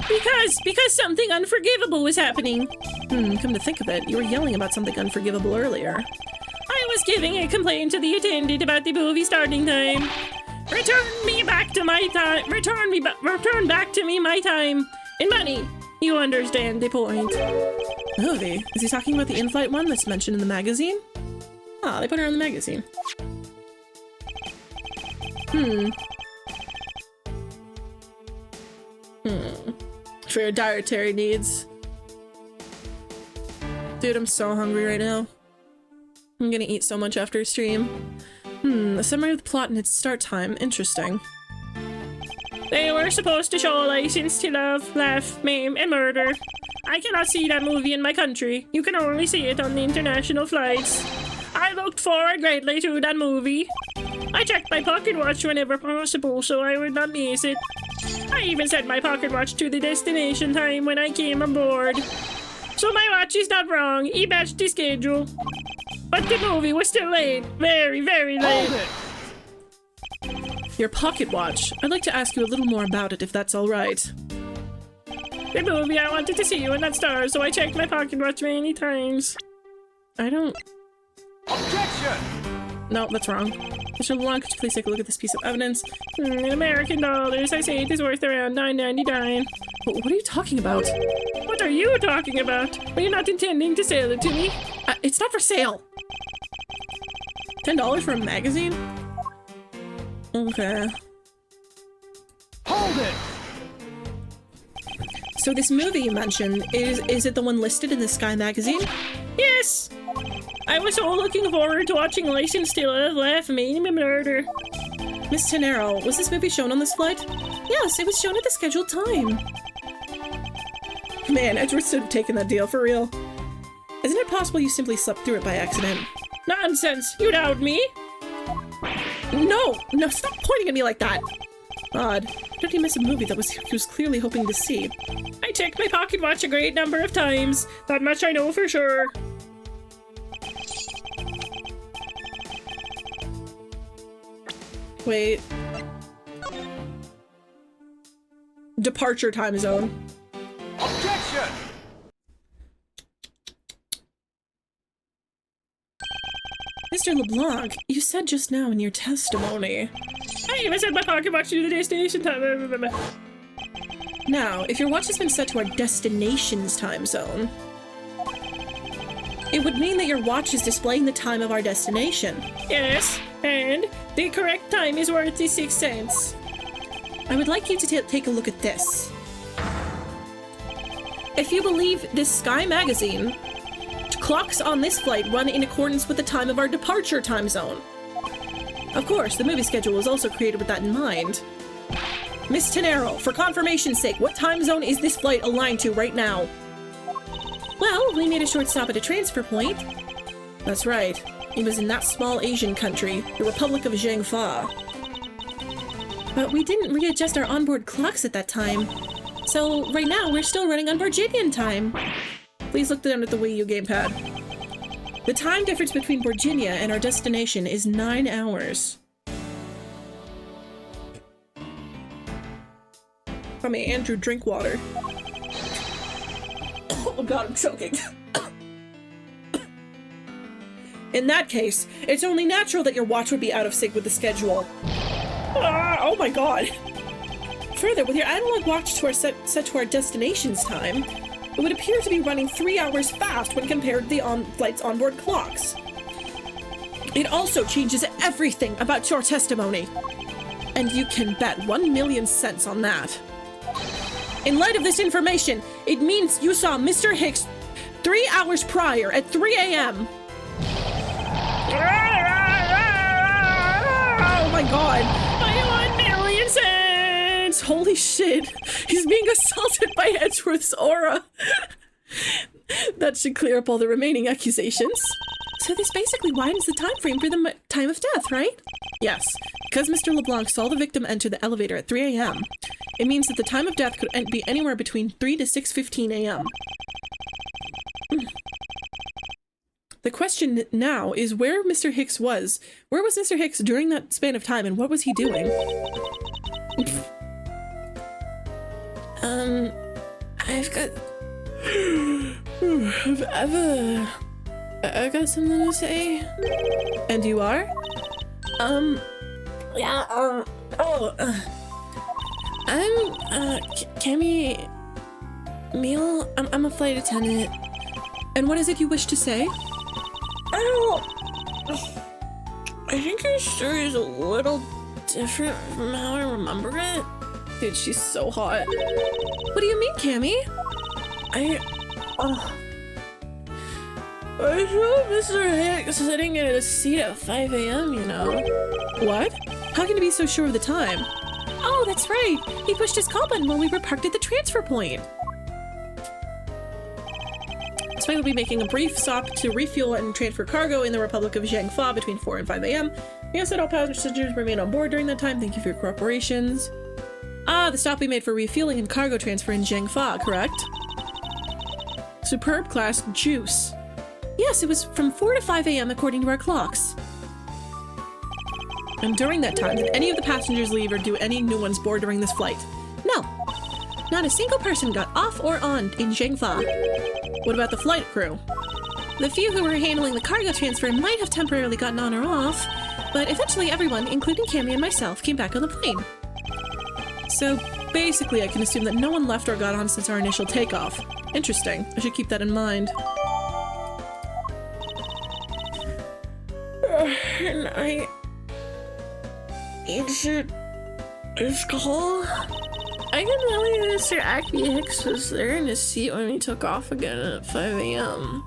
Because something unforgivable was happening. Come to think of it, you were yelling about something unforgivable earlier. I was giving a complaint to the attendant about the movie starting time. Return me back to my time. Return back to me my time and money. You understand the point. Movie? Is he talking about the in-flight one that's mentioned in the magazine? Ah, they put her in the magazine. For your dietary needs. Dude, I'm so hungry right now. I'm gonna eat so much after stream. A summary of the plot and its start time. Interesting. They were supposed to show a license to love, laugh, maim, and murder. I cannot see that movie in my country. You can only see it on the international flights. I looked forward greatly to that movie. I checked my pocket watch whenever possible so I would not miss it. I even set my pocket watch to the destination time when I came aboard. So my watch is not wrong. He matched the schedule. But the movie was still late. Very, very late. Hold it! Your pocket watch. I'd like to ask you a little more about it if that's alright. The movie, I wanted to see you in that star, so I checked my pocket watch many times. I don't... Objection! No, that's wrong. Mr. LeBlanc, could you please take a look at this piece of evidence? In American dollars, I say it is worth around $9.99. What are you talking about? What are you talking about? Were you not intending to sell it to me? It's not for sale! $10 for a magazine? Okay. Hold it! So this movie you mentioned, is it the one listed in the Sky magazine? Yes! I was so looking forward to watching License to Love, Laugh, Maim, and Murder. Miss Tenero, was this movie shown on this flight? Yes, it was shown at the scheduled time. Man, Edgeworth should have taken that deal, for real. Isn't it possible you simply slept through it by accident? Nonsense! You doubt me? No, stop pointing at me like that! Odd. How did he miss a movie that he was clearly hoping to see? I checked my pocket watch a great number of times. That much I know for sure. Wait. Departure time zone. Objection! Mr. LeBlanc, you said just now in your testimony. I even set my pocket watch to the destination time. Now, if your watch has been set to our destination's time zone, It would mean that your watch is displaying the time of our destination. Yes, and the correct time is worth the 6 cents. I would like you to take a look at this. If you believe this Sky magazine, clocks on this flight run in accordance with the time of our departure time zone. Of course, the movie schedule was also created with that in mind. Miss Tenero, for confirmation's sake, what time zone is this flight aligned to right now? Well, we made a short stop at a transfer point. That's right. It was in that small Asian country, the Republic of Zhengfa. But we didn't readjust our onboard clocks at that time. So right now, we're still running on Virginian time. Please look down at the Wii U gamepad. The time difference between Virginia and our destination is 9 hours. I mean, Andrew, drink water. Oh god, I'm choking. In that case, it's only natural that your watch would be out of sync with the schedule. Oh my god. Further, with your analog watch to set to our destination's time, it would appear to be running 3 hours fast when compared to the flight's onboard clocks. It also changes everything about your testimony. And you can bet 1,000,000 cents on that. In light of this information, it means you saw Mr. Hicks 3 hours prior at 3 a.m. Oh my god. I want 1,000,000 cents! Holy shit. He's being assaulted by Edgeworth's aura. That should clear up all the remaining accusations. So this basically widens the time frame for the time of death, right? Yes. Because Mr. LeBlanc saw the victim enter the elevator at 3 a.m., it means that the time of death could be anywhere between 3 to 6:15 a.m. The question now is where Mr. Hicks was. Where was Mr. Hicks during that span of time, and what was he doing? I've got something to say. And you are? I'm Cammy Meal. I'm a flight attendant. And what is it you wish to say? I think your story is a little different from how I remember it. Dude, she's so hot. What do you mean, Cammy? I saw Mr. Hicks sitting in a seat at 5 a.m., you know. What? How can you be so sure of the time? Oh, that's right. He pushed his call button when we were parked at the transfer point. So we will be making a brief stop to refuel and transfer cargo in the Republic of Zhengfa between 4 and 5 a.m. We ask that all passengers remain on board during that time. Thank you for your cooperations. Ah, the stop we made for refueling and cargo transfer in Zhengfa, correct? Superb class juice. Yes, it was from 4 to 5 a.m. according to our clocks. And during that time, did any of the passengers leave or do any new ones board during this flight? No. Not a single person got off or on in Zhengfa. What about the flight crew? The few who were handling the cargo transfer might have temporarily gotten on or off, but eventually everyone, including Cammy and myself, came back on the plane. So basically I can assume that no one left or got on since our initial takeoff. Interesting. I should keep that in mind. And I answered his call. I can tell you Mr. Acme Hicks was there in his seat when we took off again at 5 a.m.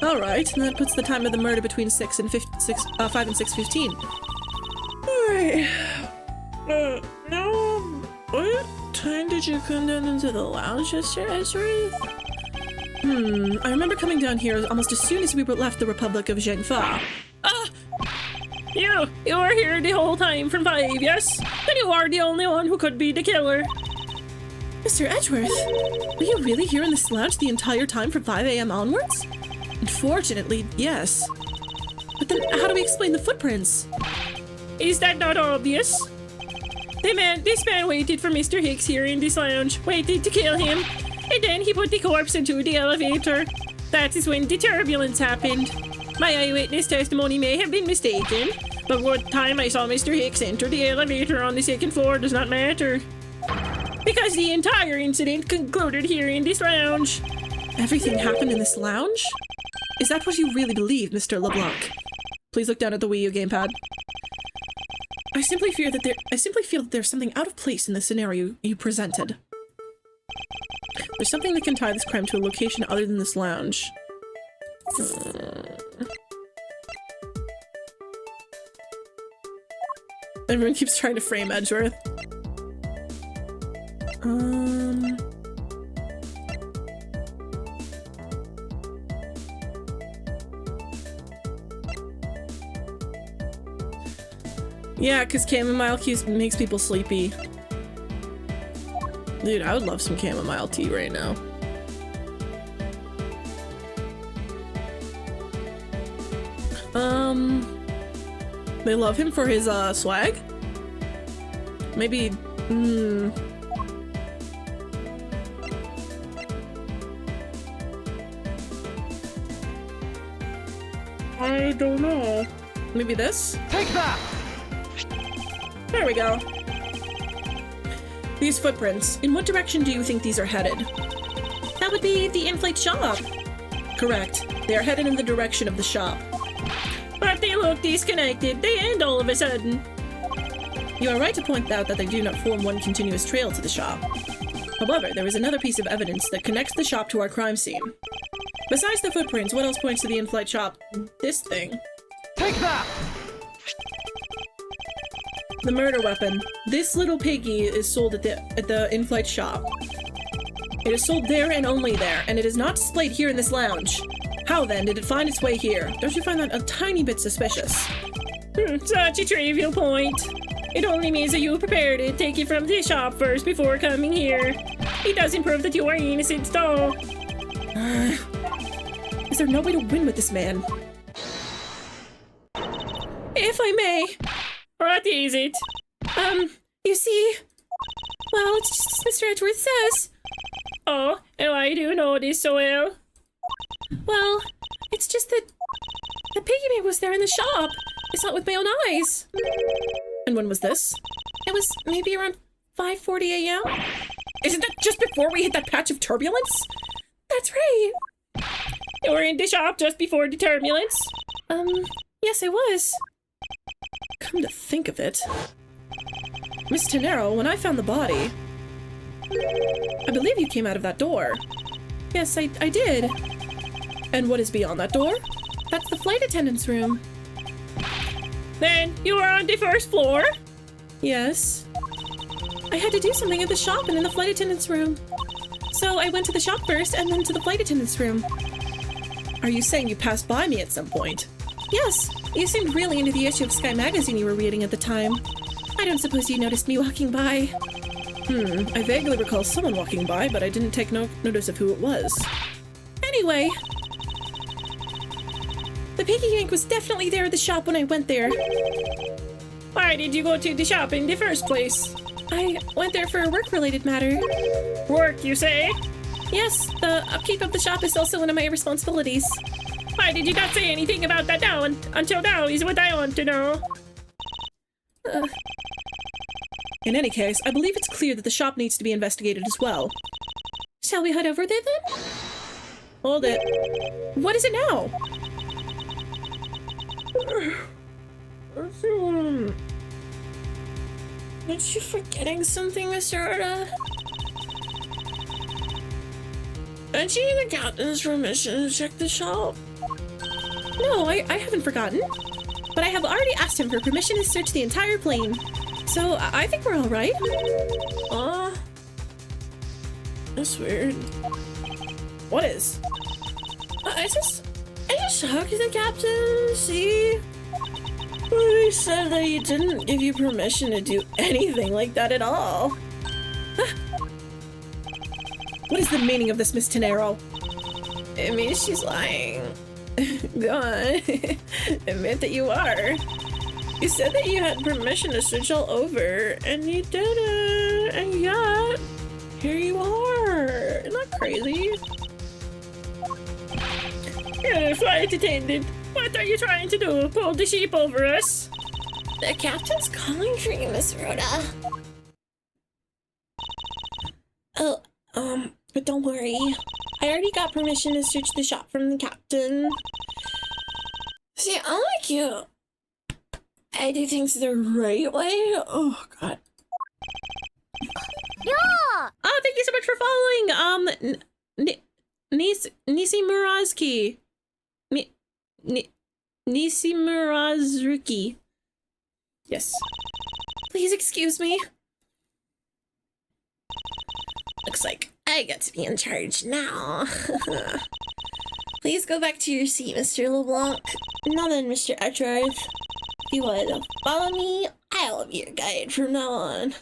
Alright, and that puts the time of the murder between 5 and 6:15. Alright. No. What time did you come down into the lounge, Mr. Edgeworth? I remember coming down here almost as soon as we left the Republic of Zhengfa. You were here the whole time from 5, yes? Then you are the only one who could be the killer. Mr. Edgeworth, were you really here in this lounge the entire time from 5 a.m. onwards? Unfortunately, yes. But then how do we explain the footprints? Is that not obvious? This man waited for Mr. Hicks here in this lounge, waited to kill him, and then he put the corpse into the elevator. That is when the turbulence happened. My eyewitness testimony may have been mistaken, but what time I saw Mr. Hicks enter the elevator on the 2nd floor does not matter. Because the entire incident concluded here in this lounge. Everything happened in this lounge? Is that what you really believe, Mr. LeBlanc? Please look down at the Wii U gamepad. I simply feel that there's something out of place in the scenario you presented. There's something that can tie this crime to a location other than this lounge. Everyone keeps trying to frame Edgeworth. Yeah, because chamomile makes people sleepy. Dude, I would love some chamomile tea right now. They love him for his, swag? Maybe, I don't know. Maybe this? Take that! There we go. These footprints, in what direction do you think these are headed? That would be the inflate shop. Correct. They are headed in the direction of the shop. But they look disconnected. They end all of a sudden. You are right to point out that they do not form one continuous trail to the shop. However, there is another piece of evidence that connects the shop to our crime scene. Besides the footprints, what else points to the in-flight shop? This thing. Take that! The murder weapon. This little piggy is sold at the in-flight shop. It is sold there and only there, and it is not displayed here in this lounge. How then did it find its way here? Don't you find that a tiny bit suspicious? Such a trivial point. It only means that you prepared it, take it from the shop first before coming here. It doesn't prove that you are innocent at all. Is there no way to win with this man? If I may. What is it? You see? Well, it's just as Mr. Edgeworth says. Oh, and why do you know this so well? Well, it's just that the piggy bank was there in the shop. I saw it with my own eyes. And when was this? It was maybe around 5:40 a.m. Isn't that just before we hit that patch of turbulence? That's right. You were in the shop just before the turbulence? Yes, I was. Come to think of it. Miss Tenero, when I found the body, I believe you came out of that door. Yes, I did. And what is beyond that door? That's the flight attendant's room. Then you were on the first floor? Yes. I had to do something at the shop and in the flight attendant's room. So I went to the shop first and then to the flight attendant's room. Are you saying you passed by me at some point? Yes. You seemed really into the issue of Sky Magazine you were reading at the time. I don't suppose you noticed me walking by. I vaguely recall someone walking by, but I didn't take notice of who it was. Anyway, the piggy bank was definitely there at the shop when I went there. Why did you go to the shop in the first place? I went there for a work-related matter. Work, you say? Yes, the upkeep of the shop is also one of my responsibilities. Why did you not say anything about that now until now is what I want to know. In any case, I believe it's clear that the shop needs to be investigated as well. Shall we head over there then? Hold it. What is it now? Aren't you forgetting something, Mr. Arda? Aren't you the captain's permission to check the shop? No, I haven't forgotten. But I have already asked him for permission to search the entire plane. So I think we're all right. That's weird. What is? I just talked to the captain, see? But he said that he didn't give you permission to do anything like that at all. What is the meaning of this, Miss Tenero? It means she's lying. Go on. Admit that you are. You said that you had permission to search all over, and you didn't. And yet, here you are. Isn't that crazy? Flight attendant, what are you trying to do? Pull the sheep over us? The captain's calling for you, Miss Rhoda. Oh, but don't worry. I already got permission to search the shop from the captain. See, unlike you, I do things the right way. Oh, God. Oh, thank you so much for following. Nisi Murazki. Nisi Murazruki. Yes. Please excuse me. Looks like I get to be in charge now. Please go back to your seat, Mr. LeBlanc. Now then, Mr. Etrarth. If you want to follow me, I'll be your guide from now on.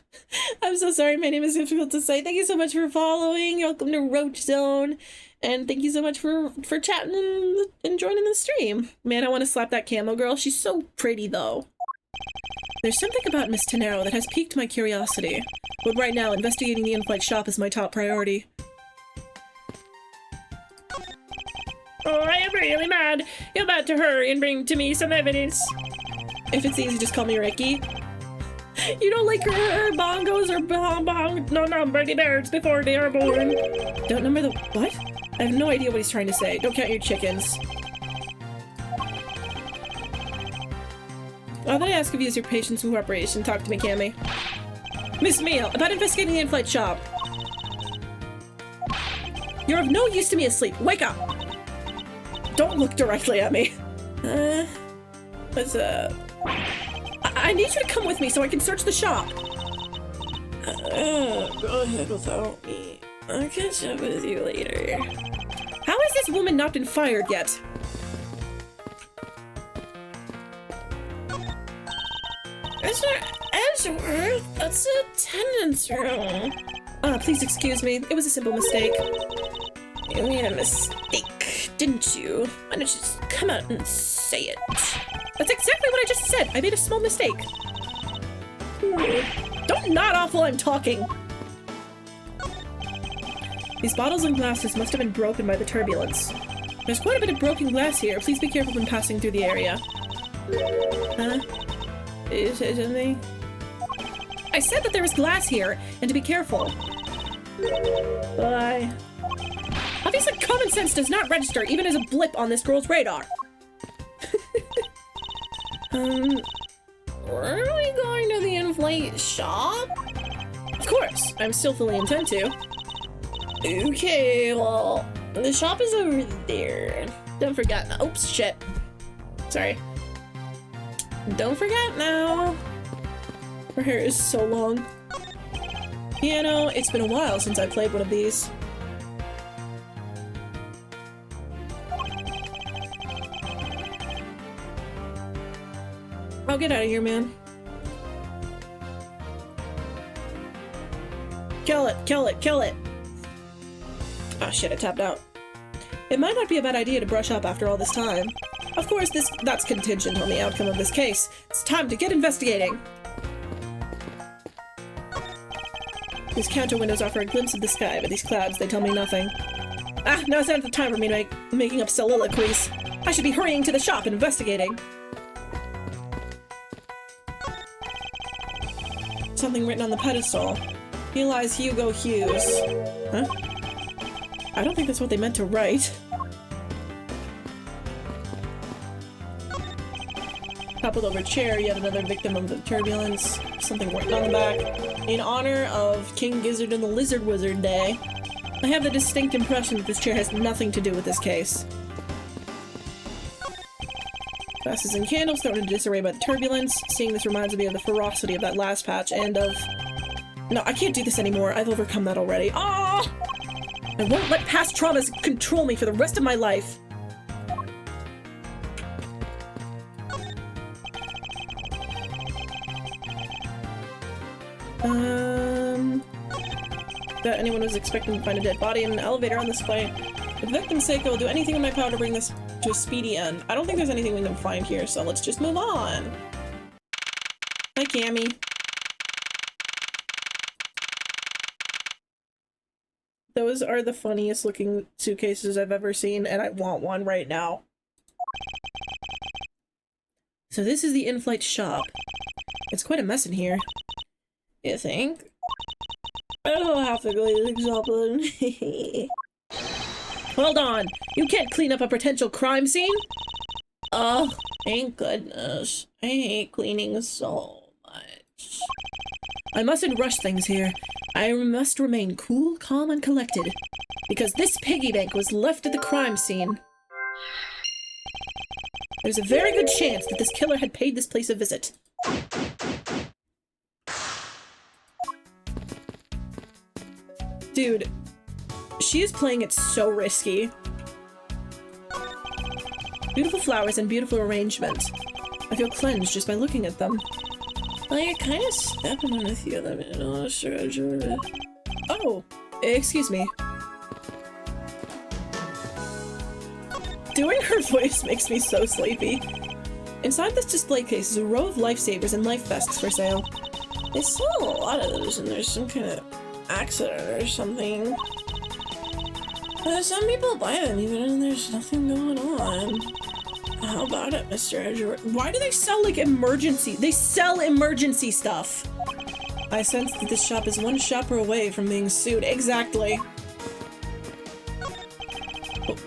I'm so sorry, my name is difficult to say. Thank you so much for following. Welcome to Roach Zone. And thank you so much for chatting and joining the stream. Man, I want to slap that camo girl. She's so pretty, though. There's something about Miss Tenero that has piqued my curiosity. But right now, investigating the in-flight shop is my top priority. Oh, I am really mad. You're about to hurry and bring to me some evidence. If it's easy, just call me Ricky. You don't like her bongos or bong? No number the birds before they are born. Don't number the what? I have no idea what he's trying to say. Don't count your chickens. All that I ask of you is your patience and cooperation. Talk to me, Cammy. Miss Meal, about investigating the in-flight shop. You're of no use to me asleep. Wake up! Don't look directly at me. What's up? I need you to come with me so I can search the shop. Go ahead without me. I'll catch up with you later. How has this woman not been fired yet? Mr. Edgeworth, that's attendance room. Please excuse me. It was a simple mistake. You made a mistake, didn't you? Why don't you just come out and say it? That's exactly what I just said. I made a small mistake. Don't nod off while I'm talking. These bottles and glasses must have been broken by the turbulence. There's quite a bit of broken glass here. Please be careful when passing through the area. Huh? Did you say something? I said that there is glass here, and to be careful. Bye. Obviously, common sense does not register, even as a blip on this girl's radar. Were we going to the in-flight shop? Of course, I'm still fully intent to. Okay, well, the shop is over there. Don't forget now. Oops, shit. Sorry. Don't forget now. Her hair is so long. Piano, it's been a while since I played one of these. I'll get out of here, man. Kill it, kill it, kill it! Oh shit, I tapped out. It might not be a bad idea to brush up after all this time. Of course, that's contingent on the outcome of this case. It's time to get investigating! These counter windows offer a glimpse of the sky, but these clouds, they tell me nothing. Ah, now it's not the time for me to making up soliloquies. I should be hurrying to the shop and investigating. Something written on the pedestal. Here lies Hugo Hughes. Huh? I don't think that's what they meant to write. Toppled over chair, yet another victim of the turbulence. Something written on the back. In honor of King Gizzard and the Lizard Wizard Day. I have the distinct impression that this chair has nothing to do with this case. Glasses and candles thrown into disarray by the turbulence. Seeing this reminds me of the ferocity of that last patch and of... No, I can't do this anymore. I've overcome that already. Oh! I won't let past traumas control me for the rest of my life. That anyone was expecting to find a dead body in an elevator on this flight. For the victim's sake, I will do anything in my power to bring this to a speedy end. I don't think there's anything we can find here, so let's just move on. Hi, Cammy. Those are the funniest looking suitcases I've ever seen, and I want one right now. So this is the in-flight shop. It's quite a mess in here. You think? Oh, telepathically something. Hold on. You can't clean up a potential crime scene? Oh, thank goodness. I hate cleaning so much. I mustn't rush things here. I must remain cool, calm, and collected. Because this piggy bank was left at the crime scene. There's a very good chance that this killer had paid this place a visit. Dude, she is playing it so risky. Beautiful flowers and beautiful arrangement. I feel cleansed just by looking at them. Well, you're kind of stepping on a few of them, you know, sure. Oh, excuse me. Doing her voice makes me so sleepy. Inside this display case is a row of lifesavers and life vests for sale. They sell a lot of those, and there's some kind of accident or something. Some people buy them even and there's nothing going on. How about it, Mr. Edgeworth? Why do they sell, like, emergency? They sell emergency stuff! I sense that this shop is one shopper away from being sued. Exactly.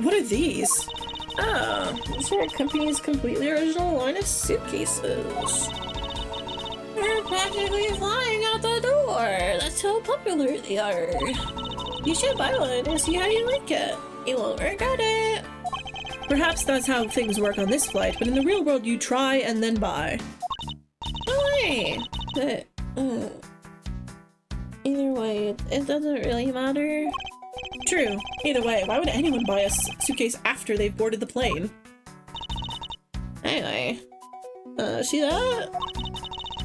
What are these? Oh, these are our company's completely original line of suitcases. They're practically flying out the door. That's how popular they are. You should buy one and see how you like it. You won't regret it. Perhaps that's how things work on this flight, but in the real world you try and then buy. No way. But, either way, it doesn't really matter. True. Either way, why would anyone buy a suitcase after they've boarded the plane? Anyway, see that?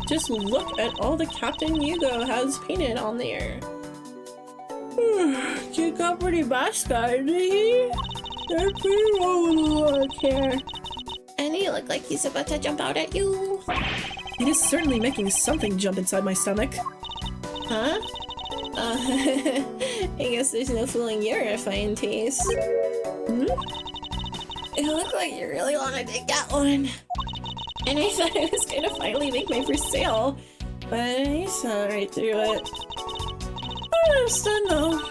Just look at all the Captain Hugo has painted on there. He got pretty mascot, didn't he? They're pretty low with a lot of care. And he looked like he's about to jump out at you. It is certainly making something jump inside my stomach. Huh? I guess there's no fooling your refined taste. Hmm? It looked like you really wanted to get one. And I thought I was gonna finally make my first sale, but I saw right through it. I understand though.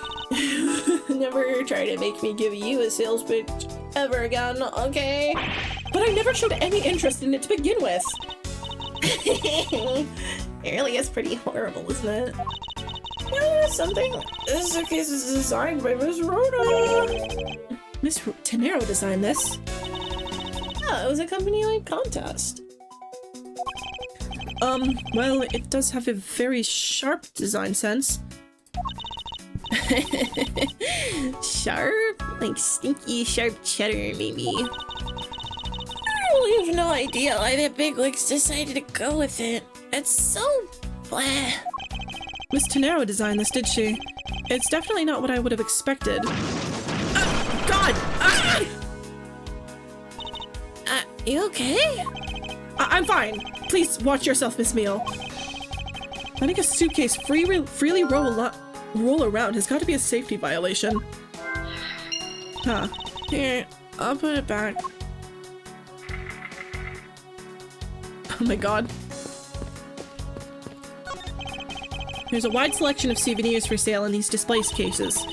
Never try to make me give you a sales pitch ever again, okay? But I never showed any interest in it to begin with. It really is pretty horrible, isn't it? You know something? This suitcase is designed by Miss Rhoda. Miss Tenero designed this. Yeah, it was a company-wide contest. Well, it does have a very sharp design sense. Sharp? Like stinky sharp cheddar, maybe. I really have no idea why the bigwigs decided to go with it. It's so blah. Miss Tenero designed this, did she? It's definitely not what I would have expected. God! Ah! You okay? I'm fine. Please watch yourself, Miss Meal. Letting a suitcase freely roll around has got to be a safety violation. Huh. Here, I'll put it back. Oh my god. There's a wide selection of souvenirs for sale in these display cases.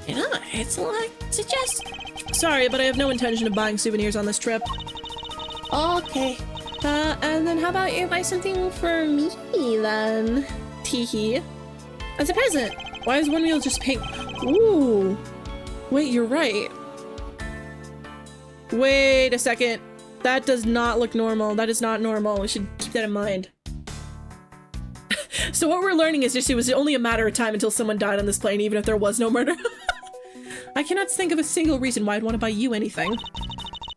You know, it's a lot to suggest. Sorry, but I have no intention of buying souvenirs on this trip. Okay. And then how about you buy something for me, then? Teehee. As a present. Why is one wheel just pink? Ooh. Wait, you're right. Wait a second. That does not look normal. That is not normal. We should keep that in mind. So what we're learning is just it was only a matter of time until someone died on this plane, even if there was no murder. I cannot think of a single reason why I'd want to buy you anything.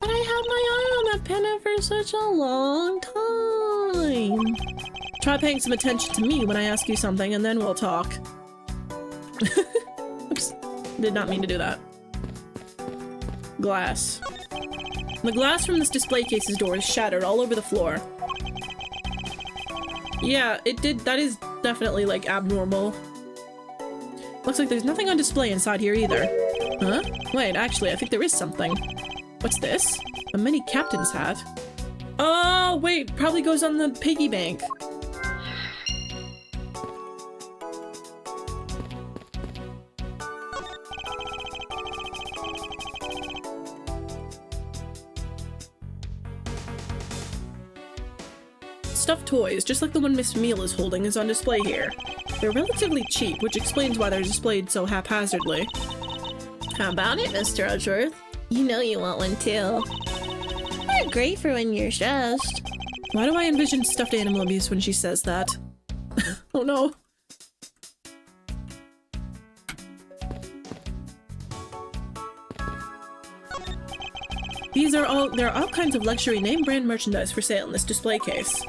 But I had my eye on that pennant for such a long time. Try paying some attention to me when I ask you something, and then we'll talk. Oops. Did not mean to do that. Glass. The glass from this display case's door is shattered all over the floor. Yeah, it did. That is definitely, like, abnormal. Looks like there's nothing on display inside here either. Huh? Wait, actually, I think there is something. What's this? A mini captain's hat. Oh, wait, probably goes on the piggy bank. stuffed toys, just like the one Miss Meal is holding, is on display here. They're relatively cheap, which explains why they're displayed so haphazardly. How about it, Mr. Edgeworth? You know you want one too. They're great for when you're stressed. Why do I envision stuffed animal abuse when she says that? Oh no. There are all kinds of luxury name brand merchandise for sale in this display case.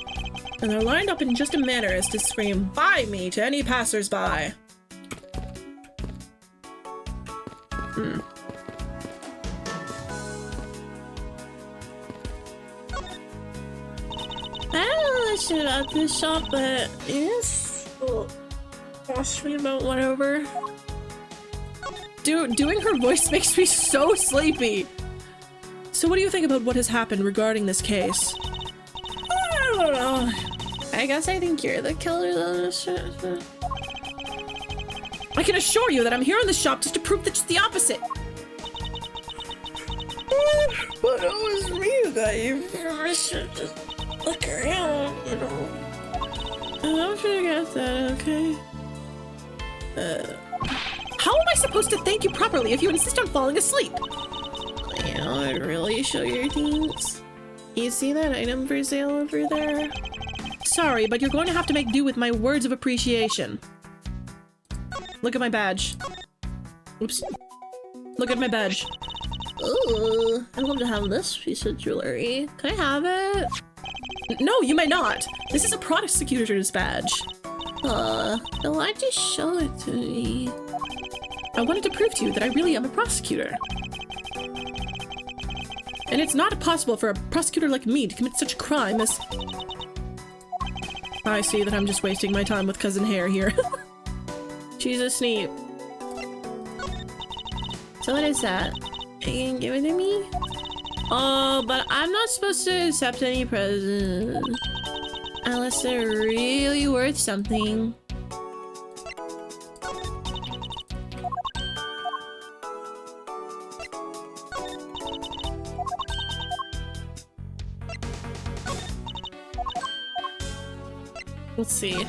And they're lined up in just a manner as to scream, "Buy me!" to any passers-by. I don't know much about this shop, but yes, ask me about whatever. Doing her voice makes me so sleepy. So what do you think about what has happened regarding this case? I don't know. I guess I think you're the killer though. I can assure you that I'm here in the shop just to prove that it's the opposite. But it was me that you should just look around, you know. I'm sure you got that, okay? How am I supposed to thank you properly if you insist on falling asleep? You know, I'd really show your things. You see that item for sale over there? Sorry, but you're going to have to make do with my words of appreciation. Look at my badge. Oops. Look at my badge. Ooh, I'd love to have this piece of jewelry. Can I have it? No, you may not. This is a prosecutor's badge. Then why'd you show it to me? I wanted to prove to you that I really am a prosecutor. And it's not possible for a prosecutor like me to commit such a crime as... I see that I'm just wasting my time with Cousin Hare here. She's a sneak. So what is that? Are you gonna give it to me? Oh, but I'm not supposed to accept any presents. Unless they're really worth something. Let's see.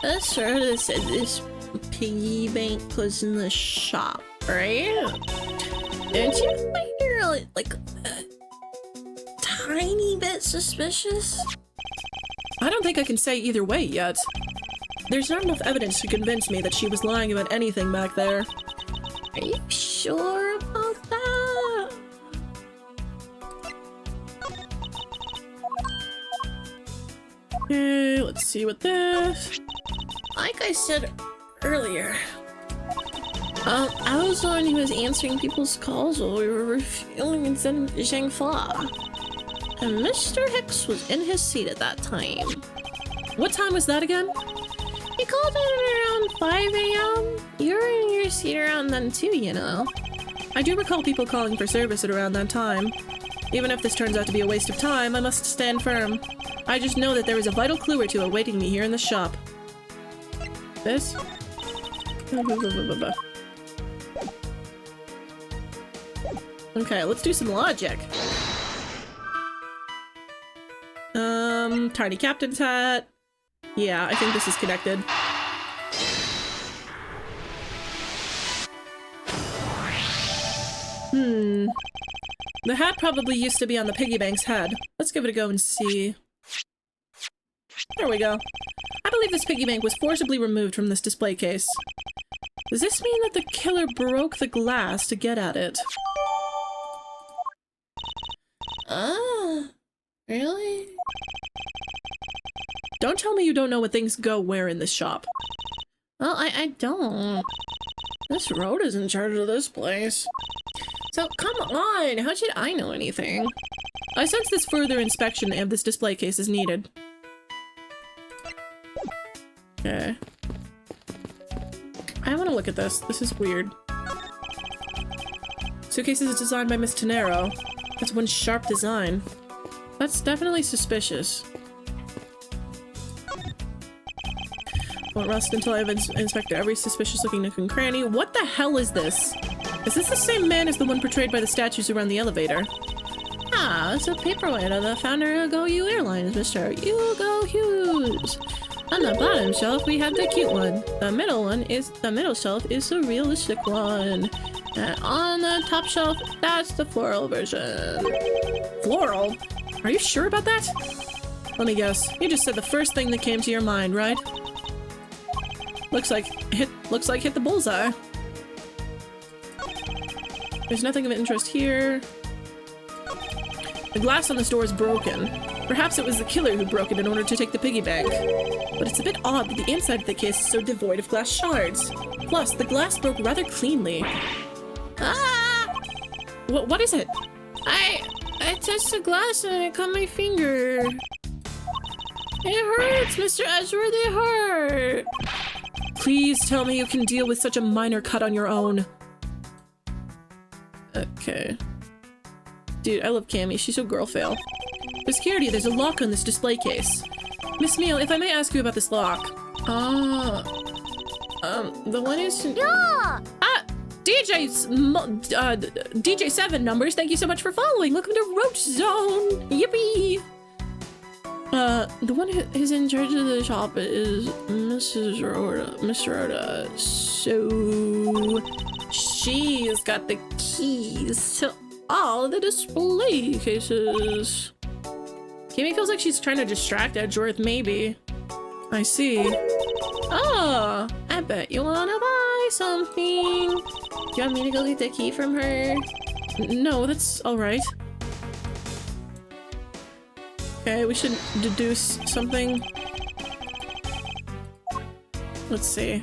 I sort of said this piggy bank was in the shop, right? Don't you find her like a tiny bit suspicious? I don't think I can say either way yet. There's not enough evidence to convince me that she was lying about anything back there. Are you sure about that? Okay, let's see what this... Like I said earlier, I was the one who was answering people's calls while we were refueling in Zhangfa. And Mr. Hicks was in his seat at that time. What time was that again? He called in around 5 a.m. You were in your seat around then too, you know. I do recall people calling for service at around that time. Even if this turns out to be a waste of time, I must stand firm. I just know that there is a vital clue or two awaiting me here in the shop. This? Okay, let's do some logic. Tiny captain's hat. Yeah, I think this is connected. The hat probably used to be on the piggy bank's head. Let's give it a go and see. There we go. I believe this piggy bank was forcibly removed from this display case. Does this mean that the killer broke the glass to get at it? Really? Don't tell me you don't know what things go where in this shop. Well, I don't. This road is in charge of this place. So, come on, how should I know anything? I sense this further inspection of this display case is needed. Okay. I want to look at this. This is weird. Suitcase is designed by Miss Tenero. That's one sharp design. That's definitely suspicious. Won't rest until I've inspected every suspicious-looking nook and cranny. What the hell is this? Is this the same man as the one portrayed by the statues around the elevator? Ah, it's a paperweight of the founder of Go You Airlines, Mr. Hugo Hughes. On the bottom shelf, we have the cute one. The middle shelf is the realistic one. And on the top shelf, that's the floral version. Floral? Are you sure about that? Let me guess. You just said the first thing that came to your mind, right? Looks like hit the bullseye. There's nothing of interest here. The glass on this door is broken. Perhaps it was the killer who broke it in order to take the piggy bank. But it's a bit odd that the inside of the case is so devoid of glass shards. Plus, the glass broke rather cleanly. Ah! What is it? I touched the glass and it cut my finger. It hurts, Mr. Edgeworth, it hurt. Please tell me you can deal with such a minor cut on your own. Okay. Dude, I love Cammy. She's so girl fail. For security, there's a lock on this display case. Miss Meal, if I may ask you about this lock. The one is... Yeah! DJ7 numbers, thank you so much for following. Welcome to Roach Zone. Yippee! The one who's in charge of the shop is Mrs. Rhoda. Miss Rhoda. So... she's got the keys to all the display cases. Kimmy feels like she's trying to distract Edgeworth, maybe. I see. Oh, I bet you wanna buy something. Do you want me to go get the key from her? No, that's alright. Okay, we should deduce something. Let's see.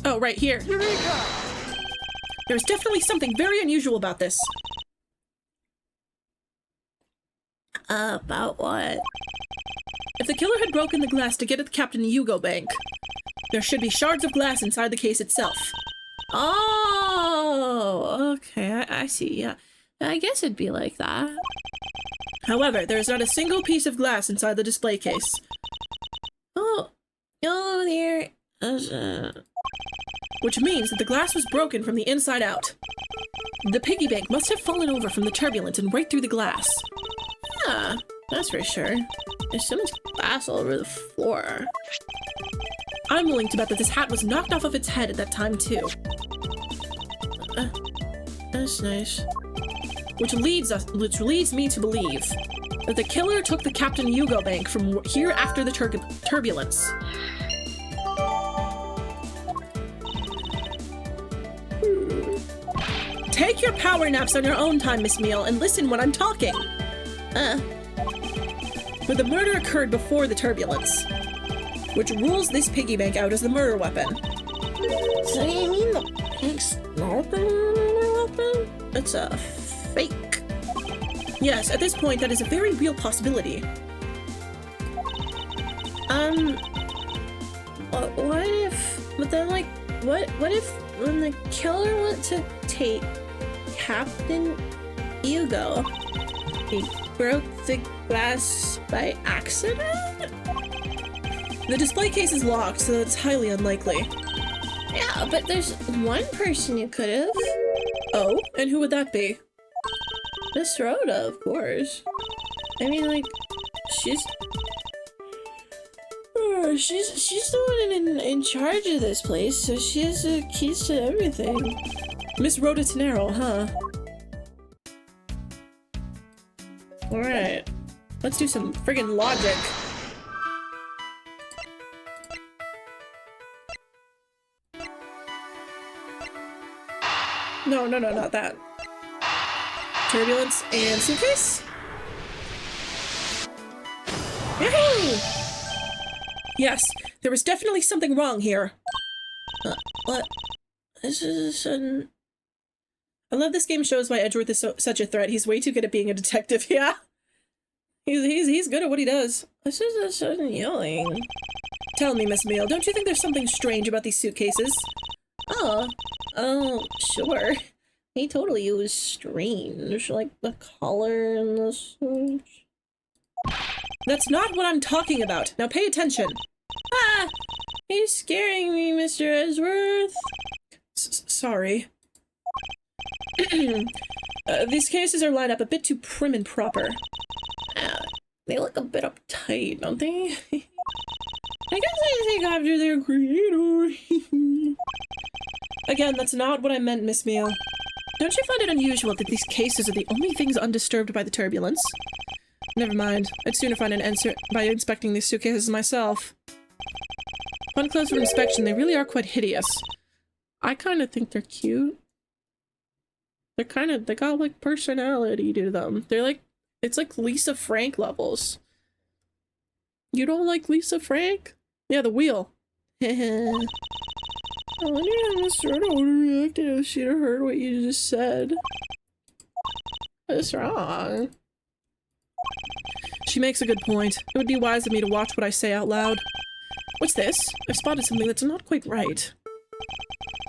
Oh, right here. Eureka! There's definitely something very unusual about this. About what? If the killer had broken the glass to get at the Captain Hugo Bank, there should be shards of glass inside the case itself. Oh, okay, I see, yeah. I guess it'd be like that. However, there is not a single piece of glass inside the display case. Oh, there is Which means that the glass was broken from the inside out. The piggy bank must have fallen over from the turbulence and right through the glass. Yeah, that's for sure. There's so much glass all over the floor. I'm willing to bet that this hat was knocked off of its head at that time too. That's nice. Which leads me to believe that the killer took the Captain Hugo Bank from here after the turbulence. Take your power naps on your own time, Miss Meal, and listen when I'm talking. But the murder occurred before the turbulence, which rules this piggy bank out as the murder weapon. So you mean the pink's not the murder weapon? It's a fake. Yes, at this point, that is a very real possibility. What if... But then, like, what if when the killer went to take Captain Hugo, he broke the glass by accident? The display case is locked, so it's highly unlikely. Yeah, but there's one person you could have. Oh, and who would that be? Miss Rhoda, of course. I mean, like, she's the one in charge of this place, so she has the keys to everything. Miss Rhoda Tenero, huh? Alright. Let's do some friggin' logic. No, not that. Turbulence and suitcase? Yahoo! Yes, there was definitely something wrong here. What? This is a sudden... I love this game shows why Edgeworth is such a threat. He's way too good at being a detective, yeah. He's good at what he does. This is a sudden yelling. Tell me, Miss Meal, don't you think there's something strange about these suitcases? Oh, sure. He totally was strange, like the collar and the such. That's not what I'm talking about. Now pay attention. Ah! He's scaring me, Mr. Edgeworth. Sorry. These cases are lined up a bit too prim and proper. They look a bit uptight, don't they? I guess I think after their creator. Again, that's not what I meant, Miss Meal. Don't you find it unusual that these cases are the only things undisturbed by the turbulence? Never mind. I'd sooner find an answer by inspecting these suitcases myself. Upon closer inspection, they really are quite hideous. I kind of think they're cute. They got like personality to them. They're like, it's like Lisa Frank levels. You don't like Lisa Frank? Yeah, the wheel. I wonder how Miss Rhoda would have reacted if she'd have heard what you just said. What's wrong? She makes a good point. It would be wise of me to watch what I say out loud. What's this? I've spotted something that's not quite right.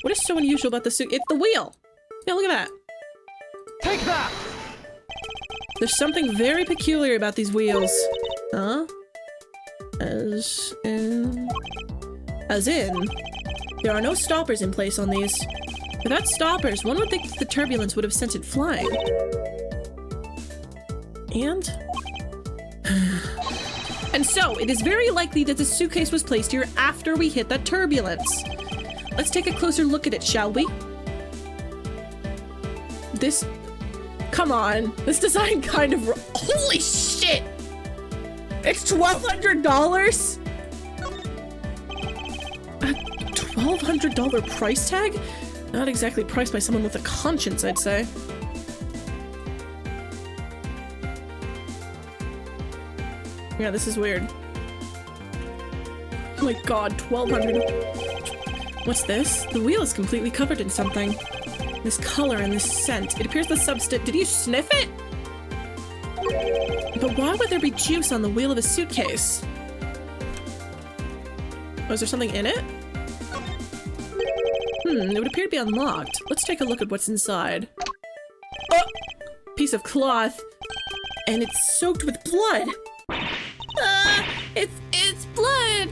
What is so unusual about the suit? It's the wheel! Yeah, look at that. Take that! There's something very peculiar about these wheels. Huh? As in, there are no stoppers in place on these. Without stoppers, one would think the turbulence would have sent it flying. And? And so, it is very likely that the suitcase was placed here after we hit that turbulence. Let's take a closer look at it, shall we? This... Come on. This design kind of... Holy shit! It's $1,200?! A $1,200 price tag? Not exactly priced by someone with a conscience, I'd say. Yeah, this is weird. Oh my god, $1,200. What's this? The wheel is completely covered in something. This color and this scent. It appears the substance. Did you sniff it? But why would there be juice on the wheel of a suitcase? Oh, is there something in it? It would appear to be unlocked. Let's take a look at what's inside. Oh! Piece of cloth. And it's soaked with blood. It's blood!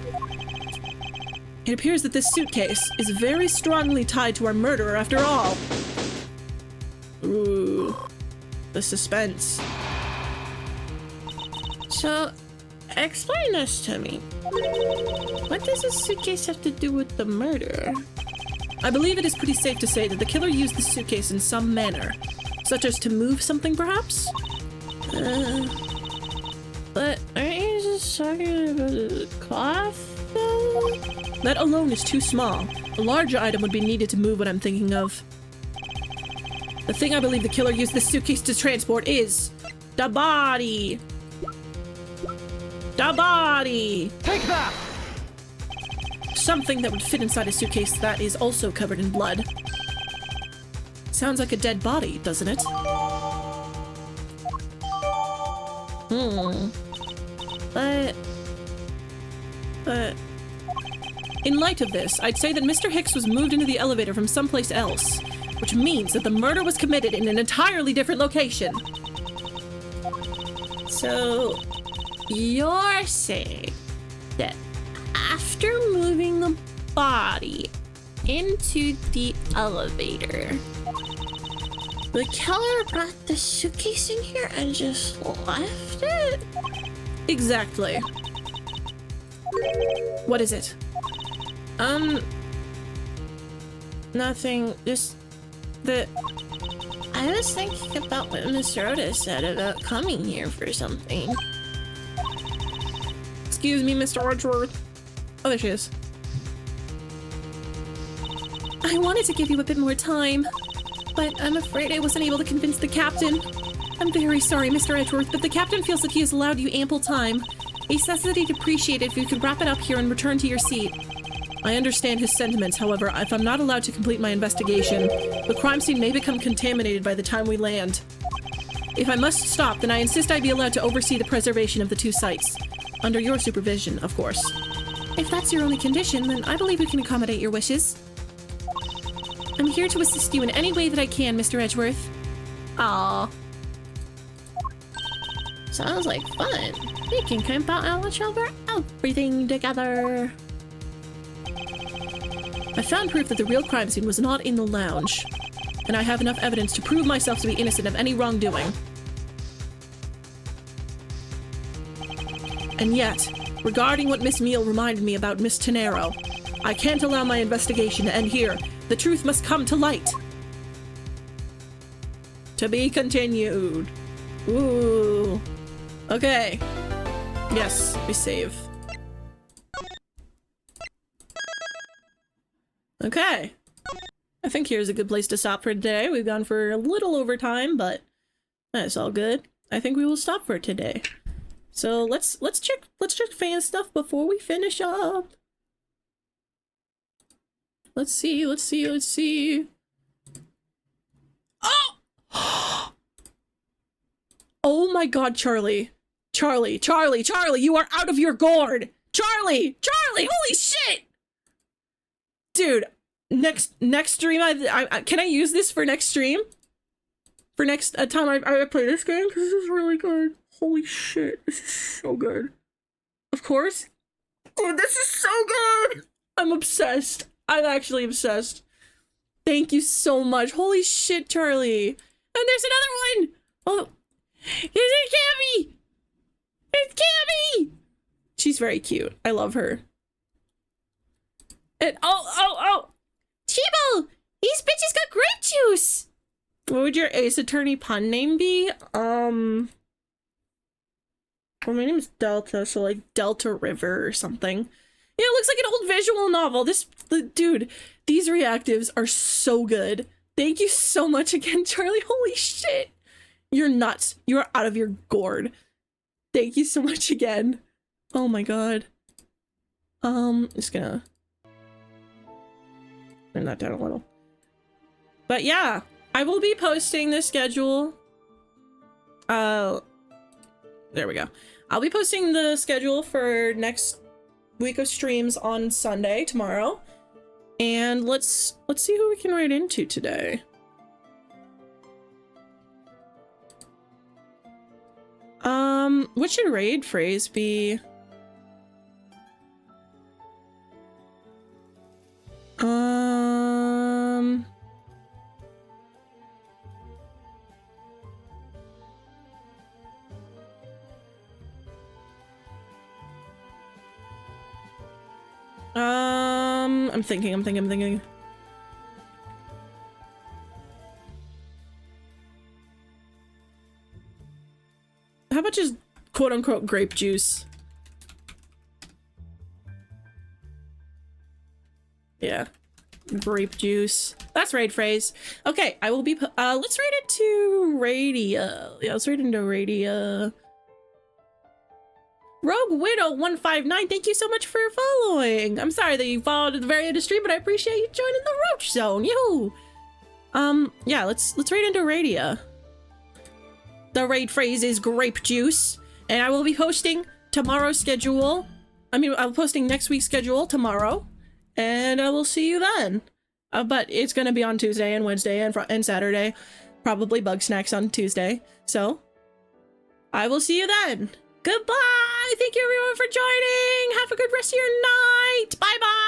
It appears that this suitcase is very strongly tied to our murderer after all. Ooh. The suspense. So, explain this to me. What does this suitcase have to do with the murder? I believe it is pretty safe to say that the killer used the suitcase in some manner, such as to move something, perhaps? But aren't you just talking about the cloth, though? That alone is too small. A larger item would be needed to move what I'm thinking of. The thing I believe the killer used this suitcase to transport is... the body! The body! Take that! Something that would fit inside a suitcase that is also covered in blood. Sounds like a dead body, doesn't it? But... In light of this, I'd say that Mr. Hicks was moved into the elevator from someplace else, which means that the murder was committed in an entirely different location. So, you're saying that after moving the body into the elevator, the killer brought the suitcase in here and just left it? Exactly. What is it? Nothing. Just that I was thinking about what Miss Rhoda said about coming here for something. Excuse me, Mr. Edgeworth. Oh, there she is. I wanted to give you a bit more time, but I'm afraid I wasn't able to convince the captain. I'm very sorry, Mr. Edgeworth, but the captain feels that he has allowed you ample time. He says that he'd appreciate it if you could wrap it up here and return to your seat. I understand his sentiments, however, if I'm not allowed to complete my investigation, the crime scene may become contaminated by the time we land. If I must stop, then I insist I be allowed to oversee the preservation of the two sites. Under your supervision, of course. If that's your only condition, then I believe we can accommodate your wishes. I'm here to assist you in any way that I can, Mr. Edgeworth. Aww. Sounds like fun. We can camp out and watch over everything together. I found proof that the real crime scene was not in the lounge, and I have enough evidence to prove myself to be innocent of any wrongdoing. And yet, regarding what Miss Meal reminded me about Miss Tenero, I can't allow my investigation to end here. The truth must come to light. To be continued. Ooh. Okay. Yes, we save. Okay. I think here's a good place to stop for today. We've gone for a little over time, but that's all good. I think we will stop for today. So let's check fan stuff before we finish up. Let's see. Oh! Oh my god, Charlie, you are out of your gourd! Charlie, holy shit! Dude, next stream, I can I use this for next stream? For next time I play this game? Because this is really good. Holy shit, this is so good. Of course. Oh, this is so good! I'm obsessed. I'm actually obsessed. Thank you so much. Holy shit, Charlie. And there's another one! Oh, it's Cammy! It's Cammy! She's very cute. I love her. And oh! Chibo! These bitches got grape juice! What would your Ace Attorney pun name be? Well, my name is Delta, so like Delta River or something. Yeah, it looks like an old visual novel. Dude, these reactives are so good. Thank you so much again, Charlie. Holy shit. You're nuts. You are out of your gourd. Thank you so much again. Oh my god. Just gonna turn that down a little. But yeah, I will be posting the schedule. There we go. I'll be posting the schedule for next week of streams on Sunday, tomorrow. And let's see who we can raid into today. What should raid phrase be? I'm thinking. How about just quote-unquote grape juice? Yeah. Grape juice. That's raid phrase. Okay, I will be let's raid it to radio. Yeah, let's raid into radio. Rogue Widow 159, thank you so much for following. I'm sorry that you followed at the very end of the stream, but I appreciate you joining the Roach Zone. Yoo! Yeah, let's raid into radio. The raid phrase is grape juice, and I will be posting tomorrow's schedule. I'll be posting next week's schedule tomorrow, and I will see you then. But it's gonna be on Tuesday and Wednesday and Saturday, probably bug snacks on Tuesday. So I will see you then. Goodbye. Thank you everyone for joining. Have a good rest of your night. Bye bye.